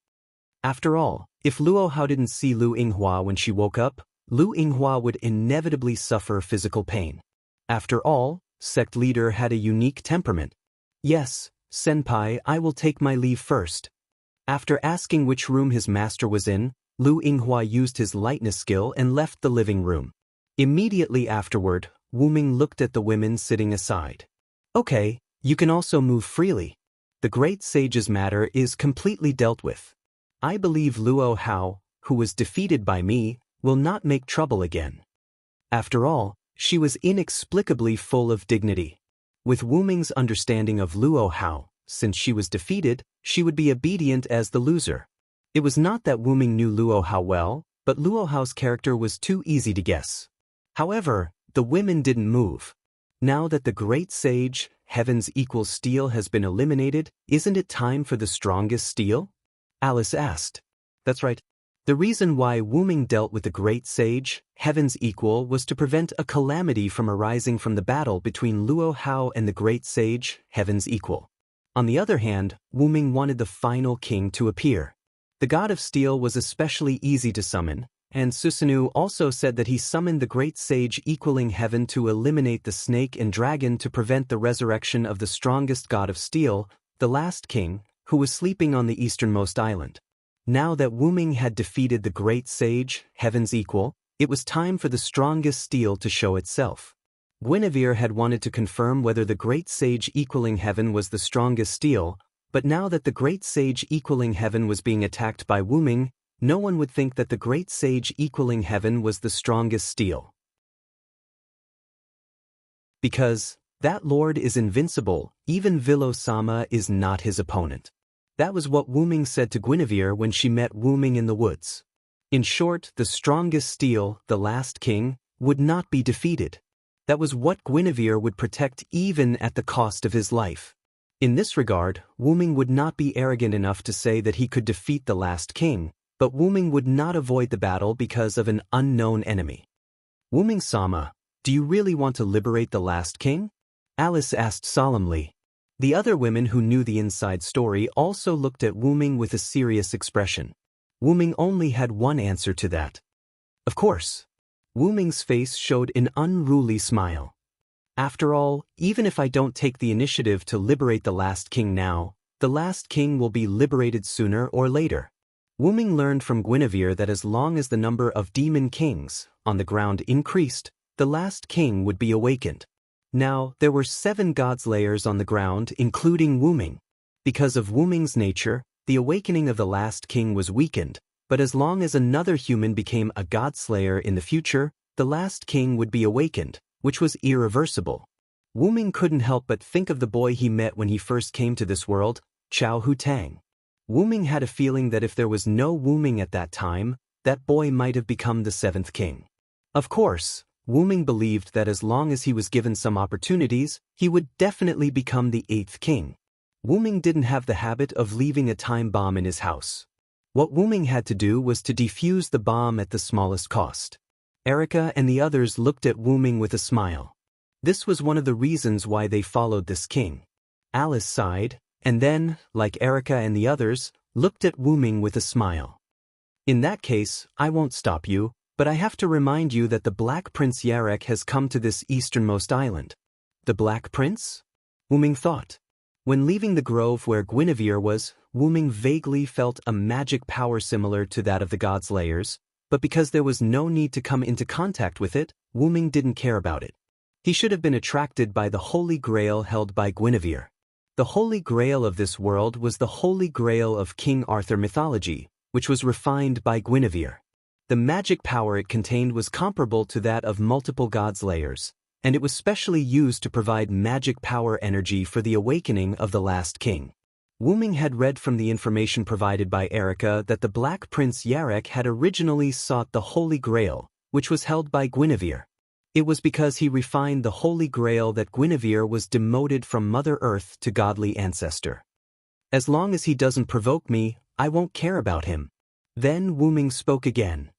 After all, if Luo Hao didn't see Lu Yinghua when she woke up, Lu Yinghua would inevitably suffer physical pain. After all, sect leader had a unique temperament. Yes, Senpai, I will take my leave first. After asking which room his master was in, Lu Yinghua used his lightness skill and left the living room. Immediately afterward, Wu Ming looked at the women sitting aside. Okay, you can also move freely. The great sage's matter is completely dealt with. I believe Luo Hao, who was defeated by me, will not make trouble again. After all, she was inexplicably full of dignity. With Wu Ming's understanding of Luo Hao, since she was defeated, she would be obedient as the loser. It was not that Wu Ming knew Luo Hao well, but Luo Hao's character was too easy to guess. However, the women didn't move. Now that the great sage, heaven's equal steel has been eliminated, isn't it time for the strongest steel? Alice asked. That's right. The reason why Wu Ming dealt with the great sage, heaven's equal, was to prevent a calamity from arising from the battle between Luo Hao and the great sage, heaven's equal. On the other hand, Wu Ming wanted the final king to appear. The god of steel was especially easy to summon, and Susanoo also said that he summoned the great sage equaling heaven to eliminate the snake and dragon to prevent the resurrection of the strongest god of steel, the last king, who was sleeping on the easternmost island. Now that Wu Ming had defeated the great sage, heaven's equal, it was time for the strongest steel to show itself. Guinevere had wanted to confirm whether the great sage equaling heaven was the strongest steel, but now that the great sage equaling heaven was being attacked by Wu Ming, no one would think that the great sage equaling heaven was the strongest steel. Because that lord is invincible, even Vilo-sama is not his opponent. That was what Wu Ming said to Guinevere when she met Wu Ming in the woods. In short, the strongest steel, the last king, would not be defeated. That was what Guinevere would protect even at the cost of his life. In this regard, Wu Ming would not be arrogant enough to say that he could defeat the last king, but Wu Ming would not avoid the battle because of an unknown enemy. Wu Ming-sama, do you really want to liberate the last king? Alice asked solemnly. The other women who knew the inside story also looked at Wu Ming with a serious expression. Wu Ming only had one answer to that. Of course. Wu Ming's face showed an unruly smile. After all, even if I don't take the initiative to liberate the last king now, the last king will be liberated sooner or later. Wu Ming learned from Guinevere that as long as the number of demon kings on the ground increased, the last king would be awakened. Now, there were 7 godslayers on the ground, including Wu Ming. Because of Wu Ming's nature, the awakening of the last king was weakened, but as long as another human became a godslayer in the future, the last king would be awakened, which was irreversible. Wu Ming couldn't help but think of the boy he met when he first came to this world, Chao Hu Tang. Wu Ming had a feeling that if there was no Wu Ming at that time, that boy might have become the 7th king. Of course, Wu-ming believed that as long as he was given some opportunities, he would definitely become the 8th king. Wu-ming didn't have the habit of leaving a time bomb in his house. What Wu-ming had to do was to defuse the bomb at the smallest cost. Erica and the others looked at Wu-ming with a smile. This was one of the reasons why they followed this king. Alice sighed, and then, like Erica and the others, looked at Wu-ming with a smile. In that case, I won't stop you, but I have to remind you that the Black Prince Yarek has come to this easternmost island. The Black Prince? Wu-ming thought. When leaving the grove where Guinevere was, Wu-ming vaguely felt a magic power similar to that of the God's layers, but because there was no need to come into contact with it, Wu-ming didn't care about it. He should have been attracted by the Holy Grail held by Guinevere. The Holy Grail of this world was the Holy Grail of King Arthur mythology, which was refined by Guinevere. The magic power it contained was comparable to that of multiple gods' layers, and it was specially used to provide magic power energy for the awakening of the last king. Wu-ming had read from the information provided by Erica that the Black Prince Yarek had originally sought the Holy Grail, which was held by Guinevere. It was because he refined the Holy Grail that Guinevere was demoted from Mother Earth to godly ancestor. As long as he doesn't provoke me, I won't care about him. Then Wu-ming spoke again.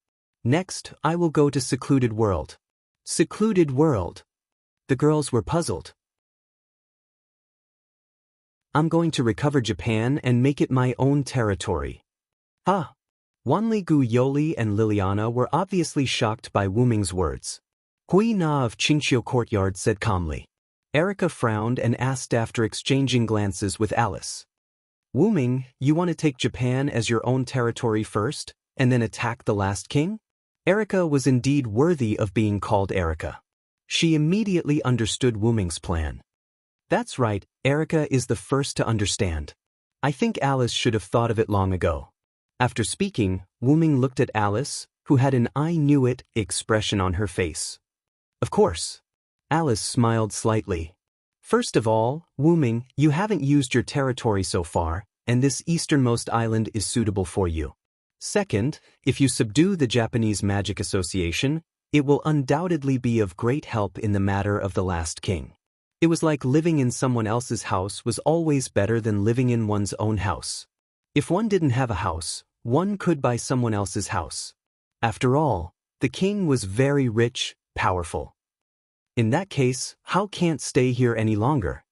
Next, I will go to Secluded World. Secluded World. The girls were puzzled. I'm going to recover Japan and make it my own territory. Ah! Wanli-gu Yoli and Liliana were obviously shocked by Wu-ming's words. Hui Na of Qingqiu Courtyard said calmly. Erica frowned and asked after exchanging glances with Alice. Wu-ming, you want to take Japan as your own territory first, and then attack the last king? Erica was indeed worthy of being called Erica. She immediately understood Wu-ming's plan. That's right, Erica is the first to understand. I think Alice should have thought of it long ago. After speaking, Wu-ming looked at Alice, who had an "I knew it" expression on her face. Of course. Alice smiled slightly. First of all, Wu-ming, you haven't used your territory so far, and this easternmost island is suitable for you. Second, if you subdue the Japanese Magic Association, it will undoubtedly be of great help in the matter of the last king. It was like living in someone else's house was always better than living in one's own house. If one didn't have a house, one could buy someone else's house. After all, the king was very rich, powerful. In that case, how can't stay here any longer?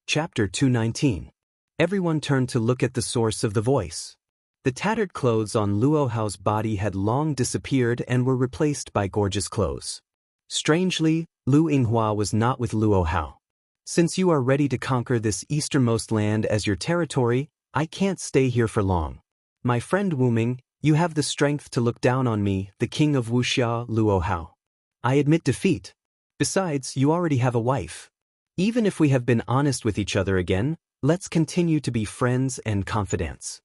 Chapter 219. Everyone turned to look at the source of the voice. The tattered clothes on Luo Hao's body had long disappeared and were replaced by gorgeous clothes. Strangely, Lu Yinghua was not with Luo Hao. Since you are ready to conquer this easternmost land as your territory, I can't stay here for long. My friend Wu-ming, you have the strength to look down on me, the king of Wuxia, Luo Hao. I admit defeat. Besides, you already have a wife. Even if we have been honest with each other again, let's continue to be friends and confidants.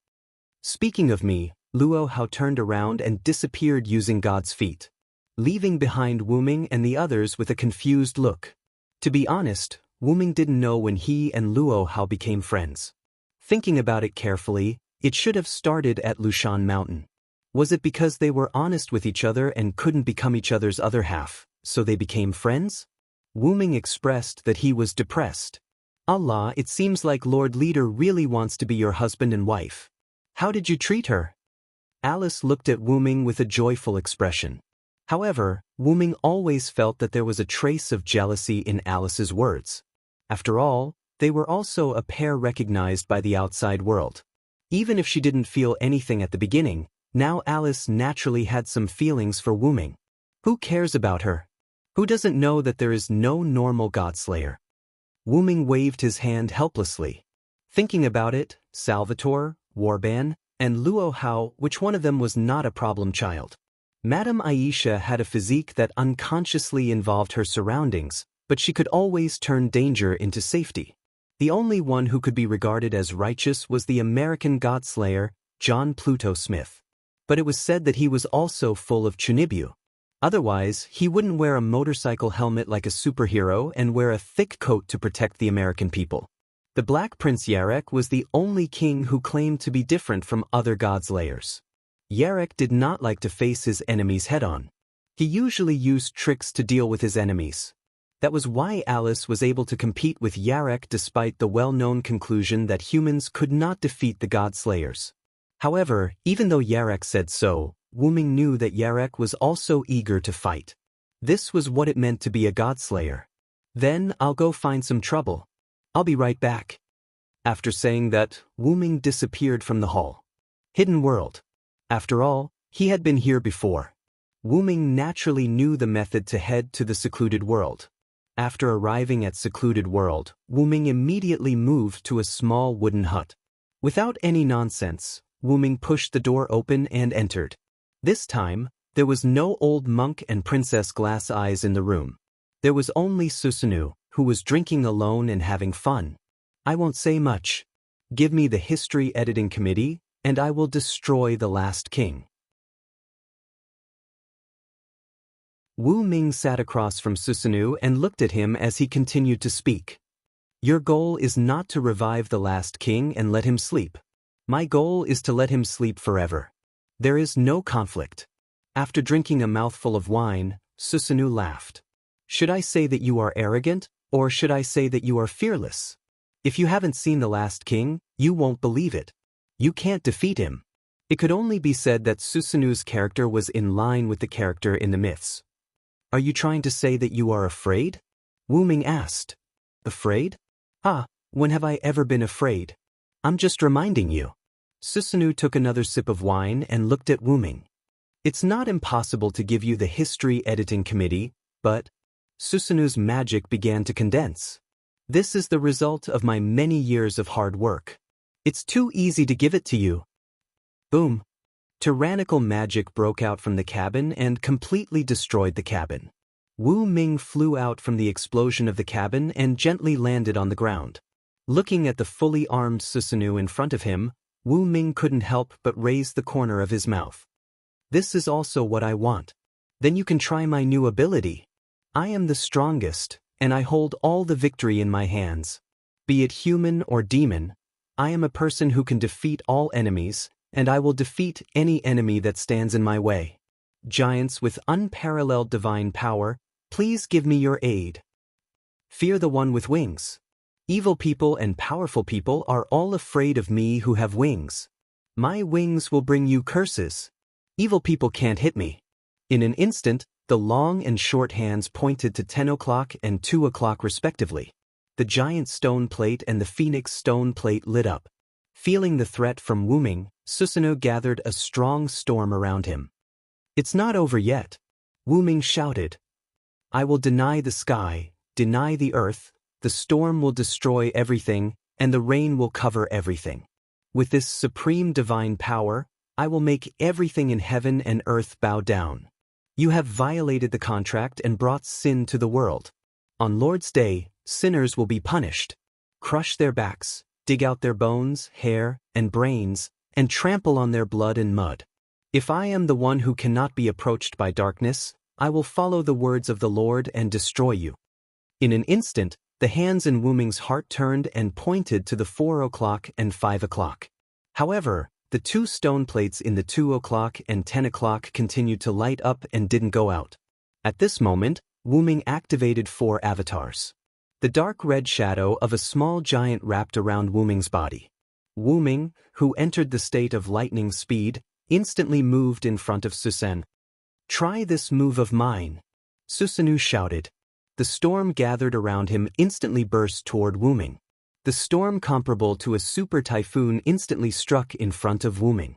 Speaking of me, Luo Hao turned around and disappeared using God's feet, leaving behind Wu-ming and the others with a confused look. To be honest, Wu-ming didn't know when he and Luo Hao became friends. Thinking about it carefully, it should have started at Lushan Mountain. Was it because they were honest with each other and couldn't become each other's other half, so they became friends? Wu-ming expressed that he was depressed. Allah, it seems like Lord Leader really wants to be your husband and wife. How did you treat her? Alice looked at Wu-ming with a joyful expression. However, Wu-ming always felt that there was a trace of jealousy in Alice's words. After all, they were also a pair recognized by the outside world. Even if she didn't feel anything at the beginning, now Alice naturally had some feelings for Wu-ming. Who cares about her? Who doesn't know that there is no normal godslayer? Wu-ming waved his hand helplessly. Thinking about it, Salvatore, Warban, and Luo Hao, which one of them was not a problem child? Madame Aisha had a physique that unconsciously involved her surroundings, but she could always turn danger into safety. The only one who could be regarded as righteous was the American godslayer, John Pluto Smith. But it was said that he was also full of chunibu. Otherwise, he wouldn't wear a motorcycle helmet like a superhero and wear a thick coat to protect the American people. The Black Prince Yarek was the only king who claimed to be different from other gods' layers. Yarek did not like to face his enemies head-on. He usually used tricks to deal with his enemies. That was why Alice was able to compete with Yarek despite the well-known conclusion that humans could not defeat the God-slayers. However, even though Yarek said so, Wuming knew that Yarek was also eager to fight. This was what it meant to be a God-slayer. Then I'll go find some trouble. I'll be right back. After saying that, Wuming disappeared from the hall. Hidden world. After all, he had been here before. Wuming naturally knew the method to head to the secluded world. After arriving at secluded world, Wuming immediately moved to a small wooden hut. Without any nonsense, Wuming pushed the door open and entered. This time, there was no old monk and Princess Glass Eyes in the room. There was only Susanoo, who was drinking alone and having fun. I won't say much. Give me the history editing committee, and I will destroy the last king. Wu Ming sat across from Susanoo and looked at him as he continued to speak. Your goal is not to revive the last king and let him sleep. My goal is to let him sleep forever. There is no conflict. After drinking a mouthful of wine, Susanoo laughed. Should I say that you are arrogant, or should I say that you are fearless? If you haven't seen the last king, you won't believe it. You can't defeat him. It could only be said that Susanoo's character was in line with the character in the myths. Are you trying to say that you are afraid? Wu Ming asked. Afraid? Ah, when have I ever been afraid? I'm just reminding you. Susanoo took another sip of wine and looked at Wu Ming. It's not impossible to give you the history editing committee, but Susanoo's magic began to condense. This is the result of my many years of hard work. It's too easy to give it to you. Boom. Tyrannical magic broke out from the cabin and completely destroyed the cabin. Wu Ming flew out from the explosion of the cabin and gently landed on the ground. Looking at the fully armed Susanoo in front of him, Wu Ming couldn't help but raise the corner of his mouth. This is also what I want. Then you can try my new ability. I am the strongest, and I hold all the victory in my hands. Be it human or demon, I am a person who can defeat all enemies, and I will defeat any enemy that stands in my way. Giants with unparalleled divine power, please give me your aid. Fear the one with wings. Evil people and powerful people are all afraid of me who have wings. My wings will bring you curses. Evil people can't hit me. In an instant, the long and short hands pointed to 10 o'clock and 2 o'clock respectively. The giant stone plate and the phoenix stone plate lit up. Feeling the threat from Wu Ming, Susanoo gathered a strong storm around him. It's not over yet. Wu Ming shouted. I will deny the sky, deny the earth, the storm will destroy everything, and the rain will cover everything. With this supreme divine power, I will make everything in heaven and earth bow down. You have violated the contract and brought sin to the world. On Lord's Day, sinners will be punished. Crush their backs, dig out their bones, hair, and brains, and trample on their blood and mud. If I am the one who cannot be approached by darkness, I will follow the words of the Lord and destroy you. In an instant, the hands in Wu Ming's heart turned and pointed to the 4 o'clock and 5 o'clock. However, the two stone plates in the 2 o'clock and 10 o'clock continued to light up and didn't go out. At this moment, Wu Ming activated 4 avatars. The dark red shadow of a small giant wrapped around Wu Ming's body. Wu Ming, who entered the state of lightning speed, instantly moved in front of Susan. Try this move of mine. Susanoo shouted. The storm gathered around him instantly burst toward Wu Ming. The storm comparable to a super typhoon instantly struck in front of Wu Ming.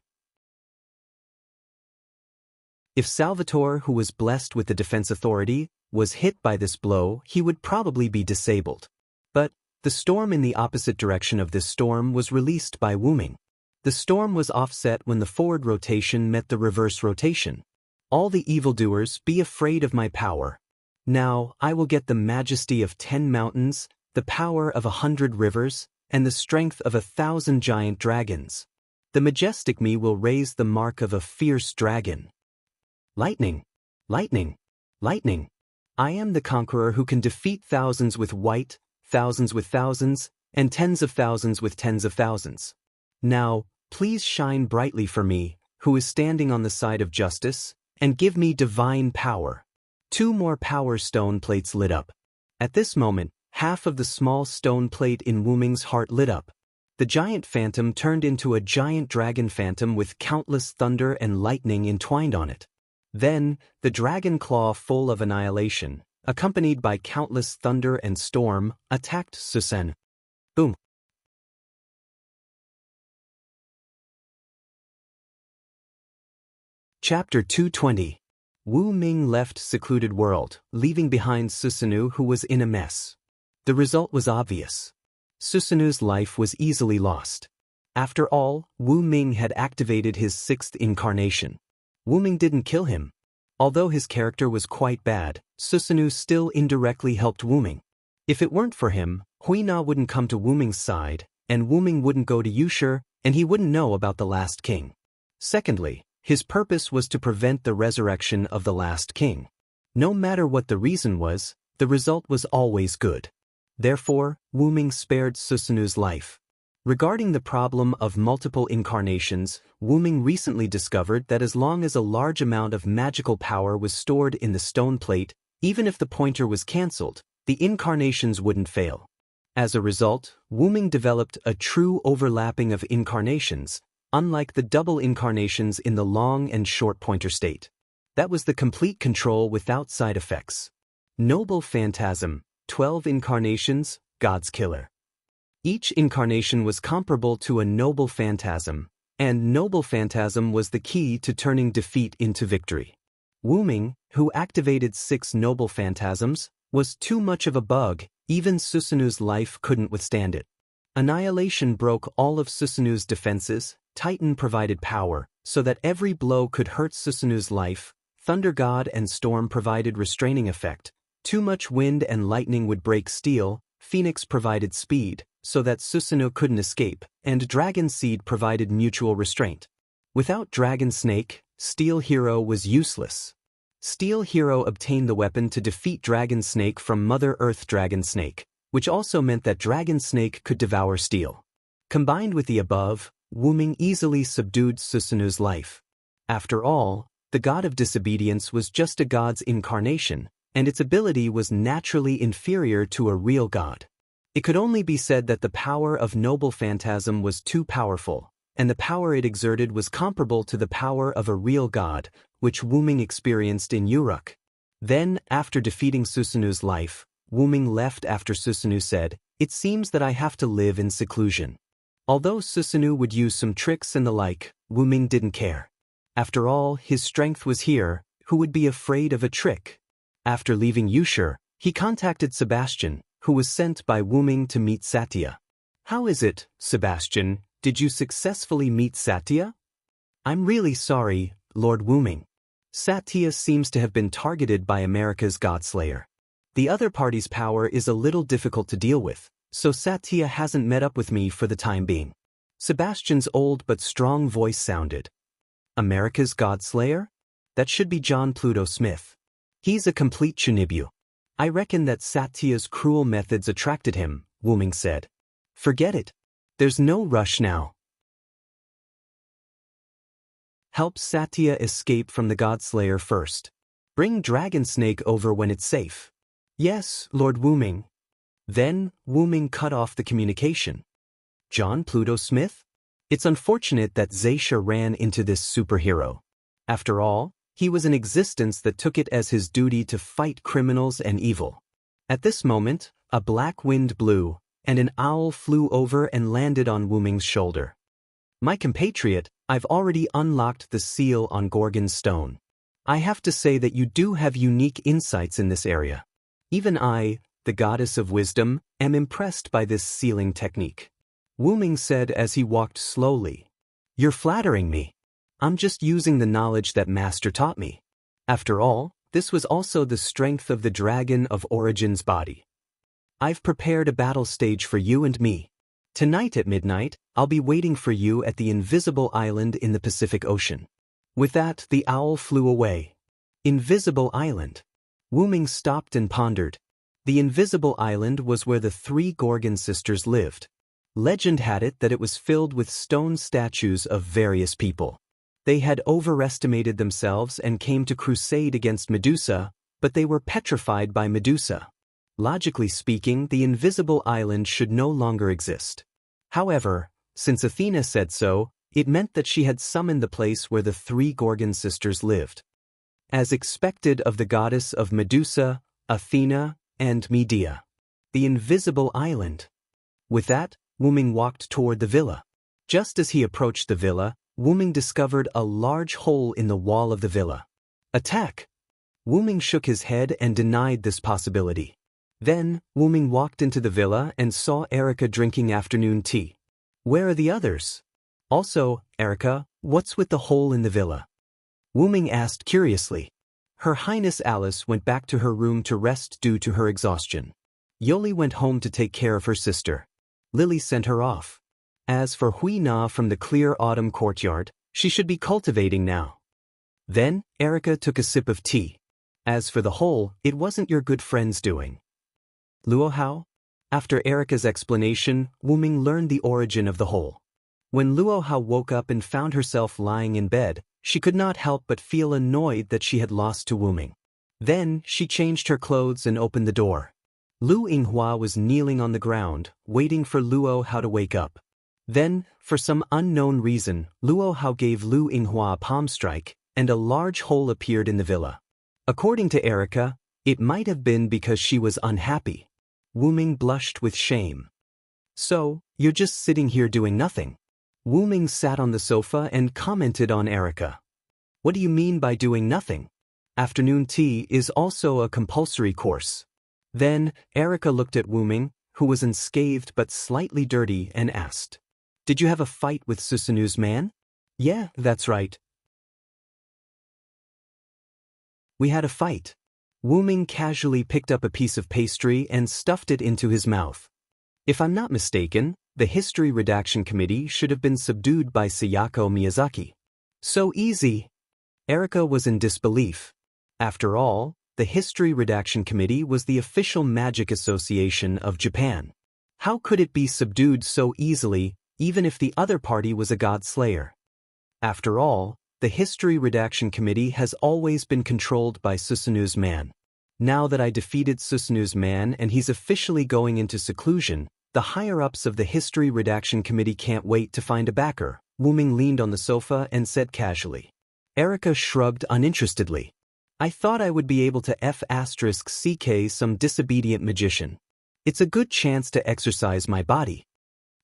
If Salvatore, who was blessed with the defense authority, was hit by this blow, he would probably be disabled. But the storm in the opposite direction of this storm was released by Wu Ming. The storm was offset when the forward rotation met the reverse rotation. All the evildoers, be afraid of my power. Now I will get the majesty of 10 mountains, the power of 100 rivers, and the strength of 1,000 giant dragons. The majestic me will raise the mark of a fierce dragon. Lightning, lightning, lightning. I am the conqueror who can defeat thousands with white, thousands with thousands, and tens of thousands with tens of thousands. Now, please shine brightly for me, who is standing on the side of justice, and give me divine power. 2 more power stone plates lit up. At this moment, half of the small stone plate in Wu Ming's heart lit up. The giant phantom turned into a giant dragon phantom with countless thunder and lightning entwined on it. Then, the dragon claw full of annihilation, accompanied by countless thunder and storm, attacked Susen. Boom. Chapter 220. Wu Ming left secluded world, leaving behind Susanoo, who was in a mess. The result was obvious. Susanoo's life was easily lost. After all, Wu Ming had activated his 6th incarnation. Wu Ming didn't kill him. Although his character was quite bad, Susanoo still indirectly helped Wu Ming. If it weren't for him, Huina wouldn't come to Wu Ming's side, and Wu Ming wouldn't go to Yushi, and he wouldn't know about the last king. Secondly, his purpose was to prevent the resurrection of the last king. No matter what the reason was, the result was always good. Therefore, Wu Ming spared Susanoo's life. Regarding the problem of multiple incarnations, Wu Ming recently discovered that as long as a large amount of magical power was stored in the stone plate, even if the pointer was cancelled, the incarnations wouldn't fail. As a result, Wu Ming developed a true overlapping of incarnations, unlike the double incarnations in the long and short pointer state. That was the complete control without side effects. Noble Phantasm, 12 incarnations, God's killer. Each incarnation was comparable to a noble phantasm, and noble phantasm was the key to turning defeat into victory. Wu Ming, who activated 6 noble phantasms, was too much of a bug, even Susanoo's life couldn't withstand it. Annihilation broke all of Susanoo's defenses, Titan provided power, so that every blow could hurt Susanoo's life, Thunder God and Storm provided restraining effect, too much wind and lightning would break steel, Phoenix provided speed, so that Susanoo couldn't escape, and Dragon Seed provided mutual restraint. Without Dragon Snake, Steel Hero was useless. Steel Hero obtained the weapon to defeat Dragon Snake from Mother Earth Dragon Snake, which also meant that Dragon Snake could devour steel. Combined with the above, Wu Ming easily subdued Susanoo's life. After all, the god of disobedience was just a god's incarnation, and its ability was naturally inferior to a real god. It could only be said that the power of Noble Phantasm was too powerful, and the power it exerted was comparable to the power of a real god, which Wu Ming experienced in Uruk. Then, after defeating Susanoo's life, Wu Ming left after Susanoo said, "It seems that I have to live in seclusion." Although Susanoo would use some tricks and the like, Wu Ming didn't care. After all, his strength was here, who would be afraid of a trick? After leaving Yushi, he contacted Sebastian, who was sent by Wu Ming to meet Satya. "How is it, Sebastian, did you successfully meet Satya?" "I'm really sorry, Lord Wu Ming. Satya seems to have been targeted by America's Godslayer. The other party's power is a little difficult to deal with, so Satya hasn't met up with me for the time being." Sebastian's old but strong voice sounded. "America's Godslayer? That should be John Pluto Smith. He's a complete chunibu. I reckon that Satya's cruel methods attracted him," Wu Ming said. "Forget it. There's no rush now. Help Satya escape from the Godslayer first. Bring Dragon Snake over when it's safe." "Yes, Lord Wu Ming." Then, Wu Ming cut off the communication. John Pluto Smith? It's unfortunate that Zaisha ran into this superhero. After all, he was an existence that took it as his duty to fight criminals and evil. At this moment, a black wind blew, and an owl flew over and landed on Wu Ming's shoulder. "My compatriot, I've already unlocked the seal on Gorgon's stone. I have to say that you do have unique insights in this area. Even I, the goddess of wisdom, am impressed by this sealing technique," Wu Ming said as he walked slowly. "You're flattering me. I'm just using the knowledge that Master taught me. After all, this was also the strength of the Dragon of Origin's body. I've prepared a battle stage for you and me. Tonight at midnight, I'll be waiting for you at the Invisible Island in the Pacific Ocean." With that, the owl flew away. Invisible Island. Wu Ming stopped and pondered. The Invisible Island was where the 3 Gorgon sisters lived. Legend had it that it was filled with stone statues of various people. They had overestimated themselves and came to crusade against Medusa, but they were petrified by Medusa. Logically speaking, the invisible island should no longer exist. However, since Athena said so, it meant that she had summoned the place where the three Gorgon sisters lived. As expected of the goddess of Medusa, Athena, and Medea. The invisible island. With that, Wuming walked toward the villa. Just as he approached the villa, Wuming discovered a large hole in the wall of the villa. Attack! Wuming shook his head and denied this possibility. Then, Wuming walked into the villa and saw Erica drinking afternoon tea. Where are the others? Also, Erica, what's with the hole in the villa? Wuming asked curiously. Her Highness Alice went back to her room to rest due to her exhaustion. Yoli went home to take care of her sister. Lily sent her off. As for Hui Na from the clear autumn courtyard, she should be cultivating now. Then, Erica took a sip of tea. As for the hole, it wasn't your good friend's doing. Luo Hao? After Erica's explanation, Wuming learned the origin of the hole. When Luo Hao woke up and found herself lying in bed, she could not help but feel annoyed that she had lost to Wuming. Then, she changed her clothes and opened the door. Lu Yinghua was kneeling on the ground, waiting for Luo Hao to wake up. Then, for some unknown reason, Luo Hao gave Lu Yinghua a palm strike, and a large hole appeared in the villa. According to Erica, it might have been because she was unhappy. Wuming blushed with shame. So, you're just sitting here doing nothing. Wuming sat on the sofa and commented on Erica. What do you mean by doing nothing? Afternoon tea is also a compulsory course. Then, Erica looked at Wuming, who was unscathed but slightly dirty, and asked, Did you have a fight with Susanu's man? Yeah, that's right. We had a fight. Wuming casually picked up a piece of pastry and stuffed it into his mouth. If I'm not mistaken, the History Redaction Committee should have been subdued by Sayako Miyazaki. So easy. Erica was in disbelief. After all, the History Redaction Committee was the official magic association of Japan. How could it be subdued so easily, even if the other party was a god slayer? After all, the History Redaction Committee has always been controlled by Susanu's man. Now that I defeated Susanu's man and he's officially going into seclusion, the higher-ups of the History Redaction Committee can't wait to find a backer. Wuming leaned on the sofa and said casually. Erica shrugged uninterestedly. I thought I would be able to F***CK some disobedient magician. It's a good chance to exercise my body.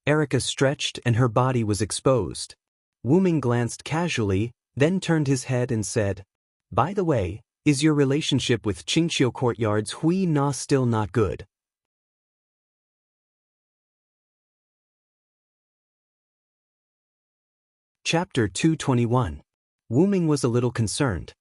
Erica stretched and her body was exposed. Wuming glanced casually, then turned his head and said, By the way, is your relationship with Qingqiu Courtyard's Hui Na still not good? Chapter 221. Wuming was a little concerned.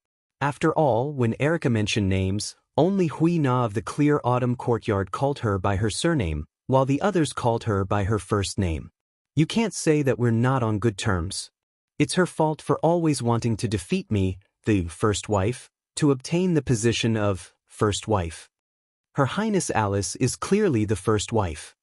After all, when Erica mentioned names, only Hui Na of the Clear Autumn Courtyard called her by her surname, while the others called her by her first name. You can't say that we're not on good terms. It's her fault for always wanting to defeat me, the first wife, to obtain the position of first wife. Her Highness Alice is clearly the first wife.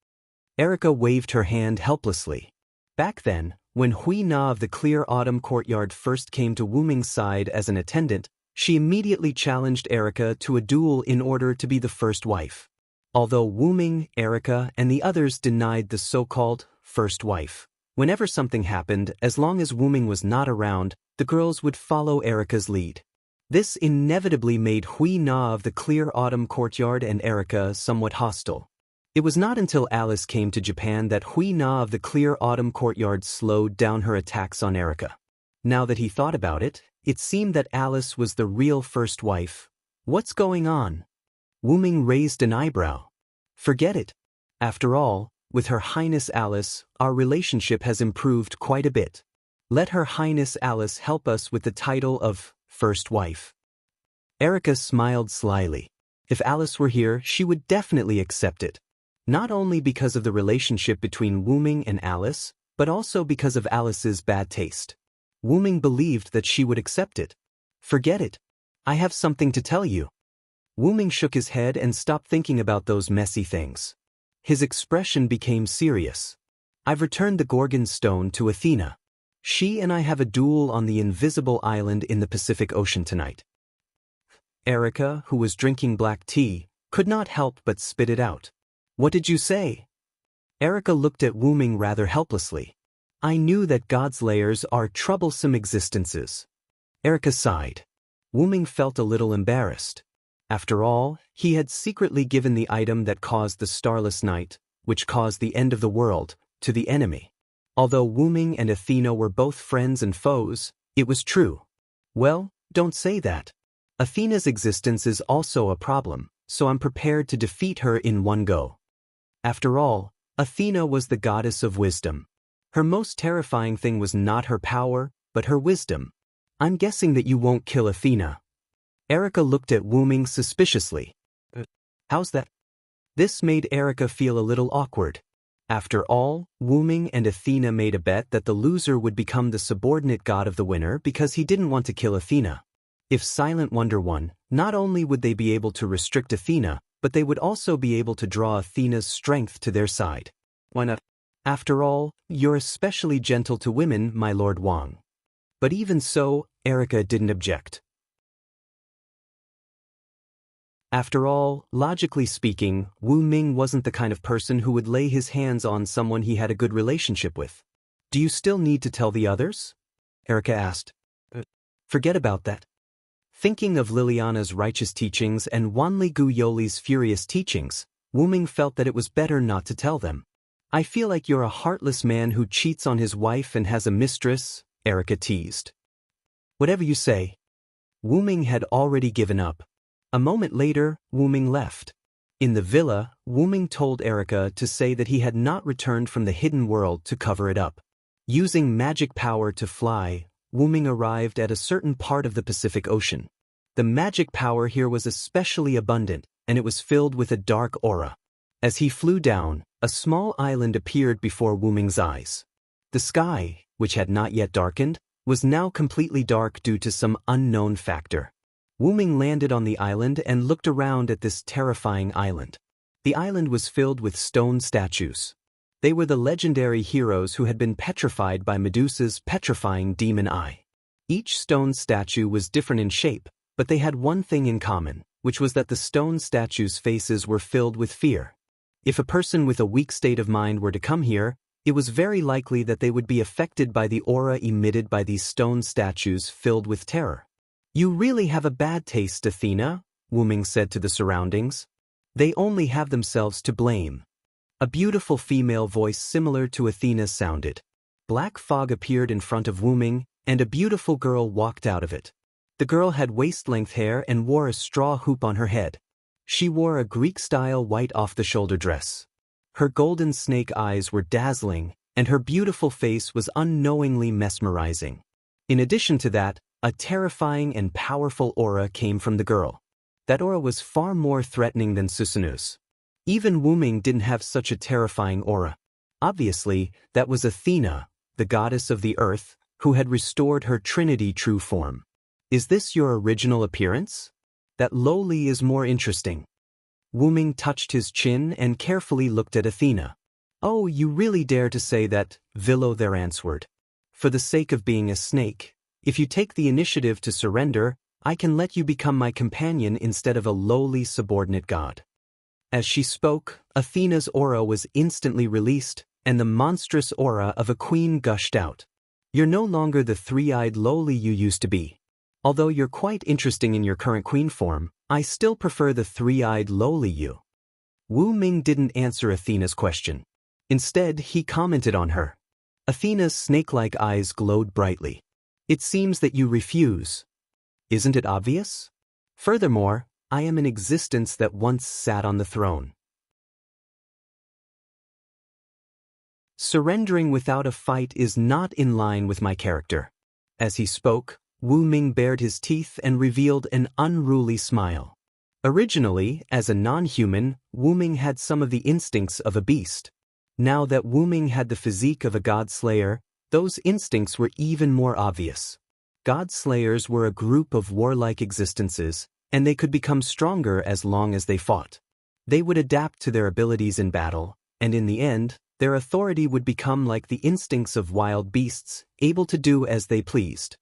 Erica waved her hand helplessly. Back then, when Hui Na of the Clear Autumn Courtyard first came to Wuming's side as an attendant, she immediately challenged Erica to a duel in order to be the first wife. Although Wuming, Erica, and the others denied the so-called first wife, whenever something happened, as long as Wuming was not around, the girls would follow Erica's lead. This inevitably made Hui Na of the Clear Autumn Courtyard and Erica somewhat hostile. It was not until Alice came to Japan that Hui Na of the Clear Autumn Courtyard slowed down her attacks on Erica. Now that he thought about it, it seemed that Alice was the real first wife. What's going on? Wuming raised an eyebrow. Forget it. After all, with Her Highness Alice, our relationship has improved quite a bit. Let Her Highness Alice help us with the title of first wife. Erica smiled slyly. If Alice were here, she would definitely accept it. Not only because of the relationship between Wuming and Alice, but also because of Alice's bad taste. Wuming believed that she would accept it. Forget it. I have something to tell you. Wuming shook his head and stopped thinking about those messy things. His expression became serious. I've returned the Gorgon stone to Athena. She and I have a duel on the invisible island in the Pacific Ocean tonight. Erica, who was drinking black tea, could not help but spit it out. What did you say? Erica looked at Wu Ming rather helplessly. I knew that God's layers are troublesome existences. Erica sighed. Wu Ming felt a little embarrassed. After all, he had secretly given the item that caused the starless night, which caused the end of the world, to the enemy. Although Wu Ming and Athena were both friends and foes, it was true. Well, don't say that. Athena's existence is also a problem, so I'm prepared to defeat her in one go. After all, Athena was the goddess of wisdom. Her most terrifying thing was not her power, but her wisdom. I'm guessing that you won't kill Athena. Erica looked at Wu Ming suspiciously. How's that? This made Erica feel a little awkward. After all, Wu Ming and Athena made a bet that the loser would become the subordinate god of the winner because he didn't want to kill Athena. If Silent Wonder won, not only would they be able to restrict Athena, but they would also be able to draw Athena's strength to their side. Why not? After all, you're especially gentle to women, my Lord Wang. But even so, Erica didn't object. After all, logically speaking, Wu Ming wasn't the kind of person who would lay his hands on someone he had a good relationship with. Do you still need to tell the others? Erica asked. Forget about that. Thinking of Liliana's righteous teachings and Wanli Gu Yoli's furious teachings, Wu Ming felt that it was better not to tell them. I feel like you're a heartless man who cheats on his wife and has a mistress, Erica teased. Whatever you say. Wu Ming had already given up. A moment later, Wu Ming left. In the villa, Wu Ming told Erica to say that he had not returned from the hidden world to cover it up. Using magic power to fly, Wu Ming arrived at a certain part of the Pacific Ocean. The magic power here was especially abundant, and it was filled with a dark aura. As he flew down, a small island appeared before Wu Ming's eyes. The sky, which had not yet darkened, was now completely dark due to some unknown factor. Wu Ming landed on the island and looked around at this terrifying island. The island was filled with stone statues. They were the legendary heroes who had been petrified by Medusa's petrifying demon eye. Each stone statue was different in shape, but they had one thing in common, which was that the stone statues' faces were filled with fear. If a person with a weak state of mind were to come here, it was very likely that they would be affected by the aura emitted by these stone statues filled with terror. You really have a bad taste, Athena, Wu Ming said to the surroundings. They only have themselves to blame. A beautiful female voice similar to Athena's sounded. Black fog appeared in front of Wu Ming, and a beautiful girl walked out of it. The girl had waist-length hair and wore a straw hoop on her head. She wore a Greek-style white off-the-shoulder dress. Her golden snake eyes were dazzling, and her beautiful face was unknowingly mesmerizing. In addition to that, a terrifying and powerful aura came from the girl. That aura was far more threatening than Susanu's. Even Wu Ming didn't have such a terrifying aura. Obviously, that was Athena, the goddess of the earth, who had restored her Trinity true form. Is this your original appearance? That lowly is more interesting. Wu Ming touched his chin and carefully looked at Athena. Oh, you really dare to say that, Villo there answered. For the sake of being a snake, if you take the initiative to surrender, I can let you become my companion instead of a lowly subordinate god. As she spoke, Athena's aura was instantly released, and the monstrous aura of a queen gushed out. You're no longer the three-eyed lowly you used to be. Although you're quite interesting in your current queen form, I still prefer the three-eyed lowly you. Wu Ming didn't answer Athena's question. Instead, he commented on her. Athena's snake-like eyes glowed brightly. It seems that you refuse. Isn't it obvious? Furthermore, I am an existence that once sat on the throne. Surrendering without a fight is not in line with my character. As he spoke, Wu Ming bared his teeth and revealed an unruly smile. Originally, as a non-human, Wu Ming had some of the instincts of a beast. Now that Wu Ming had the physique of a god-slayer, those instincts were even more obvious. God-slayers were a group of warlike existences, and they could become stronger as long as they fought. They would adapt to their abilities in battle, and in the end, Their authority would become like the instincts of wild beasts, able to do as they pleased.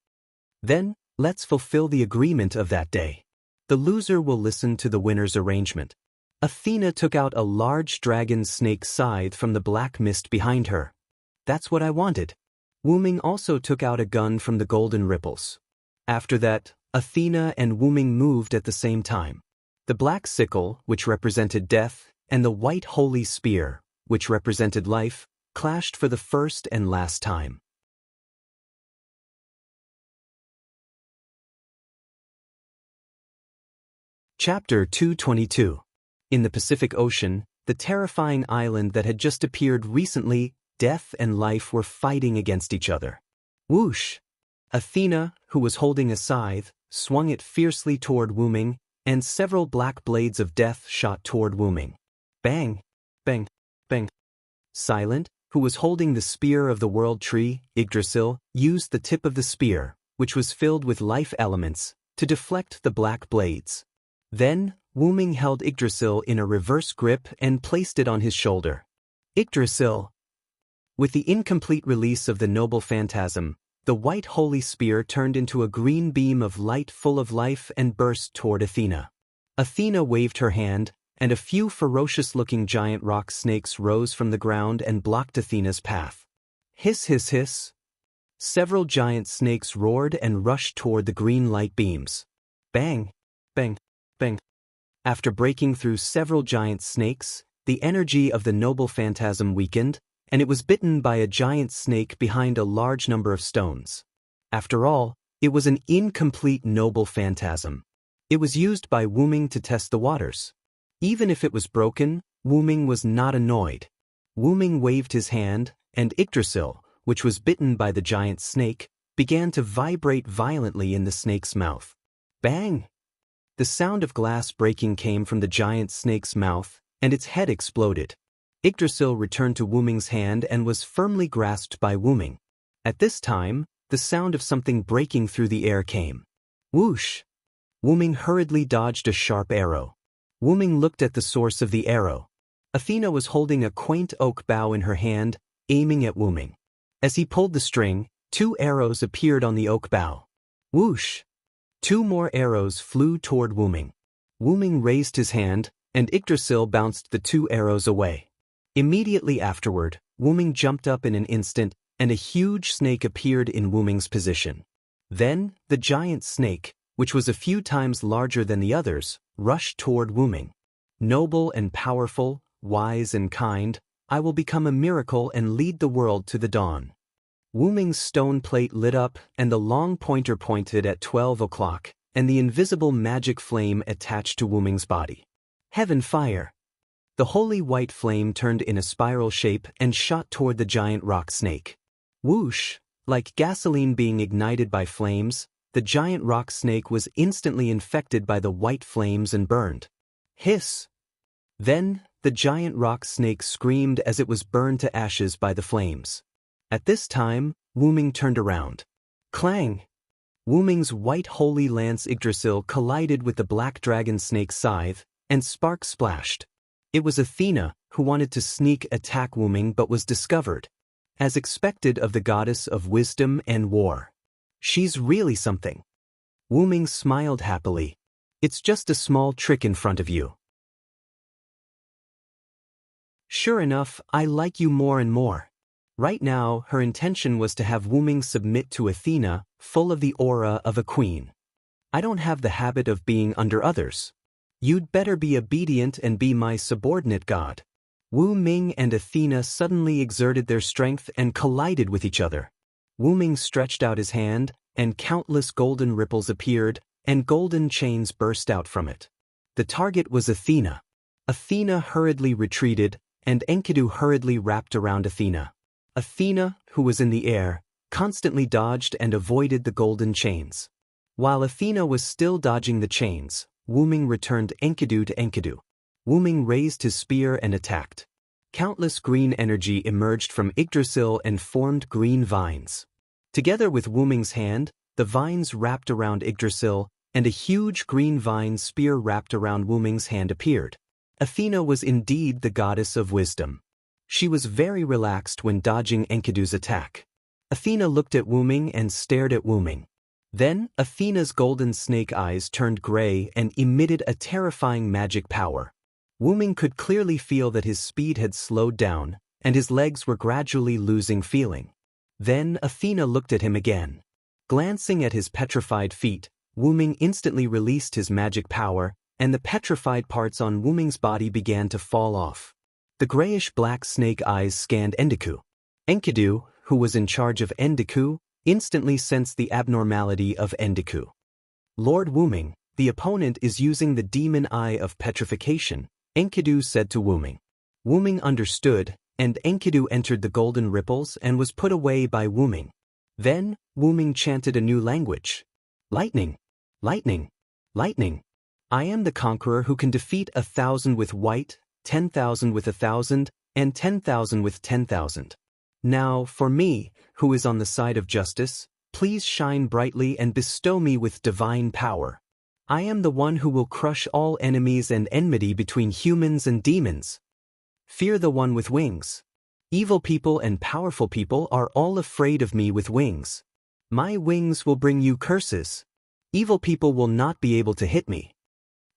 Then, let's fulfill the agreement of that day. The loser will listen to the winner's arrangement. Athena took out a large dragon snake scythe from the black mist behind her. That's what I wanted. Wu Ming also took out a gun from the golden ripples. After that, Athena and Wu Ming moved at the same time. The black sickle, which represented death, and the white holy spear, which represented life, clashed for the first and last time. Chapter 222. In the Pacific Ocean, the terrifying island that had just appeared recently, death and life were fighting against each other. Whoosh! Athena, who was holding a scythe, swung it fiercely toward Wu Ming, and several black blades of death shot toward Wu Ming. Bang! Bang! Bang! Silent, who was holding the spear of the world tree, Yggdrasil, used the tip of the spear, which was filled with life elements, to deflect the black blades. Then, Wu Ming held Yggdrasil in a reverse grip and placed it on his shoulder. Yggdrasil! With the incomplete release of the noble phantasm, the white holy spear turned into a green beam of light full of life and burst toward Athena. Athena waved her hand, and a few ferocious-looking giant rock snakes rose from the ground and blocked Athena's path. Hiss, hiss, hiss! Several giant snakes roared and rushed toward the green light beams. Bang! Bang! Bang! After breaking through several giant snakes, the energy of the noble phantasm weakened, and it was bitten by a giant snake behind a large number of stones. After all, it was an incomplete noble phantasm. It was used by Wu Ming to test the waters. Even if it was broken, Wu Ming was not annoyed. Wu Ming waved his hand, and Yggdrasil, which was bitten by the giant snake, began to vibrate violently in the snake's mouth. Bang! The sound of glass breaking came from the giant snake's mouth, and its head exploded. Yggdrasil returned to Wu Ming's hand and was firmly grasped by Wu Ming. At this time, the sound of something breaking through the air came. Whoosh! Wu Ming hurriedly dodged a sharp arrow. Wu Ming looked at the source of the arrow. Athena was holding a quaint oak bough in her hand, aiming at Wu Ming. As he pulled the string, 2 arrows appeared on the oak bough. Whoosh! 2 more arrows flew toward Wu Ming. Wu Ming raised his hand, and Yggdrasil bounced the 2 arrows away. Immediately afterward, Wu Ming jumped up in an instant, and a huge snake appeared in Wu Ming's position. Then, the giant snake, which was a few times larger than the others, rushed toward Wu Ming. Noble and powerful, wise and kind, I will become a miracle and lead the world to the dawn. Wu Ming's stone plate lit up, and the long pointer pointed at 12 o'clock, and the invisible magic flame attached to Wu Ming's body. Heaven fire! The holy white flame turned in a spiral shape and shot toward the giant rock snake. Whoosh! Like gasoline being ignited by flames, the giant rock snake was instantly infected by the white flames and burned. Hiss! Then, the giant rock snake screamed as it was burned to ashes by the flames. At this time, Wu Ming turned around. Clang! Wu Ming's white holy lance Yggdrasil collided with the black dragon snake's scythe, and sparks splashed. It was Athena, who wanted to sneak attack Wu Ming but was discovered. As expected of the goddess of wisdom and war. She's really something. Wu Ming smiled happily. It's just a small trick in front of you. Sure enough, I like you more and more. Right now, her intention was to have Wu Ming submit to Athena, full of the aura of a queen. I don't have the habit of being under others. You'd better be obedient and be my subordinate god. Wu Ming and Athena suddenly exerted their strength and collided with each other. Wu Ming stretched out his hand, and countless golden ripples appeared, and golden chains burst out from it. The target was Athena. Athena hurriedly retreated, and Enkidu hurriedly wrapped around Athena. Athena, who was in the air, constantly dodged and avoided the golden chains. While Athena was still dodging the chains, Wu Ming returned Enkidu to Enkidu. Wu Ming raised his spear and attacked. Countless green energy emerged from Yggdrasil and formed green vines. Together with Wu Ming's hand, the vines wrapped around Yggdrasil, and a huge green vine spear wrapped around Wu Ming's hand appeared. Athena was indeed the goddess of wisdom. She was very relaxed when dodging Enkidu's attack. Athena looked at Wu Ming and stared at Wu Ming. Then, Athena's golden snake eyes turned gray and emitted a terrifying magic power. Wu Ming could clearly feel that his speed had slowed down, and his legs were gradually losing feeling. Then Athena looked at him again. Glancing at his petrified feet, Wu Ming instantly released his magic power, and the petrified parts on Wu Ming's body began to fall off. The grayish-black snake eyes scanned Enkidu. Enkidu, who was in charge of Enkidu, instantly sensed the abnormality of Enkidu. Lord Wu Ming, the opponent is using the demon eye of petrification, Enkidu said to Wu Ming. Wu Ming understood, and Enkidu entered the golden ripples and was put away by Wu Ming. Then, Wu Ming chanted a new language. Lightning! Lightning! Lightning! I am the conqueror who can defeat 1,000 with white, 10,000 with 1,000, and 10,000 with 10,000. Now, for me, who is on the side of justice, please shine brightly and bestow me with divine power. I am the one who will crush all enemies and enmity between humans and demons. Fear the one with wings. Evil people and powerful people are all afraid of me with wings. My wings will bring you curses. Evil people will not be able to hit me.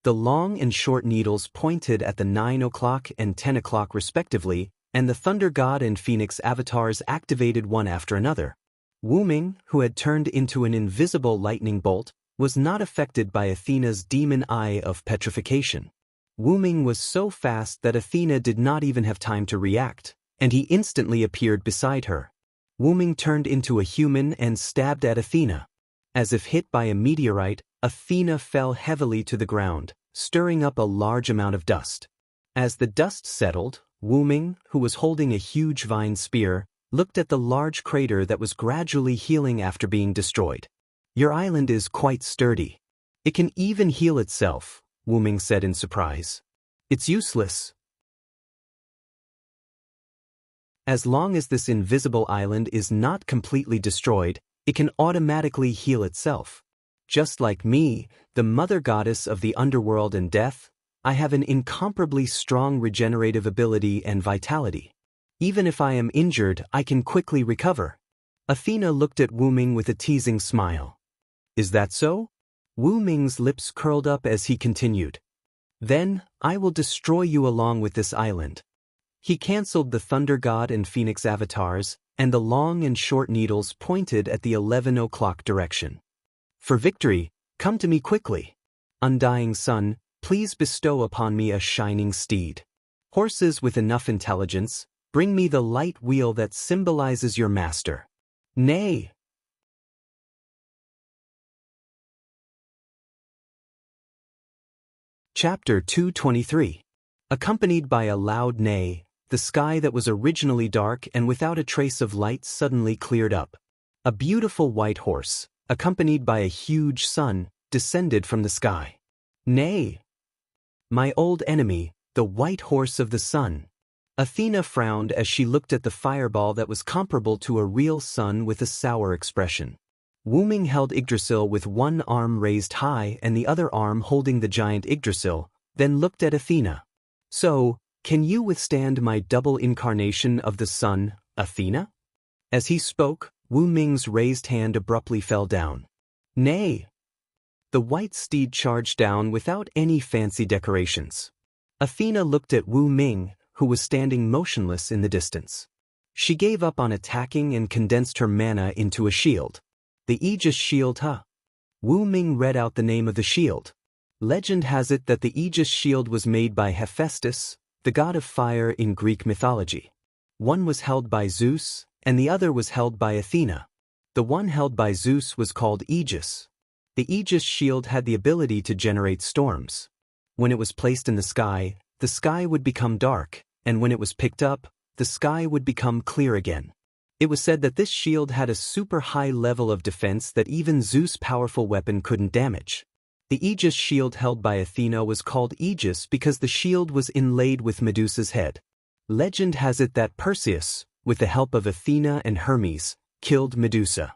The long and short needles pointed at the 9 o'clock and 10 o'clock respectively, and the Thunder God and Phoenix avatars activated one after another. Wu Ming, who had turned into an invisible lightning bolt, was not affected by Athena's demon eye of petrification. Wu Ming was so fast that Athena did not even have time to react, and he instantly appeared beside her. Wu Ming turned into a human and stabbed at Athena. As if hit by a meteorite, Athena fell heavily to the ground, stirring up a large amount of dust. As the dust settled, Wu Ming, who was holding a huge vine spear, looked at the large crater that was gradually healing after being destroyed. Your island is quite sturdy. It can even heal itself, Wu Ming said in surprise. It's useless. As long as this invisible island is not completely destroyed, it can automatically heal itself. Just like me, the mother goddess of the underworld and death, I have an incomparably strong regenerative ability and vitality. Even if I am injured, I can quickly recover. Athena looked at Wu Ming with a teasing smile. Is that so? Wu Ming's lips curled up as he continued. Then, I will destroy you along with this island. He cancelled the Thunder God and Phoenix avatars, and the long and short needles pointed at the 11 o'clock direction. For victory, come to me quickly. Undying sun, please bestow upon me a shining steed. Horses with enough intelligence, bring me the light wheel that symbolizes your master. Nay. Chapter 223. Accompanied by a loud neigh, the sky that was originally dark and without a trace of light suddenly cleared up. A beautiful white horse, accompanied by a huge sun, descended from the sky. Nay! My old enemy, the white horse of the sun. Athena frowned as she looked at the fireball that was comparable to a real sun with a sour expression. Wu Ming held Yggdrasil with one arm raised high and the other arm holding the giant Yggdrasil, then looked at Athena. So, can you withstand my double incarnation of the sun, Athena? As he spoke, Wu Ming's raised hand abruptly fell down. Nay! The white steed charged down without any fancy decorations. Athena looked at Wu Ming, who was standing motionless in the distance. She gave up on attacking and condensed her mana into a shield. The Aegis Shield, huh? Wu Ming read out the name of the shield. Legend has it that the Aegis Shield was made by Hephaestus, the god of fire in Greek mythology. One was held by Zeus, and the other was held by Athena. The one held by Zeus was called Aegis. The Aegis Shield had the ability to generate storms. When it was placed in the sky would become dark, and when it was picked up, the sky would become clear again. It was said that this shield had a super high level of defense that even Zeus' powerful weapon couldn't damage. The Aegis shield held by Athena was called Aegis because the shield was inlaid with Medusa's head. Legend has it that Perseus, with the help of Athena and Hermes, killed Medusa.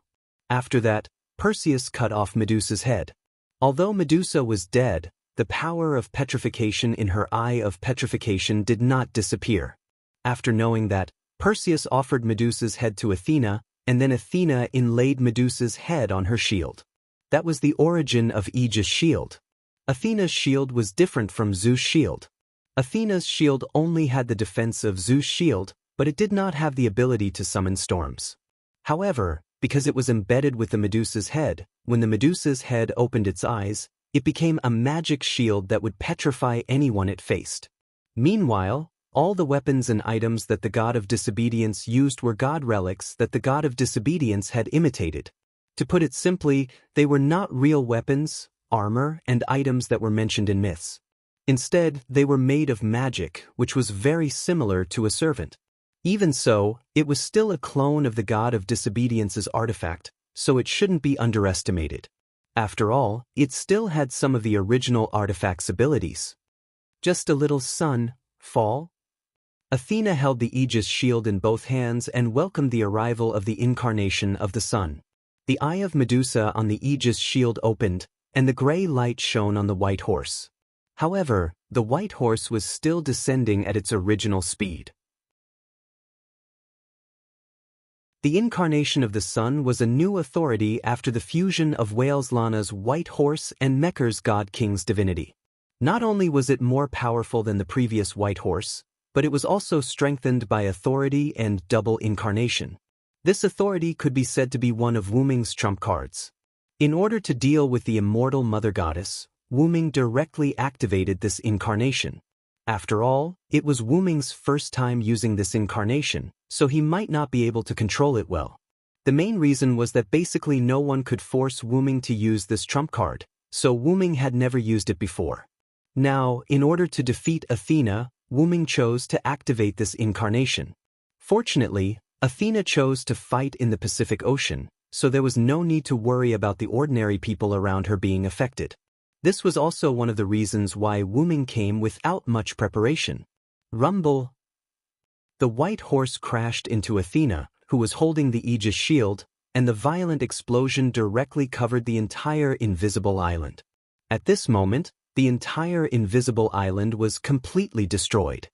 After that, Perseus cut off Medusa's head. Although Medusa was dead, the power of petrification in her eye of petrification did not disappear. After knowing that, Perseus offered Medusa's head to Athena, and then Athena inlaid Medusa's head on her shield. That was the origin of Aegeus' shield. Athena's shield was different from Zeus' shield. Athena's shield only had the defense of Zeus' shield, but it did not have the ability to summon storms. However, because it was embedded with the Medusa's head, when the Medusa's head opened its eyes, it became a magic shield that would petrify anyone it faced. Meanwhile, all the weapons and items that the god of disobedience used were god relics that the god of disobedience had imitated. To put it simply, they were not real weapons, armor, and items that were mentioned in myths. Instead, they were made of magic, which was very similar to a servant. Even so, it was still a clone of the god of disobedience's artifact, so it shouldn't be underestimated. After all, it still had some of the original artifact's abilities. Just a little sun, fall? Athena held the Aegis shield in both hands and welcomed the arrival of the incarnation of the sun. The eye of Medusa on the Aegis shield opened, and the gray light shone on the white horse. However, the white horse was still descending at its original speed. The incarnation of the sun was a new authority after the fusion of Waleslana's white horse and Mekker's god king's divinity. Not only was it more powerful than the previous white horse, but it was also strengthened by authority and double incarnation. This authority could be said to be one of Wuming's trump cards. In order to deal with the immortal mother goddess, Wuming directly activated this incarnation. After all, it was Wuming's first time using this incarnation, so he might not be able to control it well. The main reason was that basically no one could force Wuming to use this trump card, so Wuming had never used it before. Now, in order to defeat Athena, Wuming chose to activate this incarnation. Fortunately, Athena chose to fight in the Pacific Ocean, so there was no need to worry about the ordinary people around her being affected. This was also one of the reasons why Wuming came without much preparation. Rumble! The white horse crashed into Athena, who was holding the Aegis shield, and the violent explosion directly covered the entire invisible island. At this moment, the entire invisible island was completely destroyed.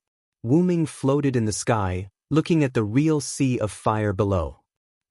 Wuming floated in the sky, looking at the real sea of fire below.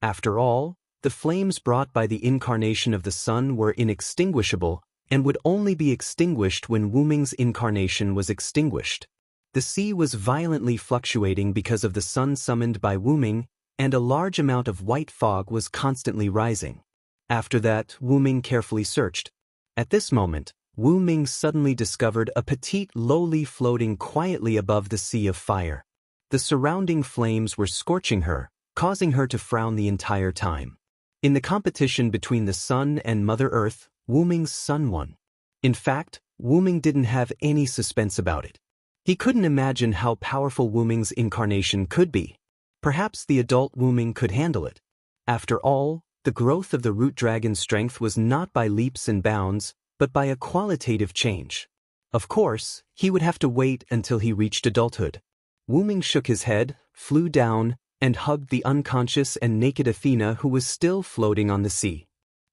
After all, the flames brought by the incarnation of the sun were inextinguishable and would only be extinguished when Wuming's incarnation was extinguished. The sea was violently fluctuating because of the sun summoned by Wuming, and a large amount of white fog was constantly rising. After that, Wuming carefully searched. At this moment, Wuming suddenly discovered a petite lowly floating quietly above the sea of fire. The surrounding flames were scorching her, causing her to frown the entire time. In the competition between the sun and Mother Earth, Wuming's son won. In fact, Wuming didn't have any suspense about it. He couldn't imagine how powerful Wuming's incarnation could be. Perhaps the adult Wuming could handle it. After all, the growth of the root dragon's strength was not by leaps and bounds, but by a qualitative change. Of course, he would have to wait until he reached adulthood. Wuming shook his head, flew down, and hugged the unconscious and naked Athena who was still floating on the sea.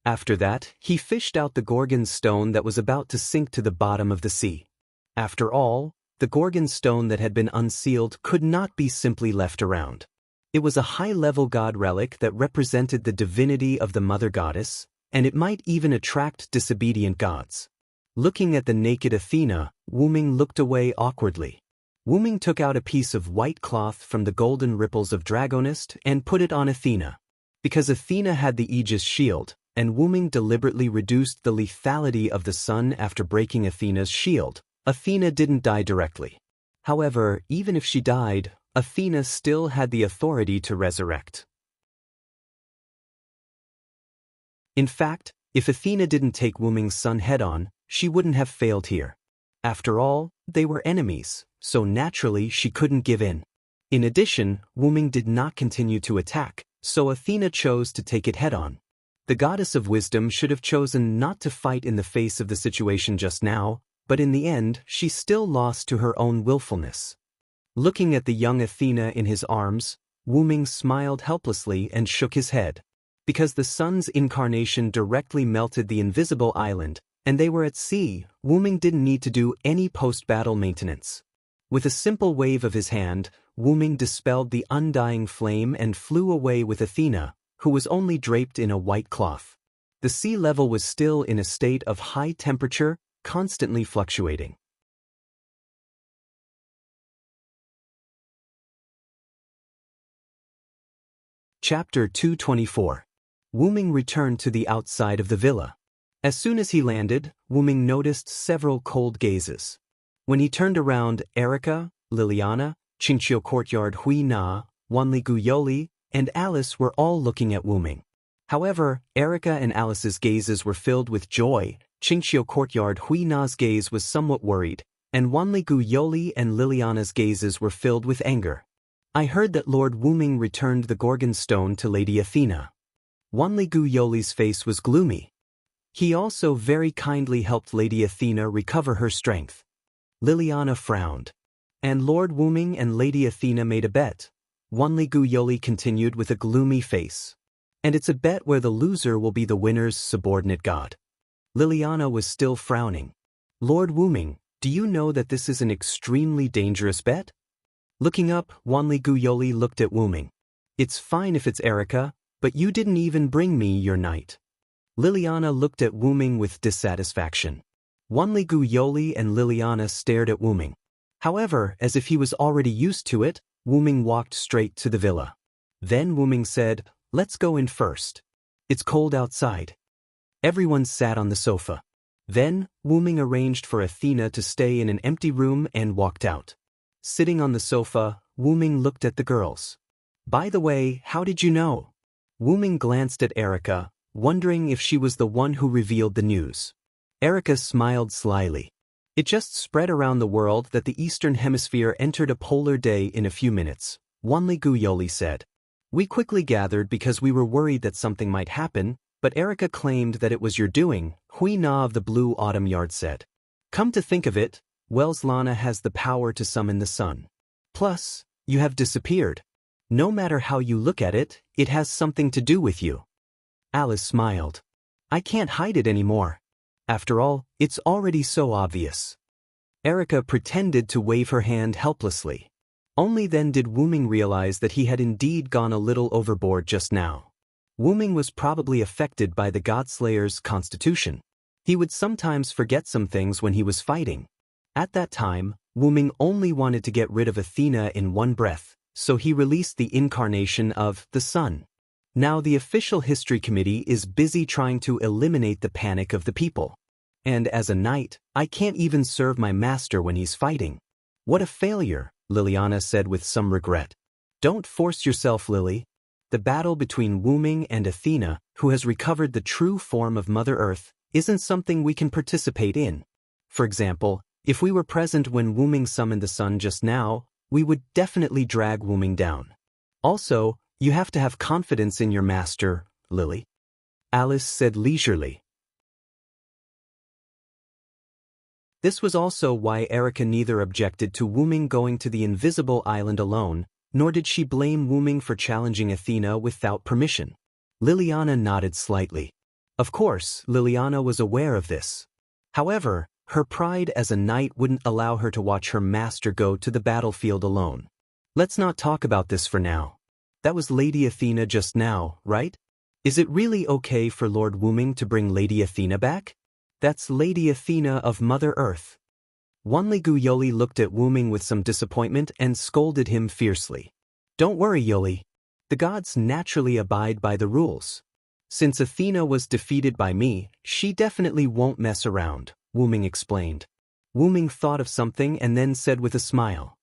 After that, he fished out the Gorgon stone that was about to sink to the bottom of the sea. After all, the Gorgon stone that had been unsealed could not be simply left around. It was a high-level god relic that represented the divinity of the mother goddess, and it might even attract disobedient gods. Looking at the naked Athena, Wuming looked away awkwardly. Wuming took out a piece of white cloth from the golden ripples of Dragonist and put it on Athena. Because Athena had the Aegis shield, and Wuming deliberately reduced the lethality of the sun after breaking Athena's shield, Athena didn't die directly. However, even if she died, Athena still had the authority to resurrect. In fact, if Athena didn't take Wuming's son head-on, she wouldn't have failed here. After all, they were enemies, so naturally she couldn't give in. In addition, Wuming did not continue to attack, so Athena chose to take it head-on. The goddess of wisdom should have chosen not to fight in the face of the situation just now, but in the end, she still lost to her own willfulness. Looking at the young Athena in his arms, Wuming smiled helplessly and shook his head. Because the sun's incarnation directly melted the invisible island, and they were at sea, Wuming didn't need to do any post-battle maintenance. With a simple wave of his hand, Wu Ming dispelled the undying flame and flew away with Athena, who was only draped in a white cloth. The sea level was still in a state of high temperature, constantly fluctuating. Chapter 224. Wu Ming returned to the outside of the villa. As soon as he landed, Wu Ming noticed several cold gazes. When he turned around, Erica, Liliana, Qingqiu Courtyard Hui Na, Wanli Guyoli, and Alice were all looking at Wu Ming. However, Erica and Alice's gazes were filled with joy, Qingqiu Courtyard Hui Na's gaze was somewhat worried, and Wanli Guyoli and Liliana's gazes were filled with anger. I heard that Lord Wu Ming returned the Gorgon stone to Lady Athena. Wanli Guyoli's face was gloomy. He also very kindly helped Lady Athena recover her strength. Liliana frowned. And Lord Wu Ming and Lady Athena made a bet. Wanli Guyoli continued with a gloomy face. And it's a bet where the loser will be the winner's subordinate god. Liliana was still frowning. Lord Wu Ming, do you know that this is an extremely dangerous bet? Looking up, Wanli Guyoli looked at Wu Ming. It's fine if it's Erica, but you didn't even bring me your knight. Liliana looked at Wu Ming with dissatisfaction. Wanli Guyoli and Liliana stared at Wu Ming. However, as if he was already used to it, Wu Ming walked straight to the villa. Then Wu Ming said, "Let's go in first. It's cold outside." Everyone sat on the sofa. Then, Wu Ming arranged for Athena to stay in an empty room and walked out. Sitting on the sofa, Wu Ming looked at the girls. "By the way, how did you know?" Wu Ming glanced at Erica, wondering if she was the one who revealed the news. Erica smiled slyly. "It just spread around the world that the Eastern Hemisphere entered a polar day in a few minutes," Wanli Guyoli said. "We quickly gathered because we were worried that something might happen, but Erica claimed that it was your doing," Hui Na of the Blue Autumn Yard said. "Come to think of it, Wells Lana has the power to summon the sun. Plus, you have disappeared. No matter how you look at it, it has something to do with you." Alice smiled. "I can't hide it anymore. After all, it's already so obvious." Erica pretended to wave her hand helplessly. Only then did Wu Ming realize that he had indeed gone a little overboard just now. Wu Ming was probably affected by the Godslayer's constitution. He would sometimes forget some things when he was fighting. At that time, Wu Ming only wanted to get rid of Athena in one breath, so he released the incarnation of the sun. Now the official history committee is busy trying to eliminate the panic of the people. And as a knight, I can't even serve my master when he's fighting. What a failure, Liliana said with some regret. Don't force yourself, Lily. The battle between Wu Ming and Athena, who has recovered the true form of Mother Earth, isn't something we can participate in. For example, if we were present when Wu Ming summoned the sun just now, we would definitely drag Wu Ming down. Also, you have to have confidence in your master, Lily. Alice said leisurely. This was also why Erica neither objected to Wu Ming going to the invisible island alone, nor did she blame Wu Ming for challenging Athena without permission. Liliana nodded slightly. Of course, Liliana was aware of this. However, her pride as a knight wouldn't allow her to watch her master go to the battlefield alone. Let's not talk about this for now. That was Lady Athena just now, right? Is it really okay for Lord Wu Ming to bring Lady Athena back? That's Lady Athena of Mother Earth. Wanli Guyoli looked at Wu Ming with some disappointment and scolded him fiercely. Don't worry, Yoli. The gods naturally abide by the rules. Since Athena was defeated by me, she definitely won't mess around, Wu Ming explained. Wu Ming thought of something and then said with a smile.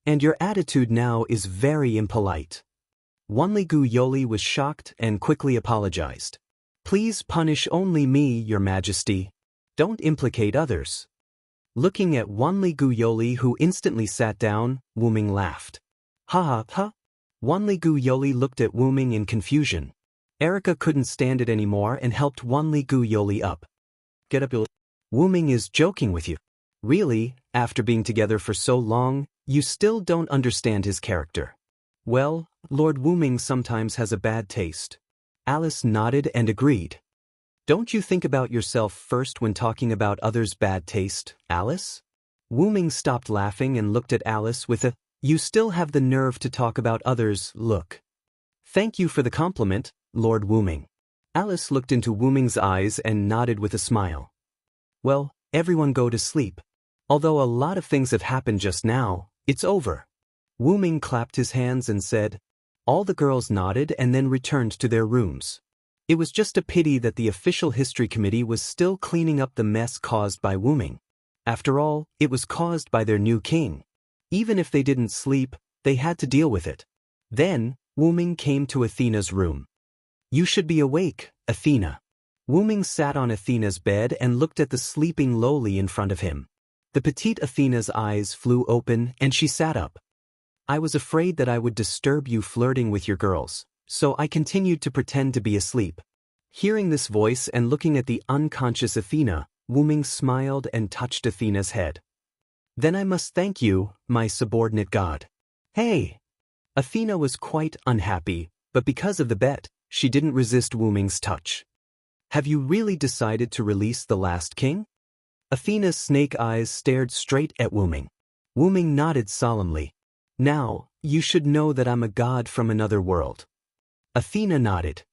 And your attitude now is very impolite. Wanli Guyoli was shocked and quickly apologized. Please punish only me, Your Majesty. Don't implicate others. Looking at Wanli Guyoli, who instantly sat down, Wu Ming laughed. Ha ha ha. Wanli Guyoli looked at Wu Ming in confusion. Erica couldn't stand it anymore and helped Wanli Guyoli up. Get up, Wu Ming is joking with you. Really, after being together for so long, you still don't understand his character. Well, Lord Wu Ming sometimes has a bad taste. Alice nodded and agreed. Don't you think about yourself first when talking about others' bad taste, Alice? Wu Ming stopped laughing and looked at Alice with a You still have the nerve to talk about others' look. Thank you for the compliment, Lord Wuming. Alice looked into Wuming's eyes and nodded with a smile. Well, everyone go to sleep. Although a lot of things have happened just now, it's over. Wuming clapped his hands and said. All the girls nodded and then returned to their rooms. It was just a pity that the official history committee was still cleaning up the mess caused by Wuming. After all, it was caused by their new king. Even if they didn't sleep, they had to deal with it. Then, Wuming came to Athena's room. You should be awake, Athena. Wuming sat on Athena's bed and looked at the sleeping lowly in front of him. The petite Athena's eyes flew open and she sat up. I was afraid that I would disturb you flirting with your girls, so I continued to pretend to be asleep. Hearing this voice and looking at the unconscious Athena, Wuming smiled and touched Athena's head. Then I must thank you, my subordinate god. Hey! Athena was quite unhappy, but because of the bet, she didn't resist Wuming's touch. Have you really decided to release the last king? Athena's snake eyes stared straight at Wuming. Wuming nodded solemnly. Now, you should know that I'm a god from another world. Athena nodded.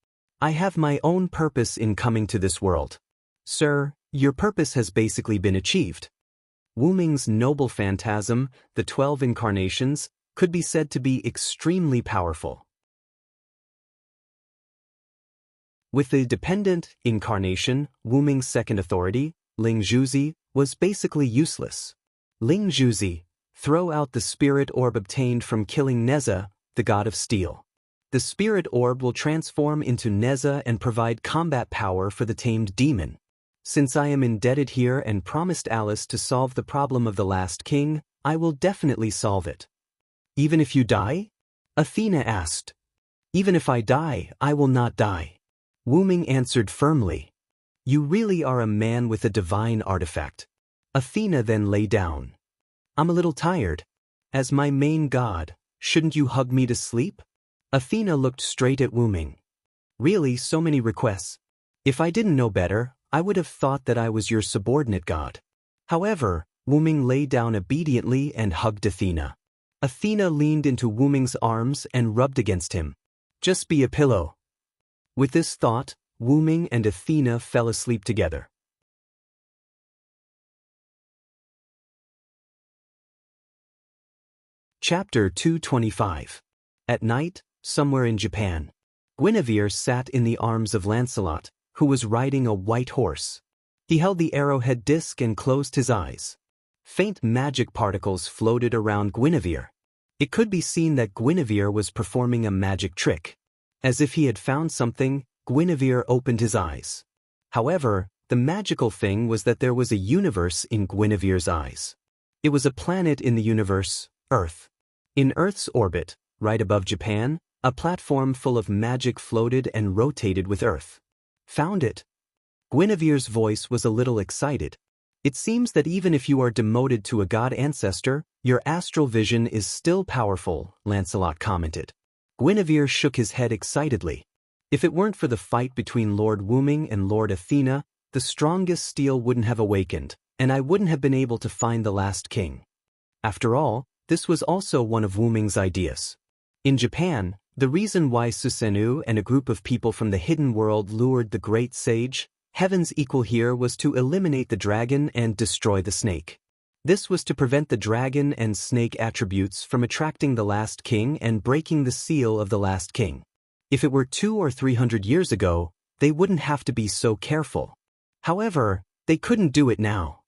I have my own purpose in coming to this world. Sir, your purpose has basically been achieved. Wuming's noble phantasm, the 12 incarnations, could be said to be extremely powerful. With the dependent incarnation, Wuming's second authority, Ling Zhuzi, was basically useless. Ling Zhuzi, throw out the spirit orb obtained from killing Neza, the god of steel. The spirit orb will transform into Neza and provide combat power for the tamed demon. Since I am indebted here and promised Alice to solve the problem of the last king, I will definitely solve it. Even if you die? Athena asked. Even if I die, I will not die. Wuming answered firmly. You really are a man with a divine artifact. Athena then lay down. I'm a little tired. As my main god, shouldn't you hug me to sleep? Athena looked straight at Wuming. Really, so many requests. If I didn't know better, I would have thought that I was your subordinate god. However, Wuming lay down obediently and hugged Athena. Athena leaned into Wuming's arms and rubbed against him. Just be a pillow. With this thought, Wuming and Athena fell asleep together. Chapter 225. At night, somewhere in Japan, Guinevere sat in the arms of Lancelot, who was riding a white horse. He held the arrowhead disc and closed his eyes. Faint magic particles floated around Guinevere. It could be seen that Guinevere was performing a magic trick. As if he had found something, Guinevere opened his eyes. However, the magical thing was that there was a universe in Guinevere's eyes. It was a planet in the universe, Earth. In Earth's orbit, right above Japan, a platform full of magic floated and rotated with Earth. Found it. Guinevere's voice was a little excited. It seems that even if you are demoted to a god ancestor, your astral vision is still powerful, Lancelot commented. Guinevere shook his head excitedly. If it weren't for the fight between Lord Wuming and Lord Athena, the strongest steel wouldn't have awakened, and I wouldn't have been able to find the last king. After all, this was also one of Wuming's ideas. In Japan, the reason why Susanoo and a group of people from the hidden world lured the great sage, Heaven's Equal here, was to eliminate the dragon and destroy the snake. This was to prevent the dragon and snake attributes from attracting the last king and breaking the seal of the last king. If it were 200 or 300 years ago, they wouldn't have to be so careful. However, they couldn't do it now.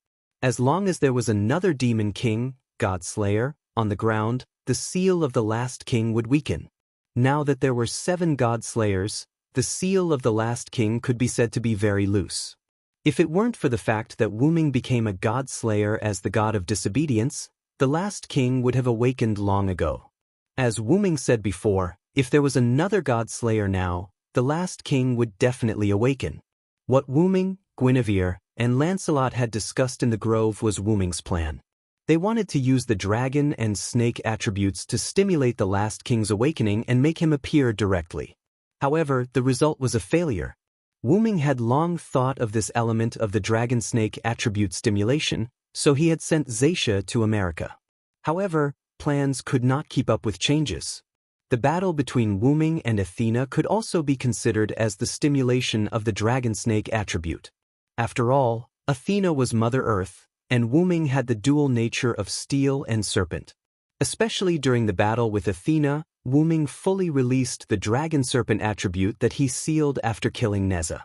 As long as there was another demon king, God Slayer, on the ground, the seal of the last king would weaken. Now that there were 7 God Slayers, the seal of the last king could be said to be very loose. If it weren't for the fact that Wuming became a God Slayer as the god of disobedience, the last king would have awakened long ago. As Wuming said before, if there was another God Slayer now, the last king would definitely awaken. What Wuming, Guinevere, and Lancelot had discussed in the grove was Wuming's plan. They wanted to use the dragon and snake attributes to stimulate the last king's awakening and make him appear directly. However, the result was a failure. Wuming had long thought of this element of the dragon-snake attribute stimulation, so he had sent Zaisha to America. However, plans could not keep up with changes. The battle between Wu Ming and Athena could also be considered as the stimulation of the dragon snake attribute. After all, Athena was Mother Earth, and Wu Ming had the dual nature of steel and serpent. Especially during the battle with Athena, Wu Ming fully released the dragon serpent attribute that he sealed after killing Neza.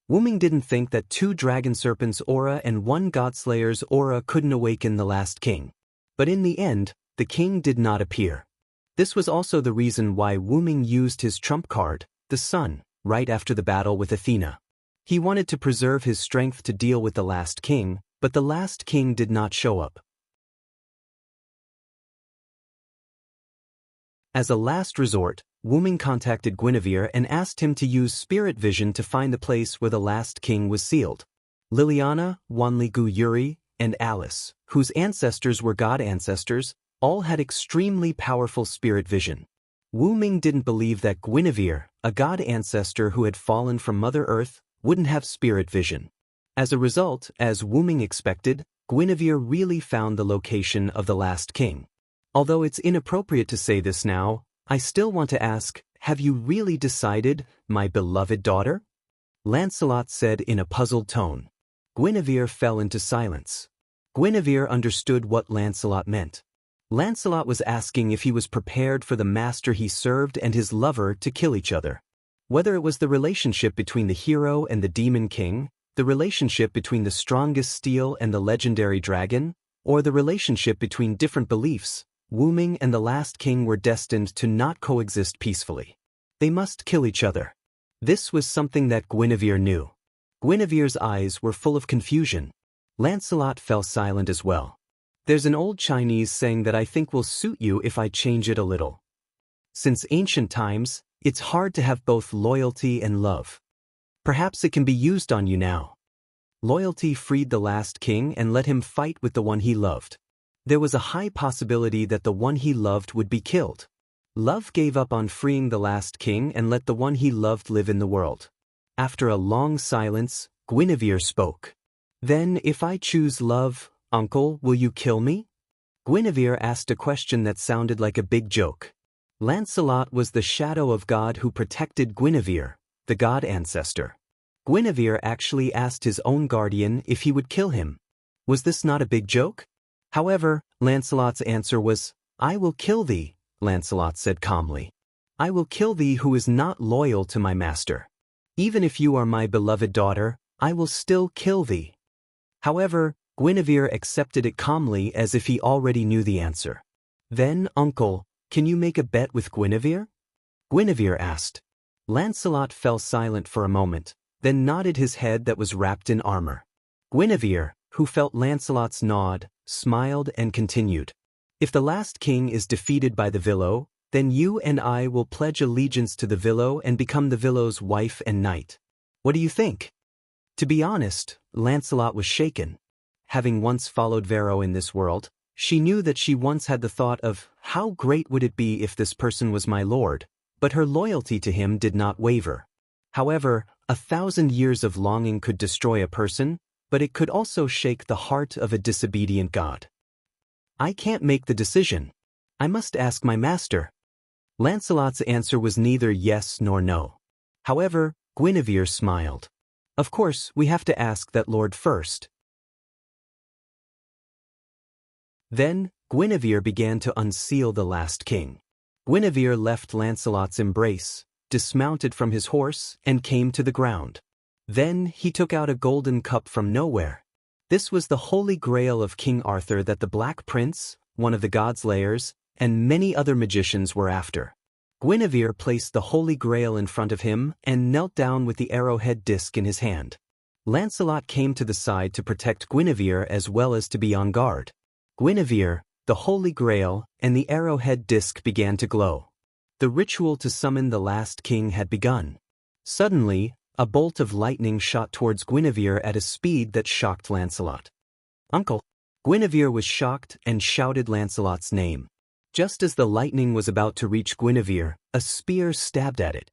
Wu Ming didn't think that 2 dragon serpents' aura and 1 godslayer's aura couldn't awaken the last king. But in the end, the king did not appear. This was also the reason why Wu Ming used his trump card, the sun, right after the battle with Athena. He wanted to preserve his strength to deal with the last king, but the last king did not show up. As a last resort, Wu Ming contacted Guinevere and asked him to use spirit vision to find the place where the last king was sealed. Liliana, Wanli Yuri, and Alice, whose ancestors were god ancestors, all had extremely powerful spirit vision. Wu Ming didn't believe that Guinevere, a god ancestor who had fallen from Mother Earth, wouldn't have spirit vision. As a result, as Wu Ming expected, Guinevere really found the location of the last king. Although it's inappropriate to say this now, I still want to ask, have you really decided, my beloved daughter? Lancelot said in a puzzled tone. Guinevere fell into silence. Guinevere understood what Lancelot meant. Lancelot was asking if he was prepared for the master he served and his lover to kill each other. Whether it was the relationship between the hero and the demon king, the relationship between the strongest steel and the legendary dragon, or the relationship between different beliefs, Wu Ming and the last king were destined to not coexist peacefully. They must kill each other. This was something that Guinevere knew. Guinevere's eyes were full of confusion. Lancelot fell silent as well. There's an old Chinese saying that I think will suit you if I change it a little. Since ancient times, it's hard to have both loyalty and love. Perhaps it can be used on you now. Loyalty freed the last king and let him fight with the one he loved. There was a high possibility that the one he loved would be killed. Love gave up on freeing the last king and let the one he loved live in the world. After a long silence, Guinevere spoke. Then, if I choose love, uncle, will you kill me? Guinevere asked a question that sounded like a big joke. Lancelot was the shadow of God who protected Guinevere, the god ancestor. Guinevere actually asked his own guardian if he would kill him. Was this not a big joke? However, Lancelot's answer was, I will kill thee, Lancelot said calmly. I will kill thee who is not loyal to my master. Even if you are my beloved daughter, I will still kill thee. However, Guinevere accepted it calmly as if he already knew the answer. Then, uncle, can you make a bet with Guinevere? Guinevere asked. Lancelot fell silent for a moment, then nodded his head that was wrapped in armor. Guinevere, who felt Lancelot's nod, smiled and continued. If the last king is defeated by the Villo, then you and I will pledge allegiance to the Villo and become the Villo's wife and knight. What do you think? To be honest, Lancelot was shaken. Having once followed Varro in this world, she knew that she once had the thought of, how great would it be if this person was my lord, but her loyalty to him did not waver. However, 1,000 years of longing could destroy a person, but it could also shake the heart of a disobedient god. I can't make the decision. I must ask my master. Lancelot's answer was neither yes nor no. However, Guinevere smiled. Of course, we have to ask that lord first. Then, Guinevere began to unseal the last king. Guinevere left Lancelot's embrace, dismounted from his horse, and came to the ground. Then he took out a golden cup from nowhere. This was the holy grail of King Arthur that the Black Prince, one of the god's layers, and many other magicians were after. Guinevere placed the holy grail in front of him and knelt down with the arrowhead disc in his hand. Lancelot came to the side to protect Guinevere as well as to be on guard. Guinevere, the holy grail, and the arrowhead disc began to glow. The ritual to summon the last king had begun. Suddenly, a bolt of lightning shot towards Guinevere at a speed that shocked Lancelot. Uncle! Guinevere was shocked and shouted Lancelot's name. Just as the lightning was about to reach Guinevere, a spear stabbed at it.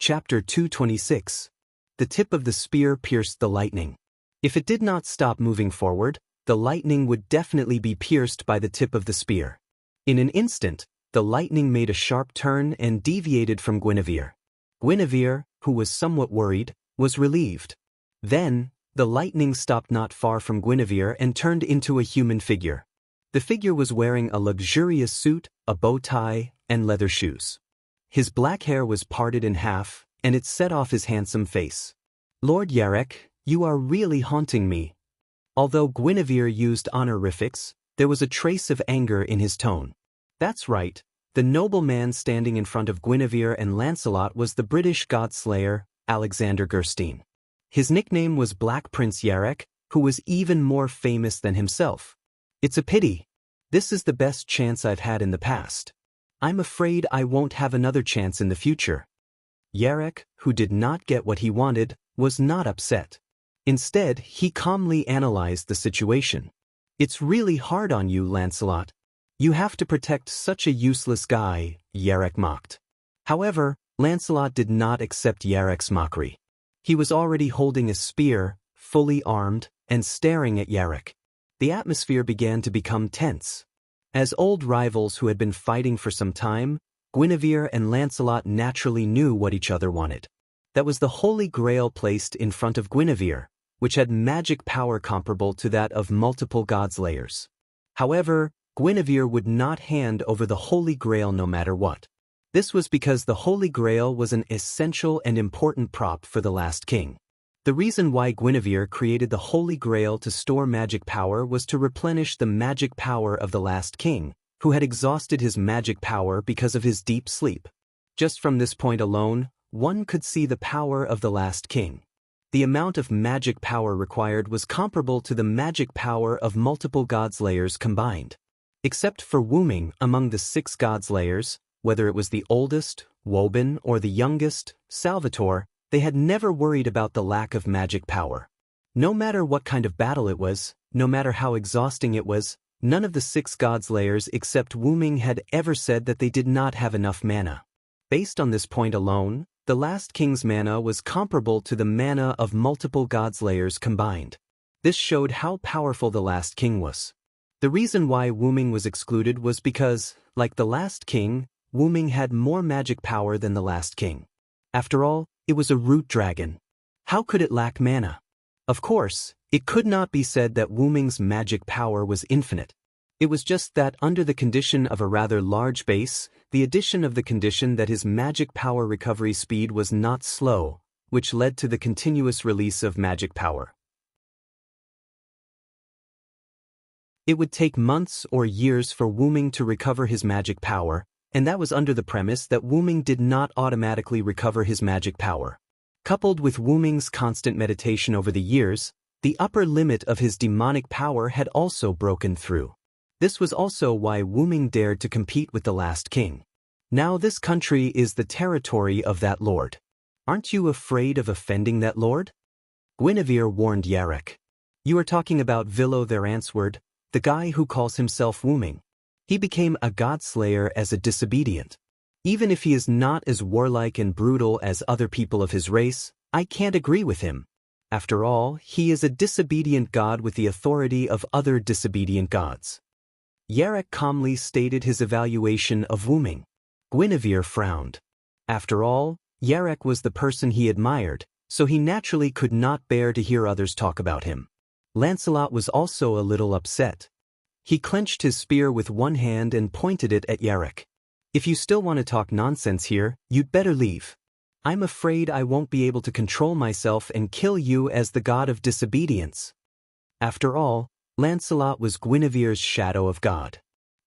Chapter 226. The tip of the spear pierced the lightning. If it did not stop moving forward, the lightning would definitely be pierced by the tip of the spear. In an instant, the lightning made a sharp turn and deviated from Guinevere. Guinevere, who was somewhat worried, was relieved. Then, the lightning stopped not far from Guinevere and turned into a human figure. The figure was wearing a luxurious suit, a bow tie, and leather shoes. His black hair was parted in half, and it set off his handsome face. "Lord Yarek, you are really haunting me." Although Guinevere used honorifics, there was a trace of anger in his tone. That's right, the nobleman standing in front of Guinevere and Lancelot was the British god-slayer, Alexander Gerstein. His nickname was Black Prince Yarek, who was even more famous than himself. "It's a pity. This is the best chance I've had in the past. I'm afraid I won't have another chance in the future." Yarek, who did not get what he wanted, was not upset. Instead, he calmly analyzed the situation. "It's really hard on you, Lancelot. You have to protect such a useless guy," Yarek mocked. However, Lancelot did not accept Yarek's mockery. He was already holding a spear, fully armed, and staring at Yarek. The atmosphere began to become tense. As old rivals who had been fighting for some time, Guinevere and Lancelot naturally knew what each other wanted. That was the Holy Grail placed in front of Guinevere, which had magic power comparable to that of multiple godslayers. However, Guinevere would not hand over the Holy Grail no matter what. This was because the Holy Grail was an essential and important prop for the last king. The reason why Guinevere created the Holy Grail to store magic power was to replenish the magic power of the last king, who had exhausted his magic power because of his deep sleep. Just from this point alone, one could see the power of the last king. The amount of magic power required was comparable to the magic power of multiple godslayers combined. Except for Wu Ming among the 6 godslayers, whether it was the oldest, Woban, or the youngest, Salvatore, they had never worried about the lack of magic power. No matter what kind of battle it was, no matter how exhausting it was, none of the 6 godslayers except Wu Ming had ever said that they did not have enough mana. Based on this point alone, the last king's mana was comparable to the mana of multiple godslayers combined. This showed how powerful the last king was. The reason why Wu Ming was excluded was because, like the last king, Wu Ming had more magic power than the last king. After all, it was a root dragon. How could it lack mana? Of course, it could not be said that Wu Ming's magic power was infinite. It was just that under the condition of a rather large base, the addition of the condition that his magic power recovery speed was not slow, which led to the continuous release of magic power. It would take months or years for Wu Ming to recover his magic power, and that was under the premise that Wu Ming did not automatically recover his magic power. Coupled with Wu Ming's constant meditation over the years, the upper limit of his demonic power had also broken through. This was also why Wu Ming dared to compete with the last king. Now this country is the territory of that lord. Aren't you afraid of offending that lord? Guinevere warned Yarek. You are talking about Villo there answered, the guy who calls himself Wu Ming. He became a godslayer as a disobedient. Even if he is not as warlike and brutal as other people of his race, I can't agree with him. After all, he is a disobedient god with the authority of other disobedient gods. Yarek calmly stated his evaluation of Wu Ming. Guinevere frowned. After all, Yarek was the person he admired, so he naturally could not bear to hear others talk about him. Lancelot was also a little upset. He clenched his spear with one hand and pointed it at Yarek. If you still want to talk nonsense here, you'd better leave. I'm afraid I won't be able to control myself and kill you as the god of disobedience. After all, Lancelot was Guinevere's shadow of God.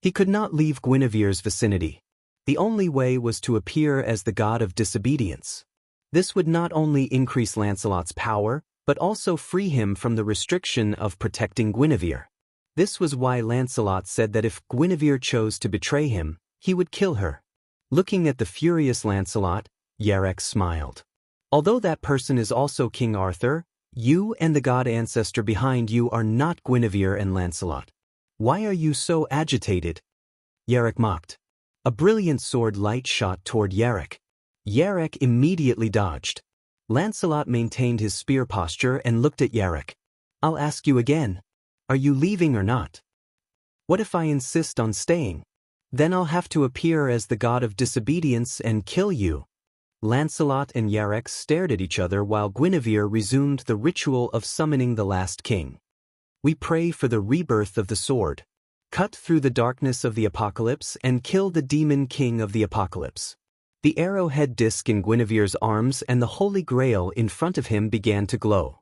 He could not leave Guinevere's vicinity. The only way was to appear as the god of disobedience. This would not only increase Lancelot's power, but also free him from the restriction of protecting Guinevere. This was why Lancelot said that if Guinevere chose to betray him, he would kill her. Looking at the furious Lancelot, Yarek smiled. Although that person is also King Arthur, you and the god ancestor behind you are not Guinevere and Lancelot. Why are you so agitated? Yarek mocked. A brilliant sword light shot toward Yarek. Yarek immediately dodged. Lancelot maintained his spear posture and looked at Yarek. I'll ask you again. Are you leaving or not? What if I insist on staying? Then I'll have to appear as the god of disobedience and kill you. Lancelot and Yarek stared at each other while Guinevere resumed the ritual of summoning the last king. We pray for the rebirth of the sword. Cut through the darkness of the apocalypse and kill the demon king of the apocalypse. The arrowhead disc in Guinevere's arms and the Holy Grail in front of him began to glow.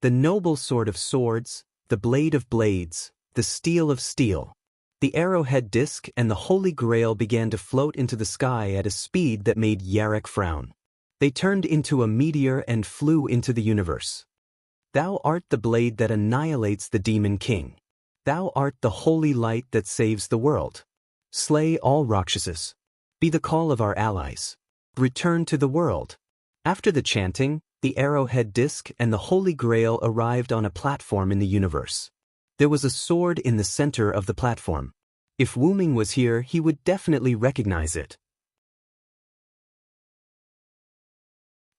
The noble sword of swords, the blade of blades, the steel of steel. The arrowhead disc and the Holy Grail began to float into the sky at a speed that made Yarek frown. They turned into a meteor and flew into the universe. Thou art the blade that annihilates the demon king. Thou art the holy light that saves the world. Slay all Rakshasas. Be the call of our allies. Return to the world. After the chanting, the arrowhead disc and the Holy Grail arrived on a platform in the universe. There was a sword in the center of the platform. If Wu Ming was here, he would definitely recognize it.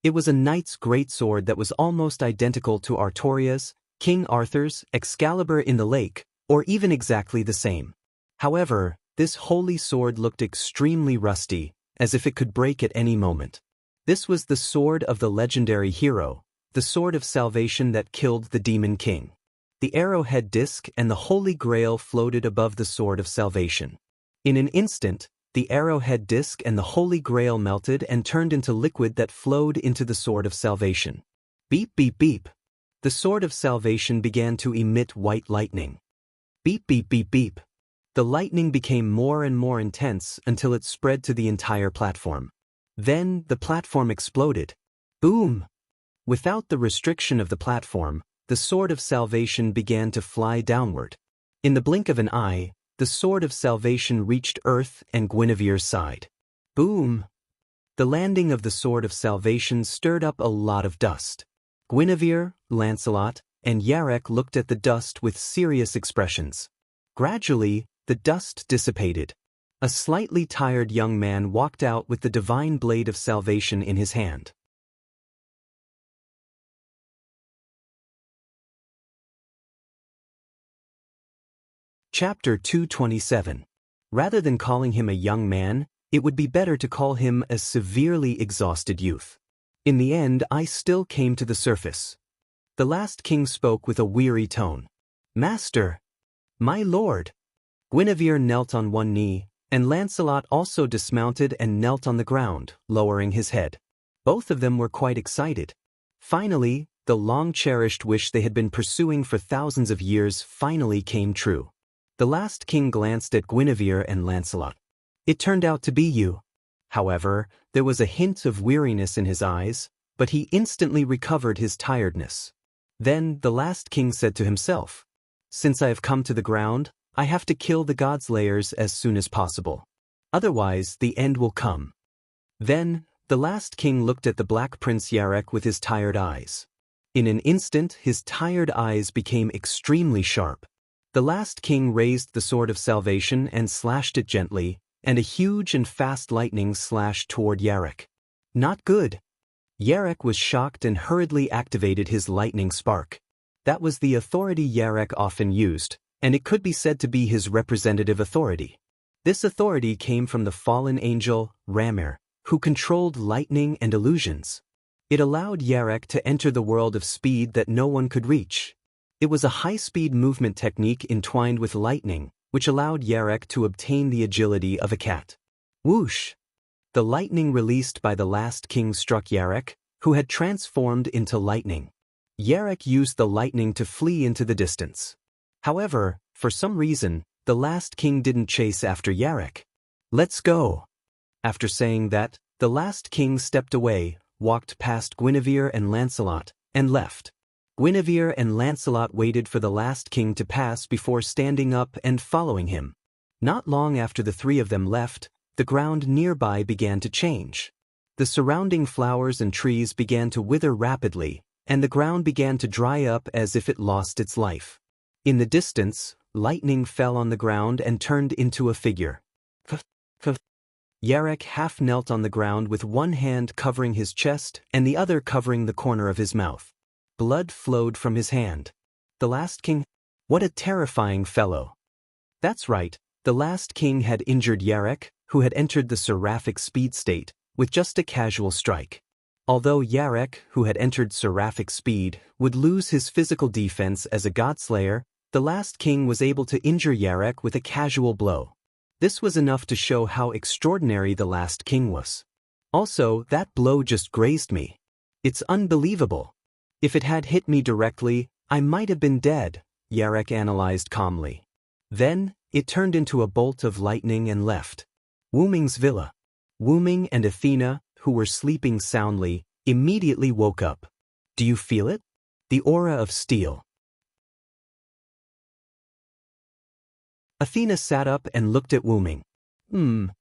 It was a knight's greatsword that was almost identical to Artoria's, King Arthur's, Excalibur in the lake, or even exactly the same. However, this holy sword looked extremely rusty, as if it could break at any moment. This was the sword of the legendary hero, the sword of salvation that killed the demon king. The arrowhead disc and the Holy Grail floated above the sword of salvation. In an instant, the arrowhead disc and the Holy Grail melted and turned into liquid that flowed into the sword of salvation. Beep, beep, beep. The sword of salvation began to emit white lightning. Beep, beep, beep, beep. The lightning became more and more intense until it spread to the entire platform. Then, the platform exploded. Boom! Without the restriction of the platform, the sword of salvation began to fly downward. In the blink of an eye, the sword of salvation reached Earth and Guinevere's side. Boom! The landing of the sword of salvation stirred up a lot of dust. Guinevere, Lancelot, and Yarek looked at the dust with serious expressions. Gradually, the dust dissipated. A slightly tired young man walked out with the divine blade of salvation in his hand. Chapter 227. Rather than calling him a young man, it would be better to call him a severely exhausted youth. In the end, I still came to the surface. The last king spoke with a weary tone. Master! My lord! Guinevere knelt on one knee, and Lancelot also dismounted and knelt on the ground, lowering his head. Both of them were quite excited. Finally, the long-cherished wish they had been pursuing for thousands of years finally came true. The last king glanced at Guinevere and Lancelot. It turned out to be you. However, there was a hint of weariness in his eyes, but he instantly recovered his tiredness. Then the last king said to himself, Since I have come to the ground, I have to kill the godslayers as soon as possible. Otherwise, the end will come. Then, the last king looked at the Black Prince Yarek with his tired eyes. In an instant, his tired eyes became extremely sharp. The last king raised the sword of salvation and slashed it gently, and a huge and fast lightning slashed toward Yarek. Not good. Yarek was shocked and hurriedly activated his lightning spark. That was the authority Yarek often used, and it could be said to be his representative authority. This authority came from the fallen angel, Ramir, who controlled lightning and illusions. It allowed Yarek to enter the world of speed that no one could reach. It was a high-speed movement technique entwined with lightning, which allowed Yarek to obtain the agility of a cat. Whoosh! The lightning released by the last king struck Yarek, who had transformed into lightning. Yarek used the lightning to flee into the distance. However, for some reason, the last king didn't chase after Yarek. Let's go! After saying that, the last king stepped away, walked past Guinevere and Lancelot, and left. Guinevere and Lancelot waited for the last king to pass before standing up and following him. Not long after the three of them left, the ground nearby began to change. The surrounding flowers and trees began to wither rapidly, and the ground began to dry up as if it lost its life. In the distance, lightning fell on the ground and turned into a figure. Yarek half knelt on the ground with one hand covering his chest and the other covering the corner of his mouth. Blood flowed from his hand. The last king? What a terrifying fellow. That's right, the last king had injured Yarek, who had entered the seraphic speed state, with just a casual strike. Although Yarek, who had entered seraphic speed, would lose his physical defense as a godslayer, the last king was able to injure Yarek with a casual blow. This was enough to show how extraordinary the last king was. Also, that blow just grazed me. It's unbelievable. If it had hit me directly, I might have been dead, Yarek analyzed calmly. Then, it turned into a bolt of lightning and left Wuming's villa. Wuming and Athena, who were sleeping soundly, immediately woke up. Do you feel it? The aura of steel. Athena sat up and looked at Wuming.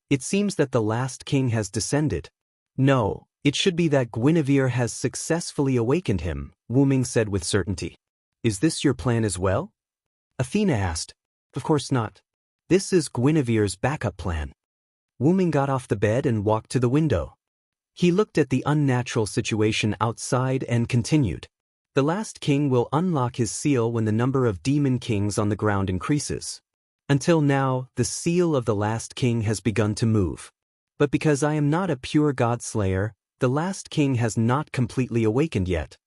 It seems that the last king has descended. No, it should be that Guinevere has successfully awakened him, Wuming said with certainty. Is this your plan as well? Athena asked. Of course not. This is Guinevere's backup plan. Wuming got off the bed and walked to the window. He looked at the unnatural situation outside and continued. The last king will unlock his seal when the number of demon kings on the ground increases. Until now, the seal of the last king has begun to move. But because I am not a pure god-slayer, the last king has not completely awakened yet.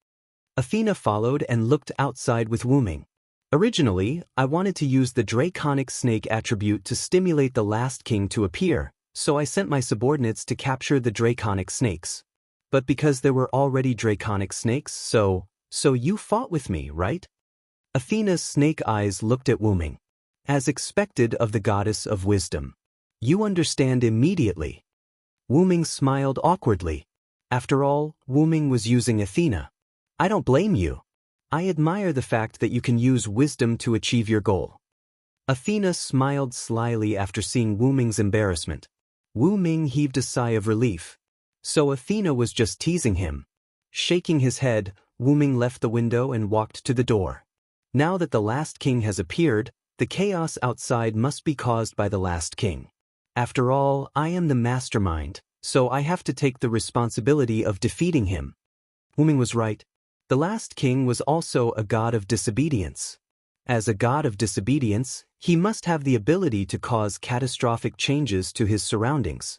Athena followed and looked outside with Wuming. Originally, I wanted to use the draconic snake attribute to stimulate the last king to appear, so I sent my subordinates to capture the draconic snakes. But because there were already draconic snakes, so you fought with me, right? Athena's snake eyes looked at Wuming. As expected of the goddess of wisdom. You understand immediately. Wuming smiled awkwardly. After all, Wuming was using Athena. I don't blame you. I admire the fact that you can use wisdom to achieve your goal. Athena smiled slyly after seeing Wuming's embarrassment. Wuming heaved a sigh of relief. So Athena was just teasing him. Shaking his head, Wuming left the window and walked to the door. Now that the last king has appeared, the chaos outside must be caused by the last king. After all, I am the mastermind, so I have to take the responsibility of defeating him. Wuming was right. The last king was also a god of disobedience. As a god of disobedience, he must have the ability to cause catastrophic changes to his surroundings.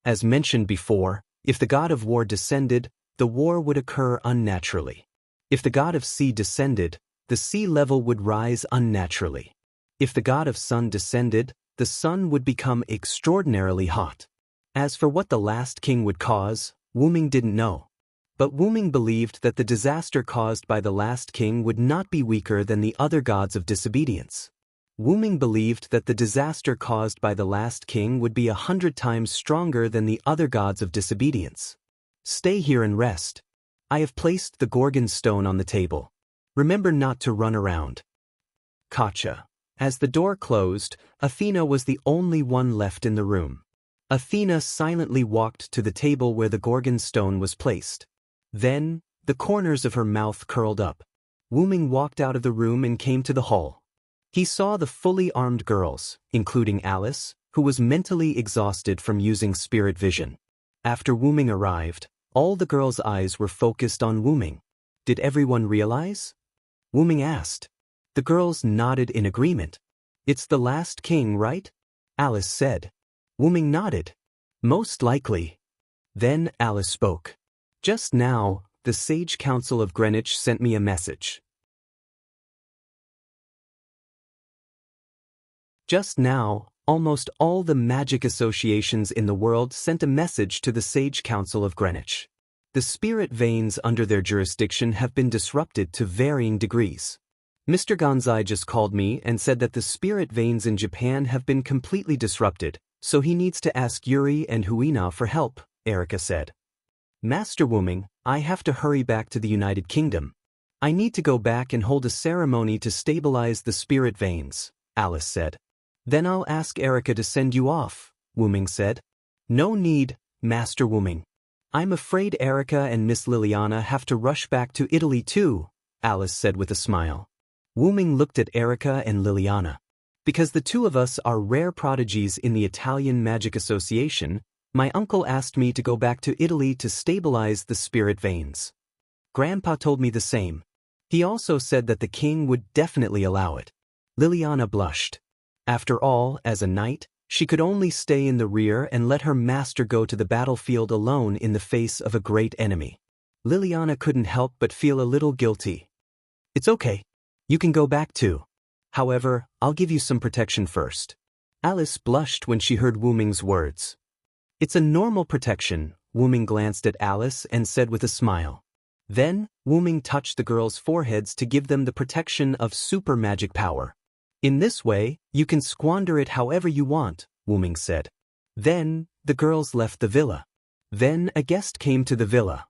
As mentioned before, if the god of war descended, the war would occur unnaturally. If the god of sea descended, the sea level would rise unnaturally. If the god of sun descended, the sun would become extraordinarily hot. As for what the last king would cause, Wuming didn't know. But Wuming believed that the disaster caused by the last king would not be weaker than the other gods of disobedience. Wuming believed that the disaster caused by the last king would be 100 times stronger than the other gods of disobedience. Stay here and rest. I have placed the Gorgon stone on the table. Remember not to run around. Gotcha. As the door closed, Athena was the only one left in the room. Athena silently walked to the table where the Gorgon stone was placed. Then, the corners of her mouth curled up. Wuming walked out of the room and came to the hall. He saw the fully armed girls, including Alice, who was mentally exhausted from using spirit vision. After Wuming arrived, all the girls' eyes were focused on Wuming. Did everyone realize? Wuming asked. The girls nodded in agreement. It's the last king, right? Alice said. Wuming nodded. Most likely. Then Alice spoke. Just now, the Sage Council of Greenwich sent me a message. Just now, almost all the magic associations in the world sent a message to the Sage Council of Greenwich. The spirit veins under their jurisdiction have been disrupted to varying degrees. Mr. Gonzai just called me and said that the spirit veins in Japan have been completely disrupted, so he needs to ask Yuri and Huina for help, Erica said. Master Wuming, I have to hurry back to the United Kingdom. I need to go back and hold a ceremony to stabilize the spirit veins, Alice said. Then I'll ask Erica to send you off, Wuming said. No need, Master Wuming. I'm afraid Erica and Miss Liliana have to rush back to Italy too, Alice said with a smile. Wuming looked at Erica and Liliana. Because the two of us are rare prodigies in the Italian Magic Association, my uncle asked me to go back to Italy to stabilize the spirit veins. Grandpa told me the same. He also said that the king would definitely allow it. Liliana blushed. After all, as a knight, she could only stay in the rear and let her master go to the battlefield alone in the face of a great enemy. Liliana couldn't help but feel a little guilty. It's okay. You can go back too. However, I'll give you some protection first. Alice blushed when she heard Wu Ming's words. It's a normal protection, Wu Ming glanced at Alice and said with a smile. Then, Wu Ming touched the girls' foreheads to give them the protection of super magic power. In this way, you can squander it however you want, Wu Ming said. Then, the girls left the villa. Then a guest came to the villa.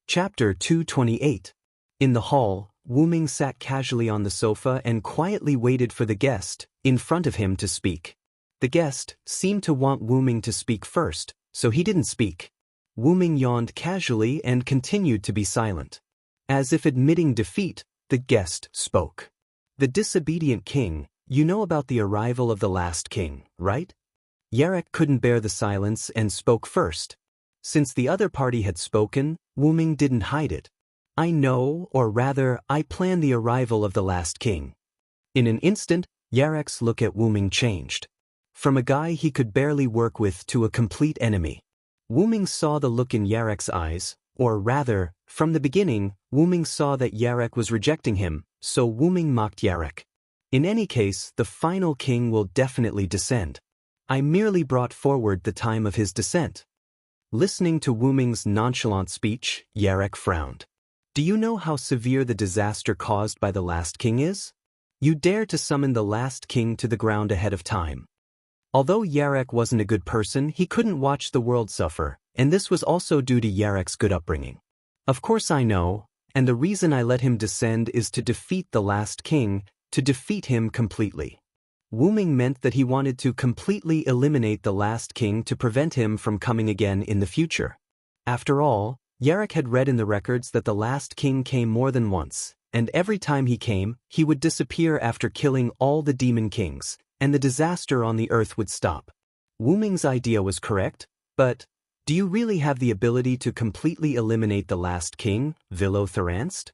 Chapter 228. In the hall, Wu Ming sat casually on the sofa and quietly waited for the guest, in front of him, to speak. The guest seemed to want Wu Ming to speak first, so he didn't speak. Wu Ming yawned casually and continued to be silent. As if admitting defeat, the guest spoke. The disobedient king, you know about the arrival of the last king, right? Yarek couldn't bear the silence and spoke first. Since the other party had spoken, Wu Ming didn't hide it. I know, or rather, I plan the arrival of the last king. In an instant, Yarek's look at Wu Ming changed. From a guy he could barely work with to a complete enemy. Wu Ming saw the look in Yarek's eyes, or rather, from the beginning, Wu Ming saw that Yarek was rejecting him, so Wu Ming mocked Yarek. In any case, the final king will definitely descend. I merely brought forward the time of his descent. Listening to Wu Ming's nonchalant speech, Yarek frowned. Do you know how severe the disaster caused by the last king is? You dare to summon the last king to the ground ahead of time. Although Yarek wasn't a good person, he couldn't watch the world suffer, and this was also due to Yarek's good upbringing. Of course I know, and the reason I let him descend is to defeat the last king, to defeat him completely. Wu Ming meant that he wanted to completely eliminate the last king to prevent him from coming again in the future. After all, Yarek had read in the records that the last king came more than once, and every time he came, he would disappear after killing all the demon kings, and the disaster on the earth would stop. Wu Ming's idea was correct, but do you really have the ability to completely eliminate the last king, Vilo-Theranced?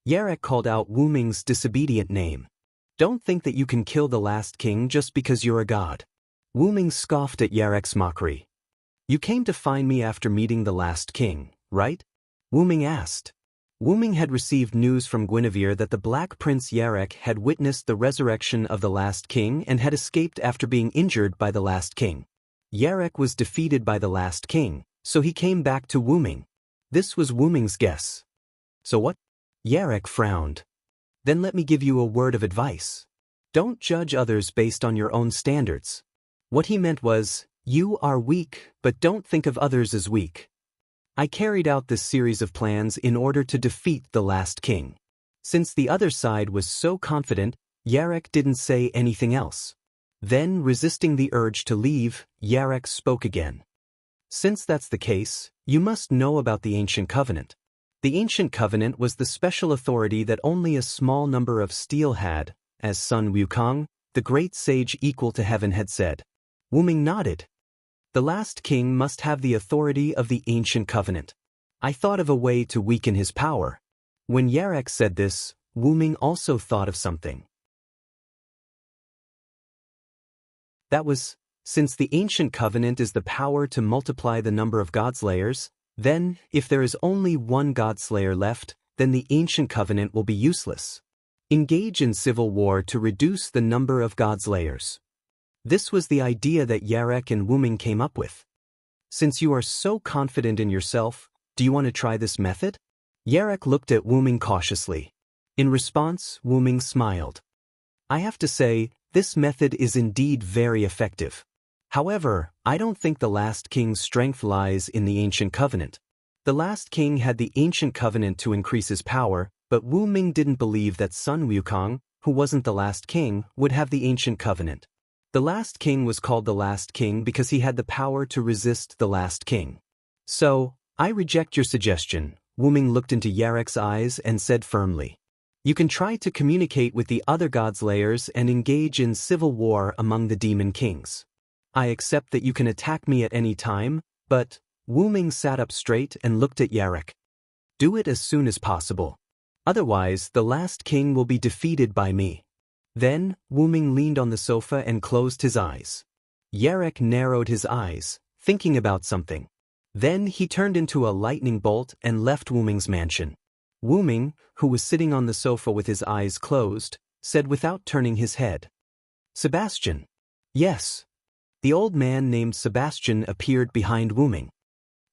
Yarek called out Wu Ming's disobedient name. Don't think that you can kill the last king just because you're a god. Wu Ming scoffed at Yarek's mockery. You came to find me after meeting the last king, right? Wu Ming asked. Wu Ming had received news from Guinevere that the Black Prince Yarek had witnessed the resurrection of the last king and had escaped after being injured by the last king. Yarek was defeated by the last king, so he came back to Wu Ming. This was Wu Ming's guess. So what? Yarek frowned. Then let me give you a word of advice. Don't judge others based on your own standards. What he meant was, you are weak, but don't think of others as weak. I carried out this series of plans in order to defeat the last king. Since the other side was so confident, Yarek didn't say anything else. Then, resisting the urge to leave, Yarek spoke again. Since that's the case, you must know about the Ancient Covenant. The Ancient Covenant was the special authority that only a small number of steel had, as Sun Wukong, the great sage equal to heaven, had said. Wu Ming nodded. The last king must have the authority of the Ancient Covenant. I thought of a way to weaken his power. When Yarek said this, Wu Ming also thought of something. That was, since the Ancient Covenant is the power to multiply the number of Godslayers, then, if there is only one Godslayer left, then the Ancient Covenant will be useless. Engage in civil war to reduce the number of Godslayers. This was the idea that Yarek and Wu Ming came up with. Since you are so confident in yourself, do you want to try this method? Yarek looked at Wu Ming cautiously. In response, Wu Ming smiled. I have to say, this method is indeed very effective. However, I don't think the last king's strength lies in the Ancient Covenant. The last king had the Ancient Covenant to increase his power, but Wu Ming didn't believe that Sun Wukong, who wasn't the last king, would have the Ancient Covenant. The last king was called the last king because he had the power to resist the last king. So, I reject your suggestion, Wu Ming looked into Yarek's eyes and said firmly. You can try to communicate with the other Godslayers and engage in civil war among the demon kings. I accept that you can attack me at any time, but Wu Ming sat up straight and looked at Yarek. Do it as soon as possible. Otherwise, the last king will be defeated by me. Then, Wu Ming leaned on the sofa and closed his eyes. Yarek narrowed his eyes, thinking about something. Then he turned into a lightning bolt and left Wu Ming's mansion. Wu Ming, who was sitting on the sofa with his eyes closed, said without turning his head. Sebastian. Yes. The old man named Sebastian appeared behind Wu Ming.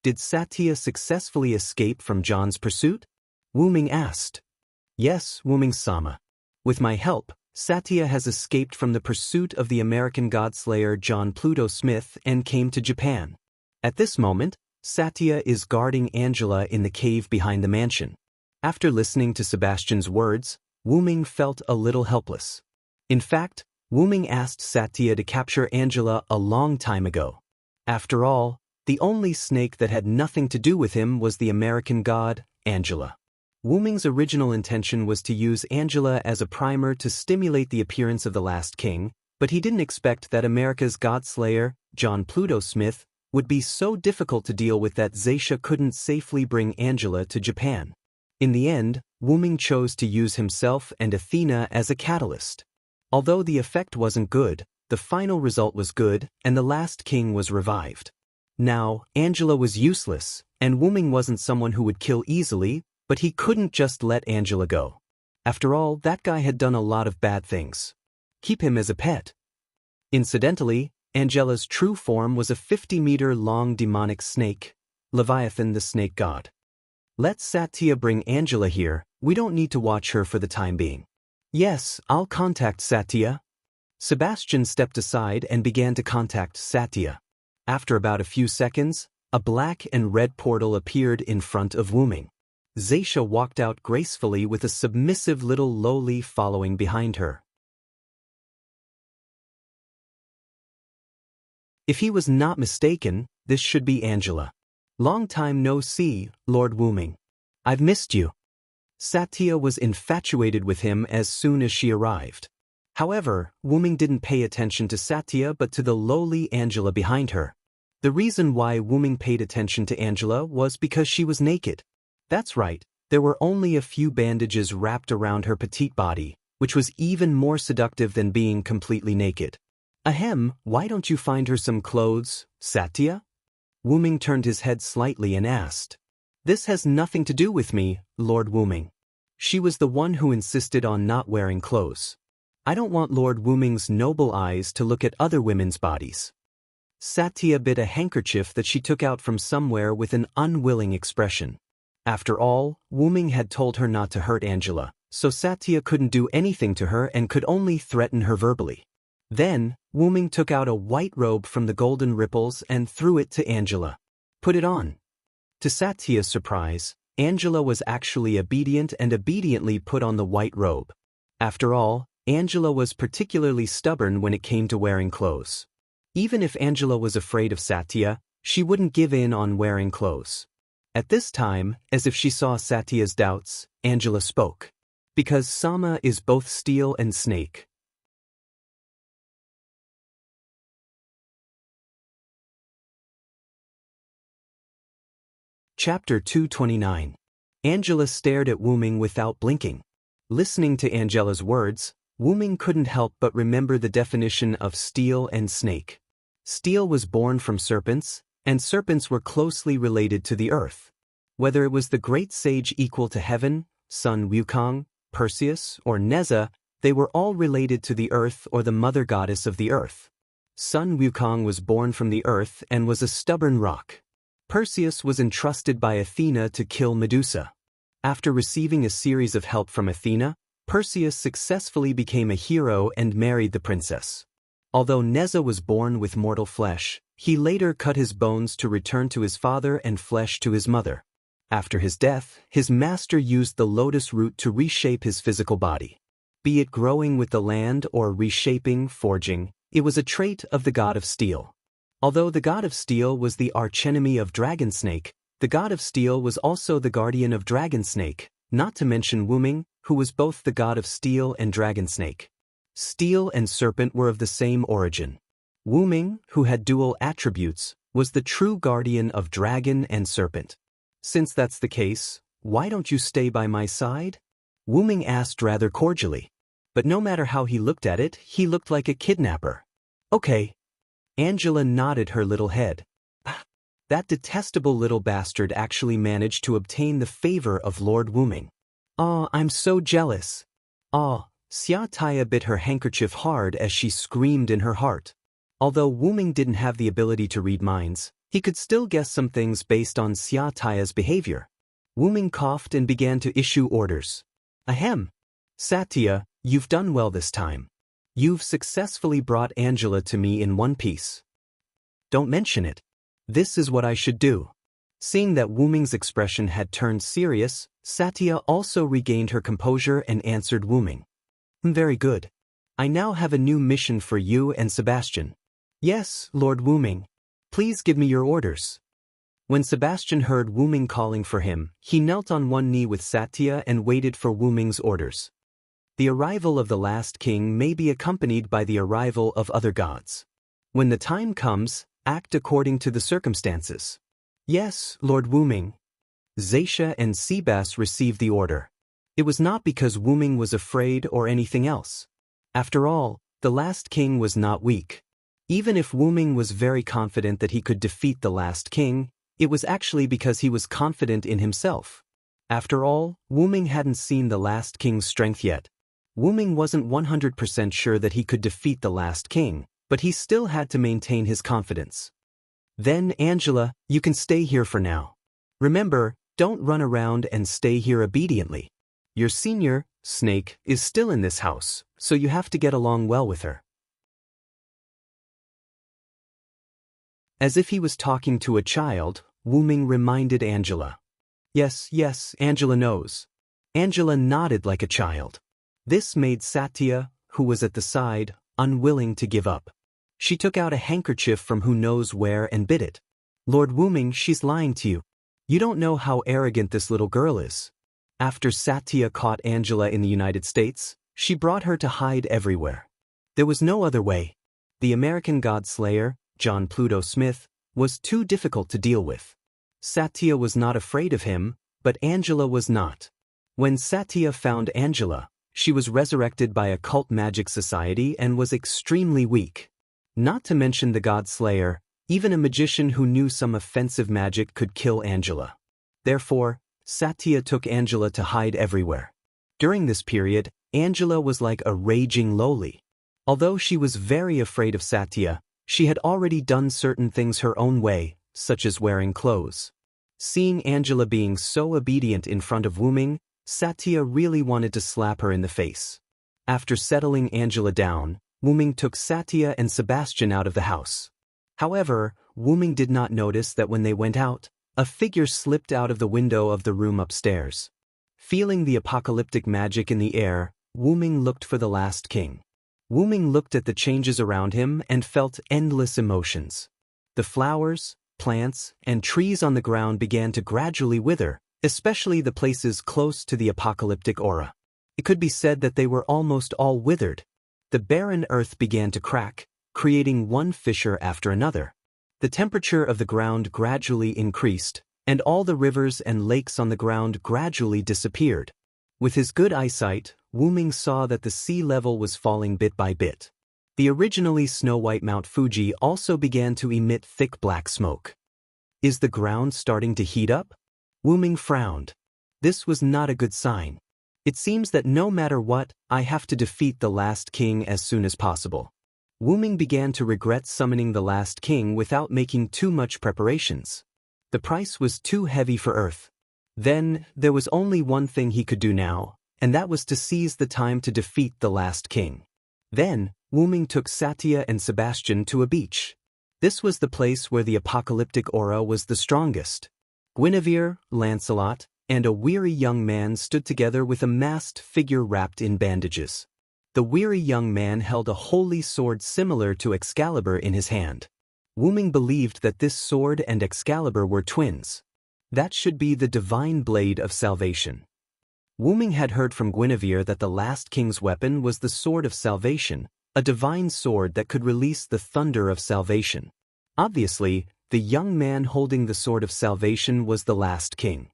Did Satya successfully escape from John's pursuit? Wu Ming asked. Yes, Wu Ming-sama. With my help, Satya has escaped from the pursuit of the American godslayer John Pluto Smith and came to Japan. At this moment, Satya is guarding Angela in the cave behind the mansion. After listening to Sebastian's words, Wu Ming felt a little helpless. In fact, Wu Ming asked Satya to capture Angela a long time ago. After all, the only snake that had nothing to do with him was the American god, Angela. Wu Ming's original intention was to use Angela as a primer to stimulate the appearance of the last king, but he didn't expect that America's godslayer, John Pluto Smith, would be so difficult to deal with that Zaisha couldn't safely bring Angela to Japan. In the end, Wu Ming chose to use himself and Athena as a catalyst. Although the effect wasn't good, the final result was good, and the last king was revived. Now, Angela was useless, and Wu Ming wasn't someone who would kill easily, but he couldn't just let Angela go. After all, that guy had done a lot of bad things. Keep him as a pet. Incidentally, Angela's true form was a 50-meter-long demonic snake, Leviathan the snake god. Let Satya bring Angela here, we don't need to watch her for the time being. Yes, I'll contact Satya. Sebastian stepped aside and began to contact Satya. After about a few seconds, a black and red portal appeared in front of Wu Ming. Zaisha walked out gracefully with a submissive little lowly following behind her. If he was not mistaken, this should be Angela. Long time no see, Lord Wu Ming. I've missed you. Satya was infatuated with him as soon as she arrived. However, Wu Ming didn't pay attention to Satya but to the lowly Angela behind her. The reason why Wu Ming paid attention to Angela was because she was naked. That's right, there were only a few bandages wrapped around her petite body, which was even more seductive than being completely naked. Ahem, why don't you find her some clothes, Satya? Wu Ming turned his head slightly and asked. This has nothing to do with me, Lord Wu Ming. She was the one who insisted on not wearing clothes. I don't want Lord Wu Ming's noble eyes to look at other women's bodies. Satya bit a handkerchief that she took out from somewhere with an unwilling expression. After all, Wu Ming had told her not to hurt Angela, so Satya couldn't do anything to her and could only threaten her verbally. Then, Wu Ming took out a white robe from the golden ripples and threw it to Angela. Put it on. To Satya's surprise, Angela was actually obedient and obediently put on the white robe. After all, Angela was particularly stubborn when it came to wearing clothes. Even if Angela was afraid of Satya, she wouldn't give in on wearing clothes. At this time, as if she saw Satya's doubts, Angela spoke. Because Sama is both steel and snake. Chapter 229. Angela stared at Wu Ming without blinking. Listening to Angela's words, Wu Ming couldn't help but remember the definition of steel and snake. Steel was born from serpents, and serpents were closely related to the earth. Whether it was the great sage equal to heaven, Sun Wukong, Perseus, or Neza, they were all related to the earth or the mother goddess of the earth. Sun Wukong was born from the earth and was a stubborn rock. Perseus was entrusted by Athena to kill Medusa. After receiving a series of help from Athena, Perseus successfully became a hero and married the princess. Although Neza was born with mortal flesh, he later cut his bones to return to his father and flesh to his mother. After his death, his master used the lotus root to reshape his physical body. Be it growing with the land or reshaping, forging, it was a trait of the god of steel. Although the god of steel was the archenemy of Dragon Snake, the god of steel was also the guardian of Dragon Snake, not to mention Wu Ming, who was both the god of steel and Dragon Snake. Steel and serpent were of the same origin. Wu Ming, who had dual attributes, was the true guardian of dragon and serpent. Since that's the case, why don't you stay by my side? Wu Ming asked rather cordially. But no matter how he looked at it, he looked like a kidnapper. Okay. Angela nodded her little head. That detestable little bastard actually managed to obtain the favor of Lord Wu Ming. Aw, I'm so jealous. Aw, Xia Taya bit her handkerchief hard as she screamed in her heart. Although Wu Ming didn't have the ability to read minds, he could still guess some things based on Xia Taya's behavior. Wu Ming coughed and began to issue orders. Ahem. Satya, you've done well this time. You've successfully brought Angela to me in one piece. Don't mention it. This is what I should do. Seeing that Wu Ming's expression had turned serious, Satya also regained her composure and answered Wu Ming. Very good. I now have a new mission for you and Sebastian. Yes, Lord Wu Ming. Please give me your orders. When Sebastian heard Wu Ming calling for him, he knelt on one knee with Satya and waited for Wu Ming's orders. The arrival of the last king may be accompanied by the arrival of other gods. When the time comes, act according to the circumstances. Yes, Lord Wu Ming. Zaisha and Seabass received the order. It was not because Wu Ming was afraid or anything else. After all, the last king was not weak. Even if Wu Ming was very confident that he could defeat the last king, it was actually because he was confident in himself. After all, Wu Ming hadn't seen the last king's strength yet. Wu Ming wasn't 100% sure that he could defeat the last king, but he still had to maintain his confidence. Then, Angela, you can stay here for now. Remember, don't run around and stay here obediently. Your senior, Snake, is still in this house, so you have to get along well with her. As if he was talking to a child, Wu Ming reminded Angela. Yes, Angela knows. Angela nodded like a child. This made Satya, who was at the side, unwilling to give up. She took out a handkerchief from who knows where and bit it. Lord Wu Ming, she's lying to you. You don't know how arrogant this little girl is. After Satya caught Angela in the United States, she brought her to hide everywhere. There was no other way. The American God Slayer, John Pluto Smith, was too difficult to deal with. Satya was not afraid of him, but Angela was not. When Satya found Angela, she was resurrected by a cult magic society and was extremely weak. Not to mention the God Slayer, even a magician who knew some offensive magic could kill Angela. Therefore, Satya took Angela to hide everywhere. During this period, Angela was like a raging loli. Although she was very afraid of Satya, she had already done certain things her own way, such as wearing clothes. Seeing Angela being so obedient in front of Wu Ming, Satya really wanted to slap her in the face. After settling Angela down, Wu Ming took Satya and Sebastian out of the house. However, Wu Ming did not notice that when they went out, a figure slipped out of the window of the room upstairs. Feeling the apocalyptic magic in the air, Wu Ming looked for the last king. Wu Ming looked at the changes around him and felt endless emotions. The flowers, plants, and trees on the ground began to gradually wither, especially the places close to the apocalyptic aura. It could be said that they were almost all withered. The barren earth began to crack, creating one fissure after another. The temperature of the ground gradually increased, and all the rivers and lakes on the ground gradually disappeared. With his good eyesight, Wu Ming saw that the sea level was falling bit by bit. The originally snow-white Mount Fuji also began to emit thick black smoke. Is the ground starting to heat up? Wu Ming frowned. This was not a good sign. It seems that no matter what, I have to defeat the last king as soon as possible. Wu Ming began to regret summoning the last king without making too much preparations. The price was too heavy for Earth. Then, there was only one thing he could do now, and that was to seize the time to defeat the last king. Then, Wu Ming took Satya and Sebastian to a beach. This was the place where the apocalyptic aura was the strongest. Guinevere, Lancelot, and a weary young man stood together with a masked figure wrapped in bandages. The weary young man held a holy sword similar to Excalibur in his hand. Wu Ming believed that this sword and Excalibur were twins. That should be the divine blade of salvation. Wu Ming had heard from Guinevere that the last king's weapon was the sword of salvation, a divine sword that could release the thunder of salvation. Obviously, the young man holding the sword of salvation was the last king.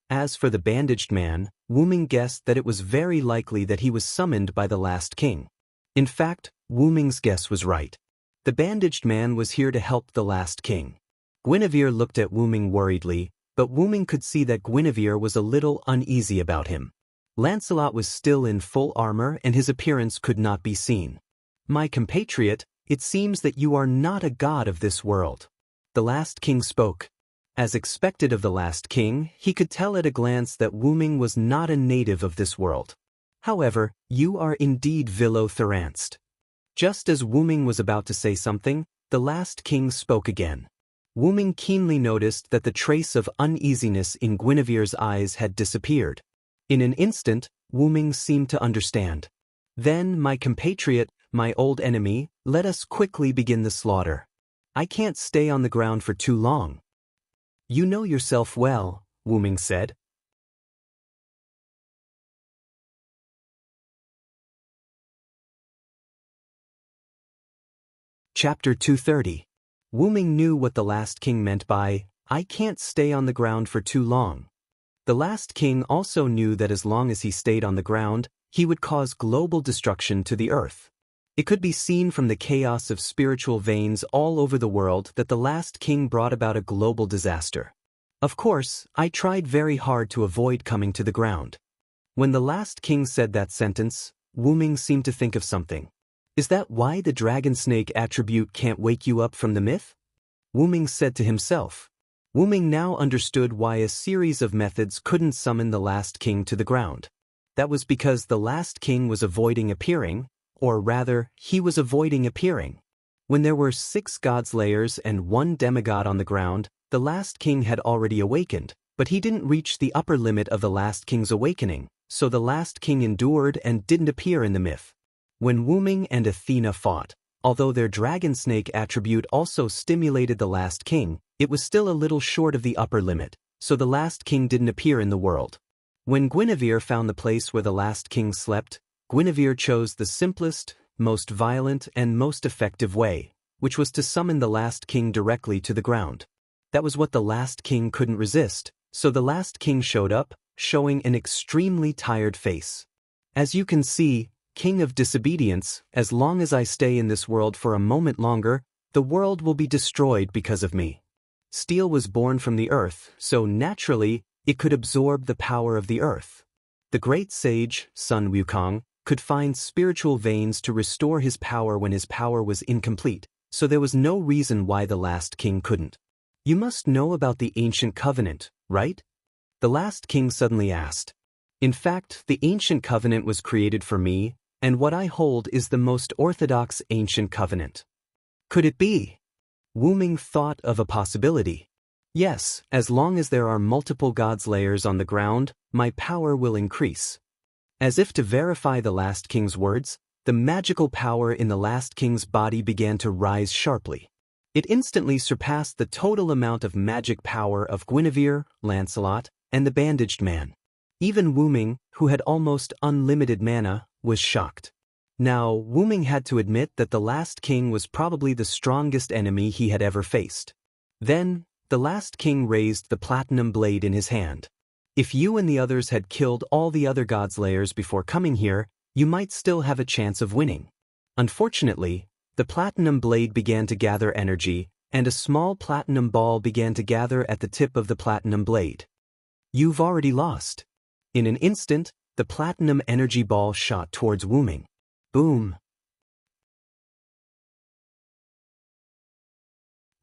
As for the bandaged man, Wu Ming guessed that it was very likely that he was summoned by the last king. In fact, Wu Ming's guess was right. The bandaged man was here to help the last king. Guinevere looked at Wu Ming worriedly, but Wu Ming could see that Guinevere was a little uneasy about him. Lancelot was still in full armor and his appearance could not be seen. "My compatriot, it seems that you are not a god of this world." The last king spoke. As expected of the last king, he could tell at a glance that Wu Ming was not a native of this world. "However, you are indeed vilo-theranced." Just as Wu Ming was about to say something, the last king spoke again. Wu Ming keenly noticed that the trace of uneasiness in Guinevere's eyes had disappeared. In an instant, Wu Ming seemed to understand. "Then, my compatriot, my old enemy, let us quickly begin the slaughter. I can't stay on the ground for too long." "You know yourself well," Wu Ming said. Chapter 230. Wu Ming knew what the last king meant by, "I can't stay on the ground for too long." The last king also knew that as long as he stayed on the ground, he would cause global destruction to the earth. It could be seen from the chaos of spiritual veins all over the world that the last king brought about a global disaster. "Of course, I tried very hard to avoid coming to the ground." When the last king said that sentence, Wu Ming seemed to think of something. "Is that why the dragon snake attribute can't wake you up from the myth?" Wu Ming said to himself. Wu Ming now understood why a series of methods couldn't summon the last king to the ground. That was because the last king was avoiding appearing, or rather, he was avoiding appearing. When there were 6 godslayers and 1 demigod on the ground, the last king had already awakened, but he didn't reach the upper limit of the last king's awakening, so the last king endured and didn't appear in the myth. When Wu Ming and Athena fought, although their dragon snake attribute also stimulated the last king, it was still a little short of the upper limit, so the last king didn't appear in the world. When Guinevere found the place where the last king slept, Guinevere chose the simplest, most violent and most effective way, which was to summon the last king directly to the ground. That was what the last king couldn't resist, so the last king showed up, showing an extremely tired face. "As you can see, King of Disobedience, as long as I stay in this world for a moment longer, the world will be destroyed because of me." Steel was born from the earth, so naturally, it could absorb the power of the earth. The great sage, Sun Wukong, could find spiritual veins to restore his power when his power was incomplete, so there was no reason why the last king couldn't. "You must know about the ancient covenant, right?" the last king suddenly asked. "In fact, the ancient covenant was created for me, and what I hold is the most orthodox ancient covenant." Could it be? Wu Ming thought of a possibility. "Yes, as long as there are multiple godslayers on the ground, my power will increase." As if to verify the last king's words, the magical power in the last king's body began to rise sharply. It instantly surpassed the total amount of magic power of Guinevere, Lancelot, and the bandaged man. Even Wu Ming, who had almost unlimited mana, was shocked. Now, Wu Ming had to admit that the last king was probably the strongest enemy he had ever faced. Then, the last king raised the platinum blade in his hand. "If you and the others had killed all the other godslayers before coming here, you might still have a chance of winning." Unfortunately, the platinum blade began to gather energy, and a small platinum ball began to gather at the tip of the platinum blade. "You've already lost." In an instant, the platinum energy ball shot towards Wu Ming. Boom!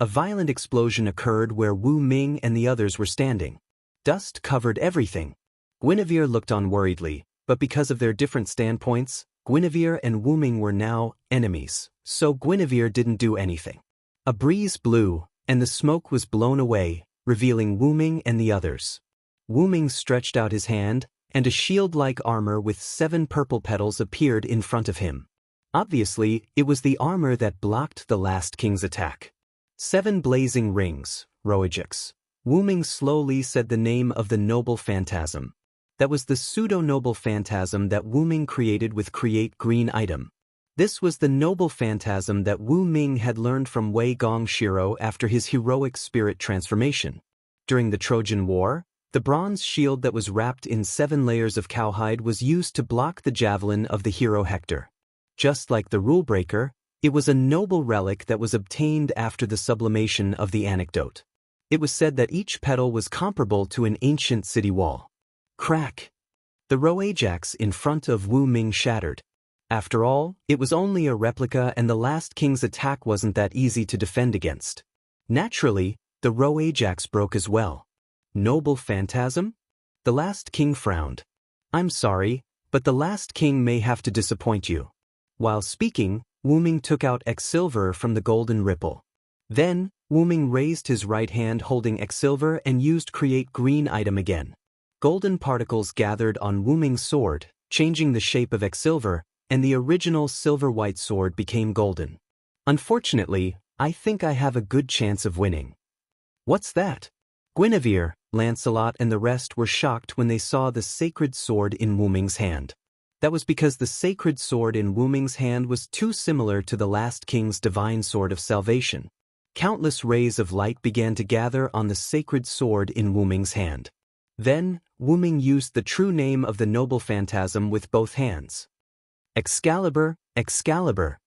A violent explosion occurred where Wu Ming and the others were standing. Dust covered everything. Guinevere looked on worriedly, but because of their different standpoints, Guinevere and Wu Ming were now enemies, so Guinevere didn't do anything. A breeze blew, and the smoke was blown away, revealing Wu Ming and the others. Wu Ming stretched out his hand, and a shield-like armor with 7 purple petals appeared in front of him. Obviously, it was the armor that blocked the last king's attack. 7 blazing rings, Roajax. Wu Ming slowly said the name of the noble phantasm. That was the pseudo-noble phantasm that Wu Ming created with Create Green item. This was the noble phantasm that Wu Ming had learned from Wei Gong Shiro after his heroic spirit transformation. During the Trojan War, the bronze shield that was wrapped in 7 layers of cowhide was used to block the javelin of the hero Hector. Just like the rule breaker, it was a noble relic that was obtained after the sublimation of the anecdote. It was said that each petal was comparable to an ancient city wall. Crack! The row Ajax in front of Wu Ming shattered. After all, it was only a replica and the last king's attack wasn't that easy to defend against. Naturally, the row Ajax broke as well. Noble phantasm? The last king frowned. I'm sorry, but the last king may have to disappoint you. While speaking, Wu Ming took out X-Silver from the golden ripple. Then, Wu Ming raised his right hand holding X-Silver and used Create Green item again. Golden particles gathered on Wu Ming's sword, changing the shape of X-Silver, and the original silver-white sword became golden. Unfortunately, I think I have a good chance of winning. What's that? Guinevere, Lancelot and the rest were shocked when they saw the sacred sword in Wu Ming's hand. That was because the sacred sword in Wu Ming's hand was too similar to the last king's divine sword of salvation. Countless rays of light began to gather on the sacred sword in Wu Ming's hand. Then, Wu Ming used the true name of the noble phantasm with both hands. Excalibur, Excalibur.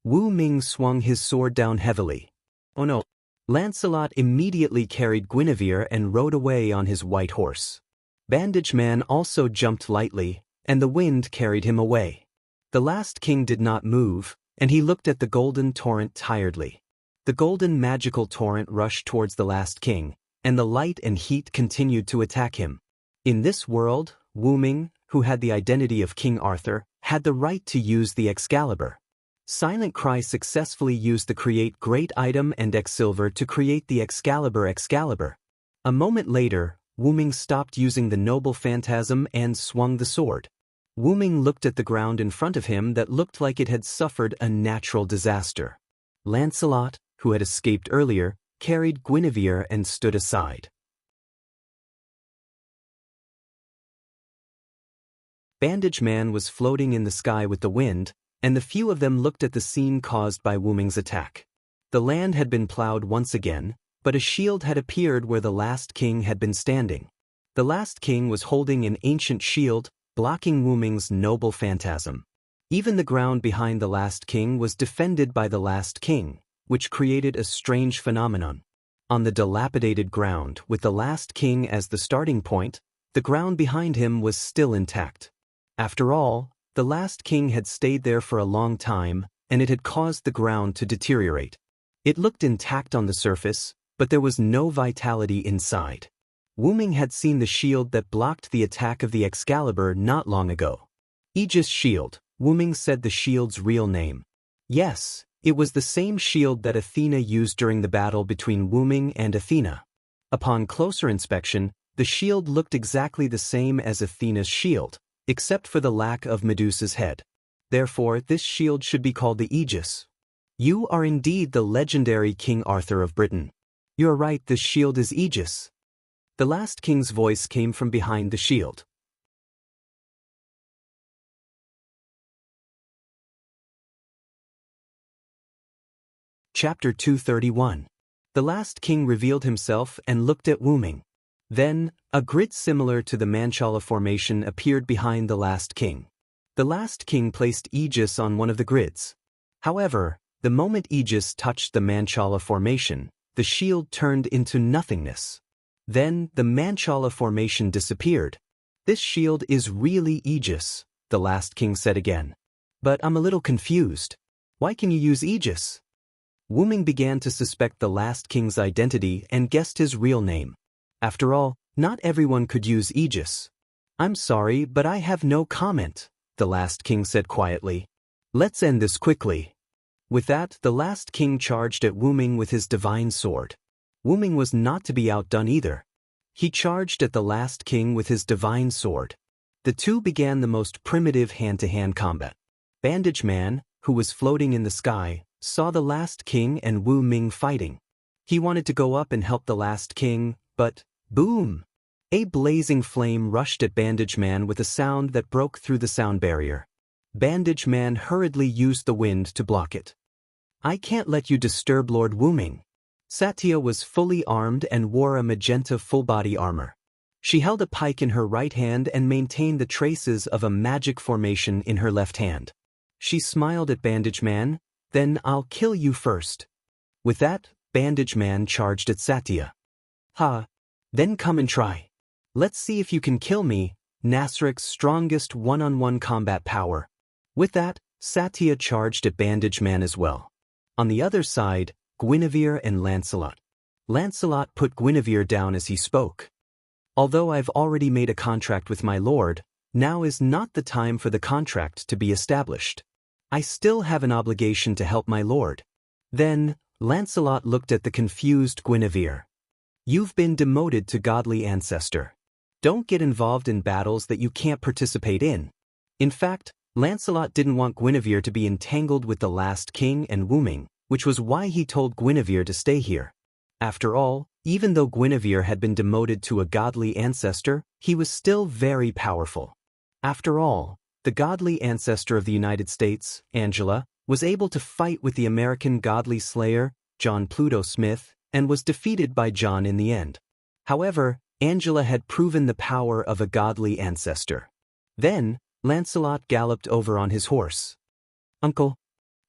Wu Ming swung his sword down heavily. Oh no. Lancelot immediately carried Guinevere and rode away on his white horse. Bandage Man also jumped lightly, and the wind carried him away. The last king did not move, and he looked at the golden torrent tiredly. The golden magical torrent rushed towards the last king, and the light and heat continued to attack him. In this world, Wu Ming, who had the identity of King Arthur, had the right to use the Excalibur. Silent Cry successfully used the Create Great item and X-Silver to create the Excalibur. A moment later, Wu Ming stopped using the noble phantasm and swung the sword. Wu Ming looked at the ground in front of him that looked like it had suffered a natural disaster. Lancelot, who had escaped earlier, carried Guinevere and stood aside. Bandage Man was floating in the sky with the wind, and the few of them looked at the scene caused by Wu Ming's attack. The land had been plowed once again, but a shield had appeared where the last king had been standing. The last king was holding an ancient shield, blocking Wu Ming's noble phantasm. Even the ground behind the last king was defended by the last king, which created a strange phenomenon. On the dilapidated ground, with the last king as the starting point, the ground behind him was still intact. After all, the last king had stayed there for a long time, and it had caused the ground to deteriorate. It looked intact on the surface, but there was no vitality inside. Wu Ming had seen the shield that blocked the attack of the Excalibur not long ago. Aegis Shield, Wu Ming said the shield's real name. Yes, it was the same shield that Athena used during the battle between Wu Ming and Athena. Upon closer inspection, the shield looked exactly the same as Athena's shield, except for the lack of Medusa's head. Therefore, this shield should be called the Aegis. You are indeed the legendary King Arthur of Britain. You are right, this shield is Aegis. The last king's voice came from behind the shield. Chapter 231. The last king revealed himself and looked at Wu Ming. Then, a grid similar to the Manchala formation appeared behind the last king. The last king placed Aegis on one of the grids. However, the moment Aegis touched the Manchala formation, the shield turned into nothingness. Then, the Manchala formation disappeared. This shield is really Aegis, the last king said again. But I'm a little confused. Why can you use Aegis? Wu Ming began to suspect the last king's identity and guessed his real name. After all, not everyone could use Aegis. I'm sorry, but I have no comment, the last king said quietly. Let's end this quickly. With that, the last king charged at Wu Ming with his divine sword. Wu Ming was not to be outdone either. He charged at the last king with his divine sword. The two began the most primitive hand-to-hand combat. Bandage Man, who was floating in the sky, saw the last king and Wu Ming fighting. He wanted to go up and help the last king, but boom! A blazing flame rushed at Bandage Man with a sound that broke through the sound barrier. Bandage Man hurriedly used the wind to block it. I can't let you disturb Lord Wuming. Satya was fully armed and wore a magenta full-body armor. She held a pike in her right hand and maintained the traces of a magic formation in her left hand. She smiled at Bandage Man, then I'll kill you first. With that, Bandage Man charged at Satya. Ha! Then come and try. Let's see if you can kill me, Nasric's strongest one-on-one combat power. With that, Satya charged at Bandage Man as well. On the other side, Guinevere and Lancelot. Lancelot put Guinevere down as he spoke. Although I've already made a contract with my lord, now is not the time for the contract to be established. I still have an obligation to help my lord. Then, Lancelot looked at the confused Guinevere. You've been demoted to godly ancestor. Don't get involved in battles that you can't participate in. In fact, Lancelot didn't want Guinevere to be entangled with the last king and Wuming, which was why he told Guinevere to stay here. After all, even though Guinevere had been demoted to a godly ancestor, he was still very powerful. After all, the godly ancestor of the United States, Angela, was able to fight with the American godly slayer, John Pluto Smith, and was defeated by John in the end. However, Angela had proven the power of a godly ancestor. Then, Lancelot galloped over on his horse. Uncle.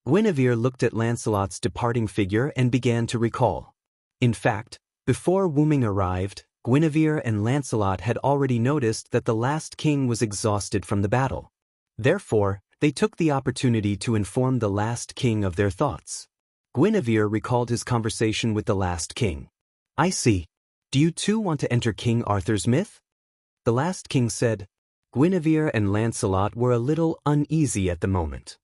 Guinevere looked at Lancelot's departing figure and began to recall. In fact, before Wuming arrived, Guinevere and Lancelot had already noticed that the last king was exhausted from the battle. Therefore, they took the opportunity to inform the last king of their thoughts. Guinevere recalled his conversation with the last king. I see. Do you too want to enter King Arthur's myth? The last king said. Guinevere and Lancelot were a little uneasy at the moment.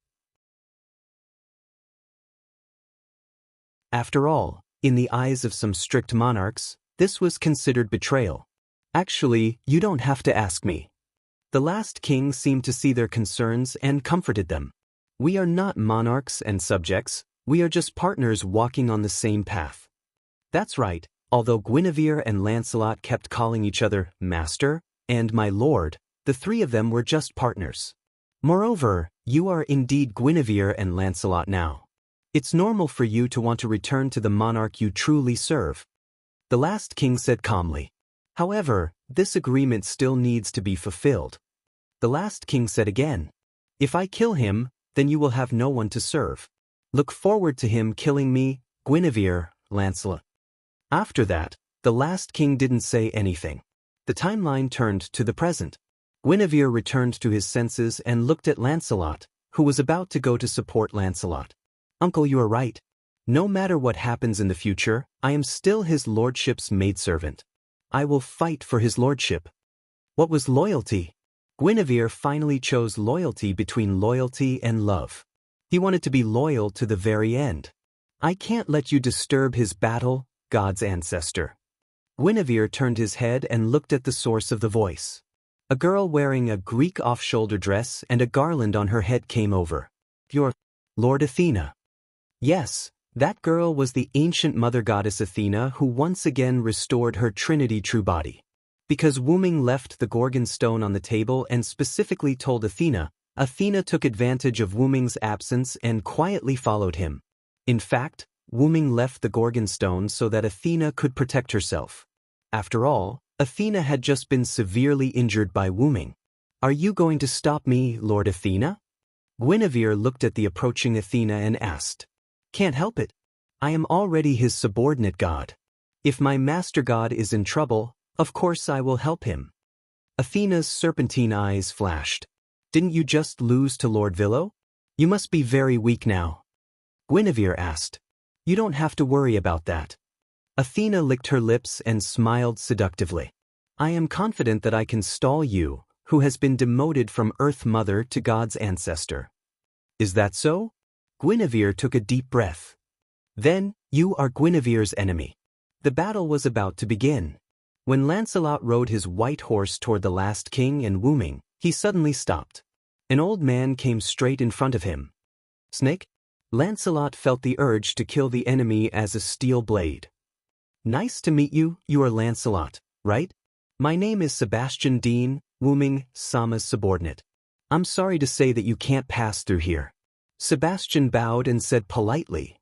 After all, in the eyes of some strict monarchs, this was considered betrayal. Actually, you don't have to ask me. The last king seemed to see their concerns and comforted them. We are not monarchs and subjects, we are just partners walking on the same path. That's right, although Guinevere and Lancelot kept calling each other master and my lord, the three of them were just partners. Moreover, you are indeed Guinevere and Lancelot now. It's normal for you to want to return to the monarch you truly serve. The last king said calmly. However, this agreement still needs to be fulfilled. The last king said again. If I kill him, then you will have no one to serve. Look forward to him killing me, Guinevere, Lancelot. After that, the last king didn't say anything. The timeline turned to the present. Guinevere returned to his senses and looked at Lancelot, who was about to go to support Lancelot. Uncle, you are right. No matter what happens in the future, I am still his lordship's maidservant. I will fight for his lordship. What was loyalty? Guinevere finally chose loyalty between loyalty and love. He wanted to be loyal to the very end. I can't let you disturb his battle, God's ancestor. Guinevere turned his head and looked at the source of the voice. A girl wearing a Greek off-shoulder dress and a garland on her head came over. Your Lord Athena. Yes, that girl was the ancient mother goddess Athena who once again restored her Trinity true body. Because Wuming left the Gorgon stone on the table and specifically told Athena, Athena took advantage of Wuming's absence and quietly followed him. In fact, Wuming left the Gorgon stone so that Athena could protect herself. After all, Athena had just been severely injured by Wuming. Are you going to stop me, Lord Athena? Guinevere looked at the approaching Athena and asked. Can't help it. I am already his subordinate god. If my master god is in trouble, of course I will help him. Athena's serpentine eyes flashed. Didn't you just lose to Lord Villo? You must be very weak now. Guinevere asked. You don't have to worry about that. Athena licked her lips and smiled seductively. I am confident that I can stall you, who has been demoted from Earth Mother to God's ancestor. Is that so? Guinevere took a deep breath. Then, you are Guinevere's enemy. The battle was about to begin. When Lancelot rode his white horse toward the last king and Wuming, he suddenly stopped. An old man came straight in front of him. Snake? Lancelot felt the urge to kill the enemy as a steel blade. Nice to meet you, you are Lancelot, right? My name is Sebastian Dean, Wuming Sama's subordinate. I'm sorry to say that you can't pass through here. Sebastian bowed and said politely.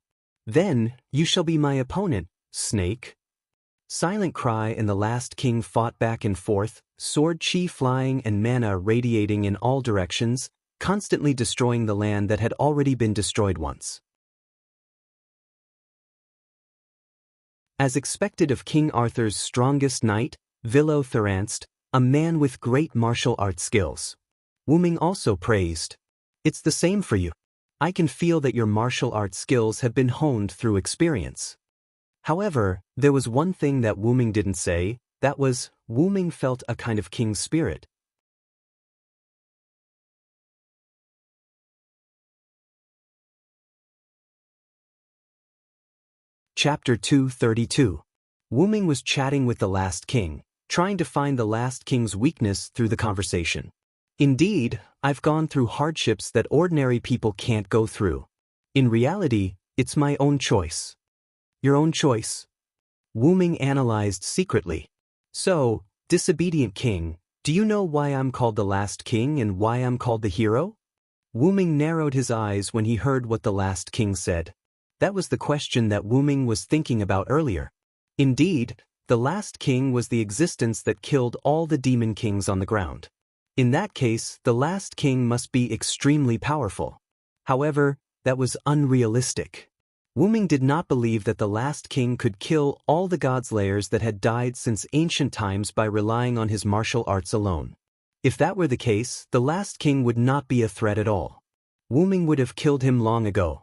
Then, you shall be my opponent, snake. Silent Cry and the last king fought back and forth, sword chi flying and mana radiating in all directions, constantly destroying the land that had already been destroyed once. As expected of King Arthur's strongest knight, Vilo-Thranst, a man with great martial arts skills. Wuming also praised. It's the same for you. I can feel that your martial arts skills have been honed through experience. However, there was one thing that Wuming didn't say, that was, Wuming felt a kind of king spirit. Chapter 232. Wuming was chatting with the last king, trying to find the last king's weakness through the conversation. Indeed, I've gone through hardships that ordinary people can't go through. In reality, it's my own choice. Your own choice? Wuming analyzed secretly. So, disobedient king, do you know why I'm called the last king and why I'm called the hero? Wuming narrowed his eyes when he heard what the last king said. That was the question that Wuming was thinking about earlier. Indeed, the last king was the existence that killed all the demon kings on the ground. In that case, the last king must be extremely powerful. However, that was unrealistic. Wuming did not believe that the last king could kill all the godslayers that had died since ancient times by relying on his martial arts alone. If that were the case, the last king would not be a threat at all. Wuming would have killed him long ago.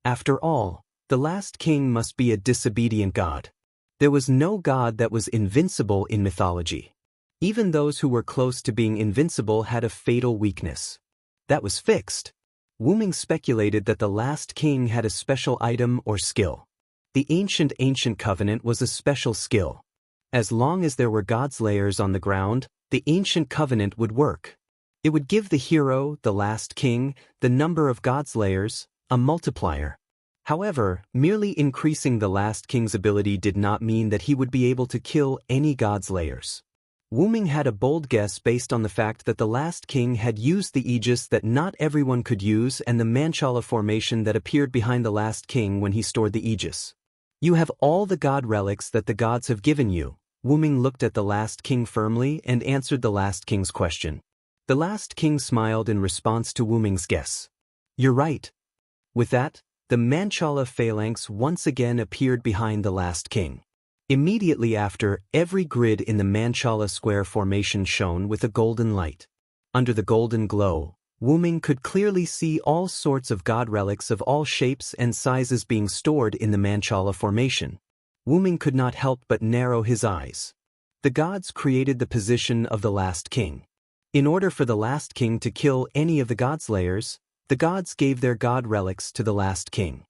After all, the last king must be a disobedient god. There was no god that was invincible in mythology. Even those who were close to being invincible had a fatal weakness. That was fixed. Wuming speculated that the last king had a special item or skill. The ancient covenant was a special skill. As long as there were godslayers on the ground, the ancient covenant would work. It would give the hero, the last king, the number of godslayers, a multiplier. However, merely increasing the last king's ability did not mean that he would be able to kill any godslayers. Wuming had a bold guess based on the fact that the last king had used the aegis that not everyone could use and the Manchala formation that appeared behind the last king when he stored the aegis. You have all the god relics that the gods have given you. Wuming looked at the last king firmly and answered the last king's question. The last king smiled in response to Wuming's guess. You're right. With that, the Manchala phalanx once again appeared behind the last king. Immediately after, every grid in the Manchala square formation shone with a golden light. Under the golden glow, Wuming could clearly see all sorts of god relics of all shapes and sizes being stored in the Manchala formation. Wuming could not help but narrow his eyes. The gods created the position of the last king. In order for the last king to kill any of the godslayers, the gods gave their god relics to the last king.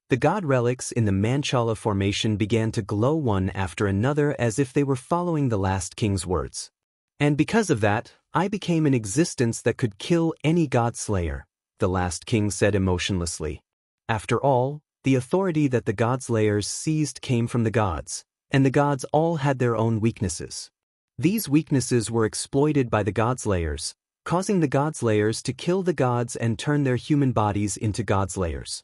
The god relics in the Manchala formation began to glow one after another as if they were following the last king's words. And because of that, I became an existence that could kill any godslayer, the last king said emotionlessly. After all, the authority that the godslayers seized came from the gods, and the gods all had their own weaknesses. These weaknesses were exploited by the godslayers, causing the godslayers to kill the gods and turn their human bodies into godslayers.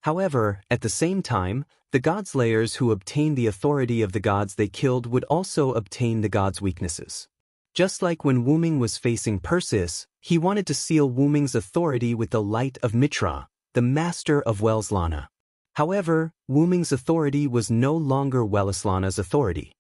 However, at the same time, the godslayers who obtained the authority of the gods they killed would also obtain the gods' weaknesses. Just like when Wuming was facing Perseus, he wanted to seal Wuming's authority with the light of Mitra, the master of Welslana. However, Wuming's authority was no longer Welslana's authority.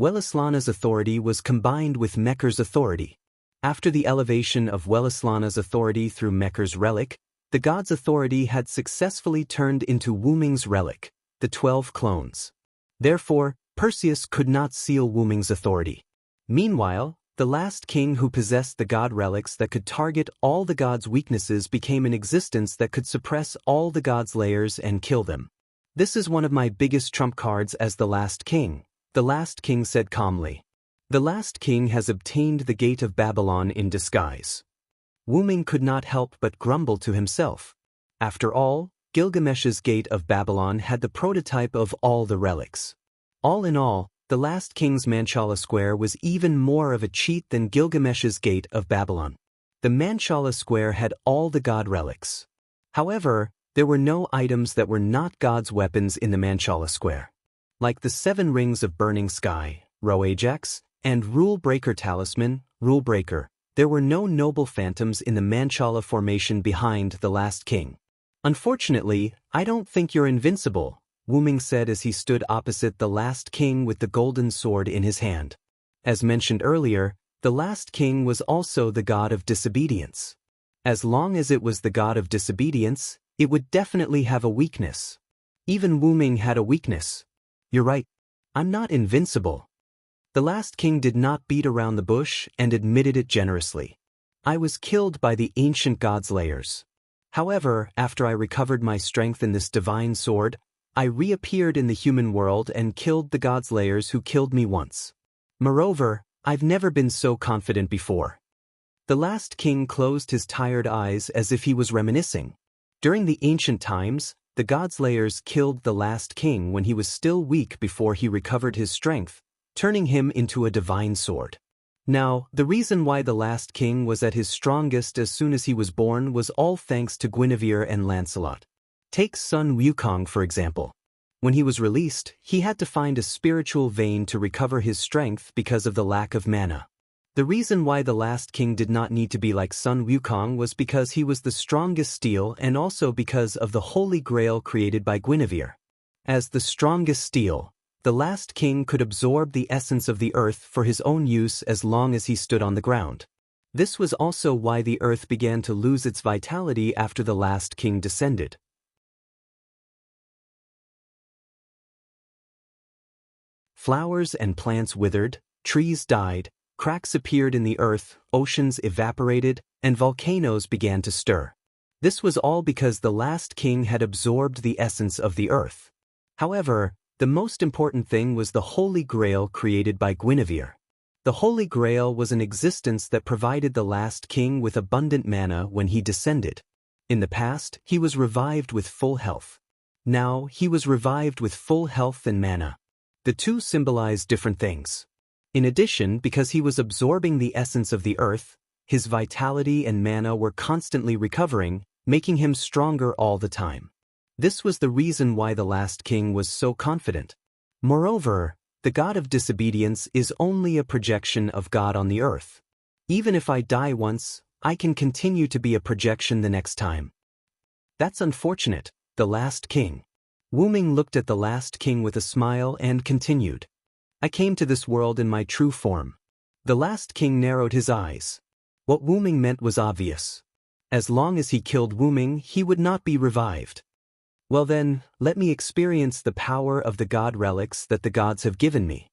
Welslana's authority was combined with Meker's authority. After the elevation of Welslana's authority through Meker's relic, the god's authority had successfully turned into Wuming's relic, the 12 clones. Therefore, Perseus could not seal Wuming's authority. Meanwhile, the last king who possessed the god relics that could target all the gods' weaknesses became an existence that could suppress all the gods' layers and kill them. This is one of my biggest trump cards as the last king, the last king said calmly. The last king has obtained the gate of Babylon in disguise. Wuming could not help but grumble to himself. After all, Gilgamesh's gate of Babylon had the prototype of all the relics. All in all, the last king's Manchala Square was even more of a cheat than Gilgamesh's Gate of Babylon. The Manchala Square had all the god relics. However, there were no items that were not God's weapons in the Manchala Square. Like the 7 rings of burning sky, Ajax, and Rule Breaker Talisman, Rule Breaker, there were no noble phantoms in the Manchala formation behind the last king. Unfortunately, I don't think you're invincible, Wu Ming said as he stood opposite the last king with the golden sword in his hand. As mentioned earlier, the last king was also the god of disobedience. As long as it was the god of disobedience, it would definitely have a weakness. Even Wu Ming had a weakness. You're right. I'm not invincible. The last king did not beat around the bush and admitted it generously. I was killed by the ancient god's layers. However, after I recovered my strength in this divine sword, I reappeared in the human world and killed the god's layers who killed me once. Moreover, I've never been so confident before. The last king closed his tired eyes as if he was reminiscing. During the ancient times, the god's layers killed the last king when he was still weak before he recovered his strength, turning him into a divine sword. Now, the reason why the last king was at his strongest as soon as he was born was all thanks to Guinevere and Lancelot. Take Sun Wukong for example. When he was released, he had to find a spiritual vein to recover his strength because of the lack of mana. The reason why the last king did not need to be like Sun Wukong was because he was the strongest steel and also because of the Holy Grail created by Guinevere. As the strongest steel, the last king could absorb the essence of the earth for his own use as long as he stood on the ground. This was also why the earth began to lose its vitality after the last king descended. Flowers and plants withered, trees died, cracks appeared in the earth, oceans evaporated, and volcanoes began to stir. This was all because the last king had absorbed the essence of the earth. However, the most important thing was the Holy Grail created by Guinevere. The Holy Grail was an existence that provided the last king with abundant mana when he descended. In the past, he was revived with full health. Now, he was revived with full health and mana. The two symbolize different things. In addition, because he was absorbing the essence of the earth, his vitality and mana were constantly recovering, making him stronger all the time. This was the reason why the last king was so confident. Moreover, the god of disobedience is only a projection of God on the earth. Even if I die once, I can continue to be a projection the next time. That's unfortunate, the last king. Wu Ming looked at the last king with a smile and continued. I came to this world in my true form. The last king narrowed his eyes. What Wu Ming meant was obvious. As long as he killed Wu Ming, he would not be revived. Well then, let me experience the power of the god relics that the gods have given me.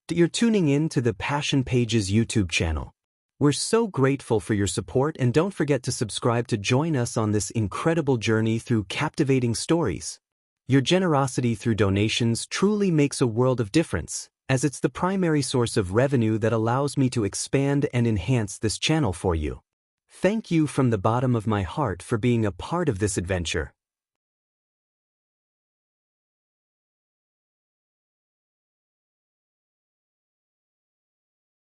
You're tuning in to the Passion Pages YouTube channel. We're so grateful for your support and don't forget to subscribe to join us on this incredible journey through captivating stories. Your generosity through donations truly makes a world of difference, as it's the primary source of revenue that allows me to expand and enhance this channel for you. Thank you from the bottom of my heart for being a part of this adventure.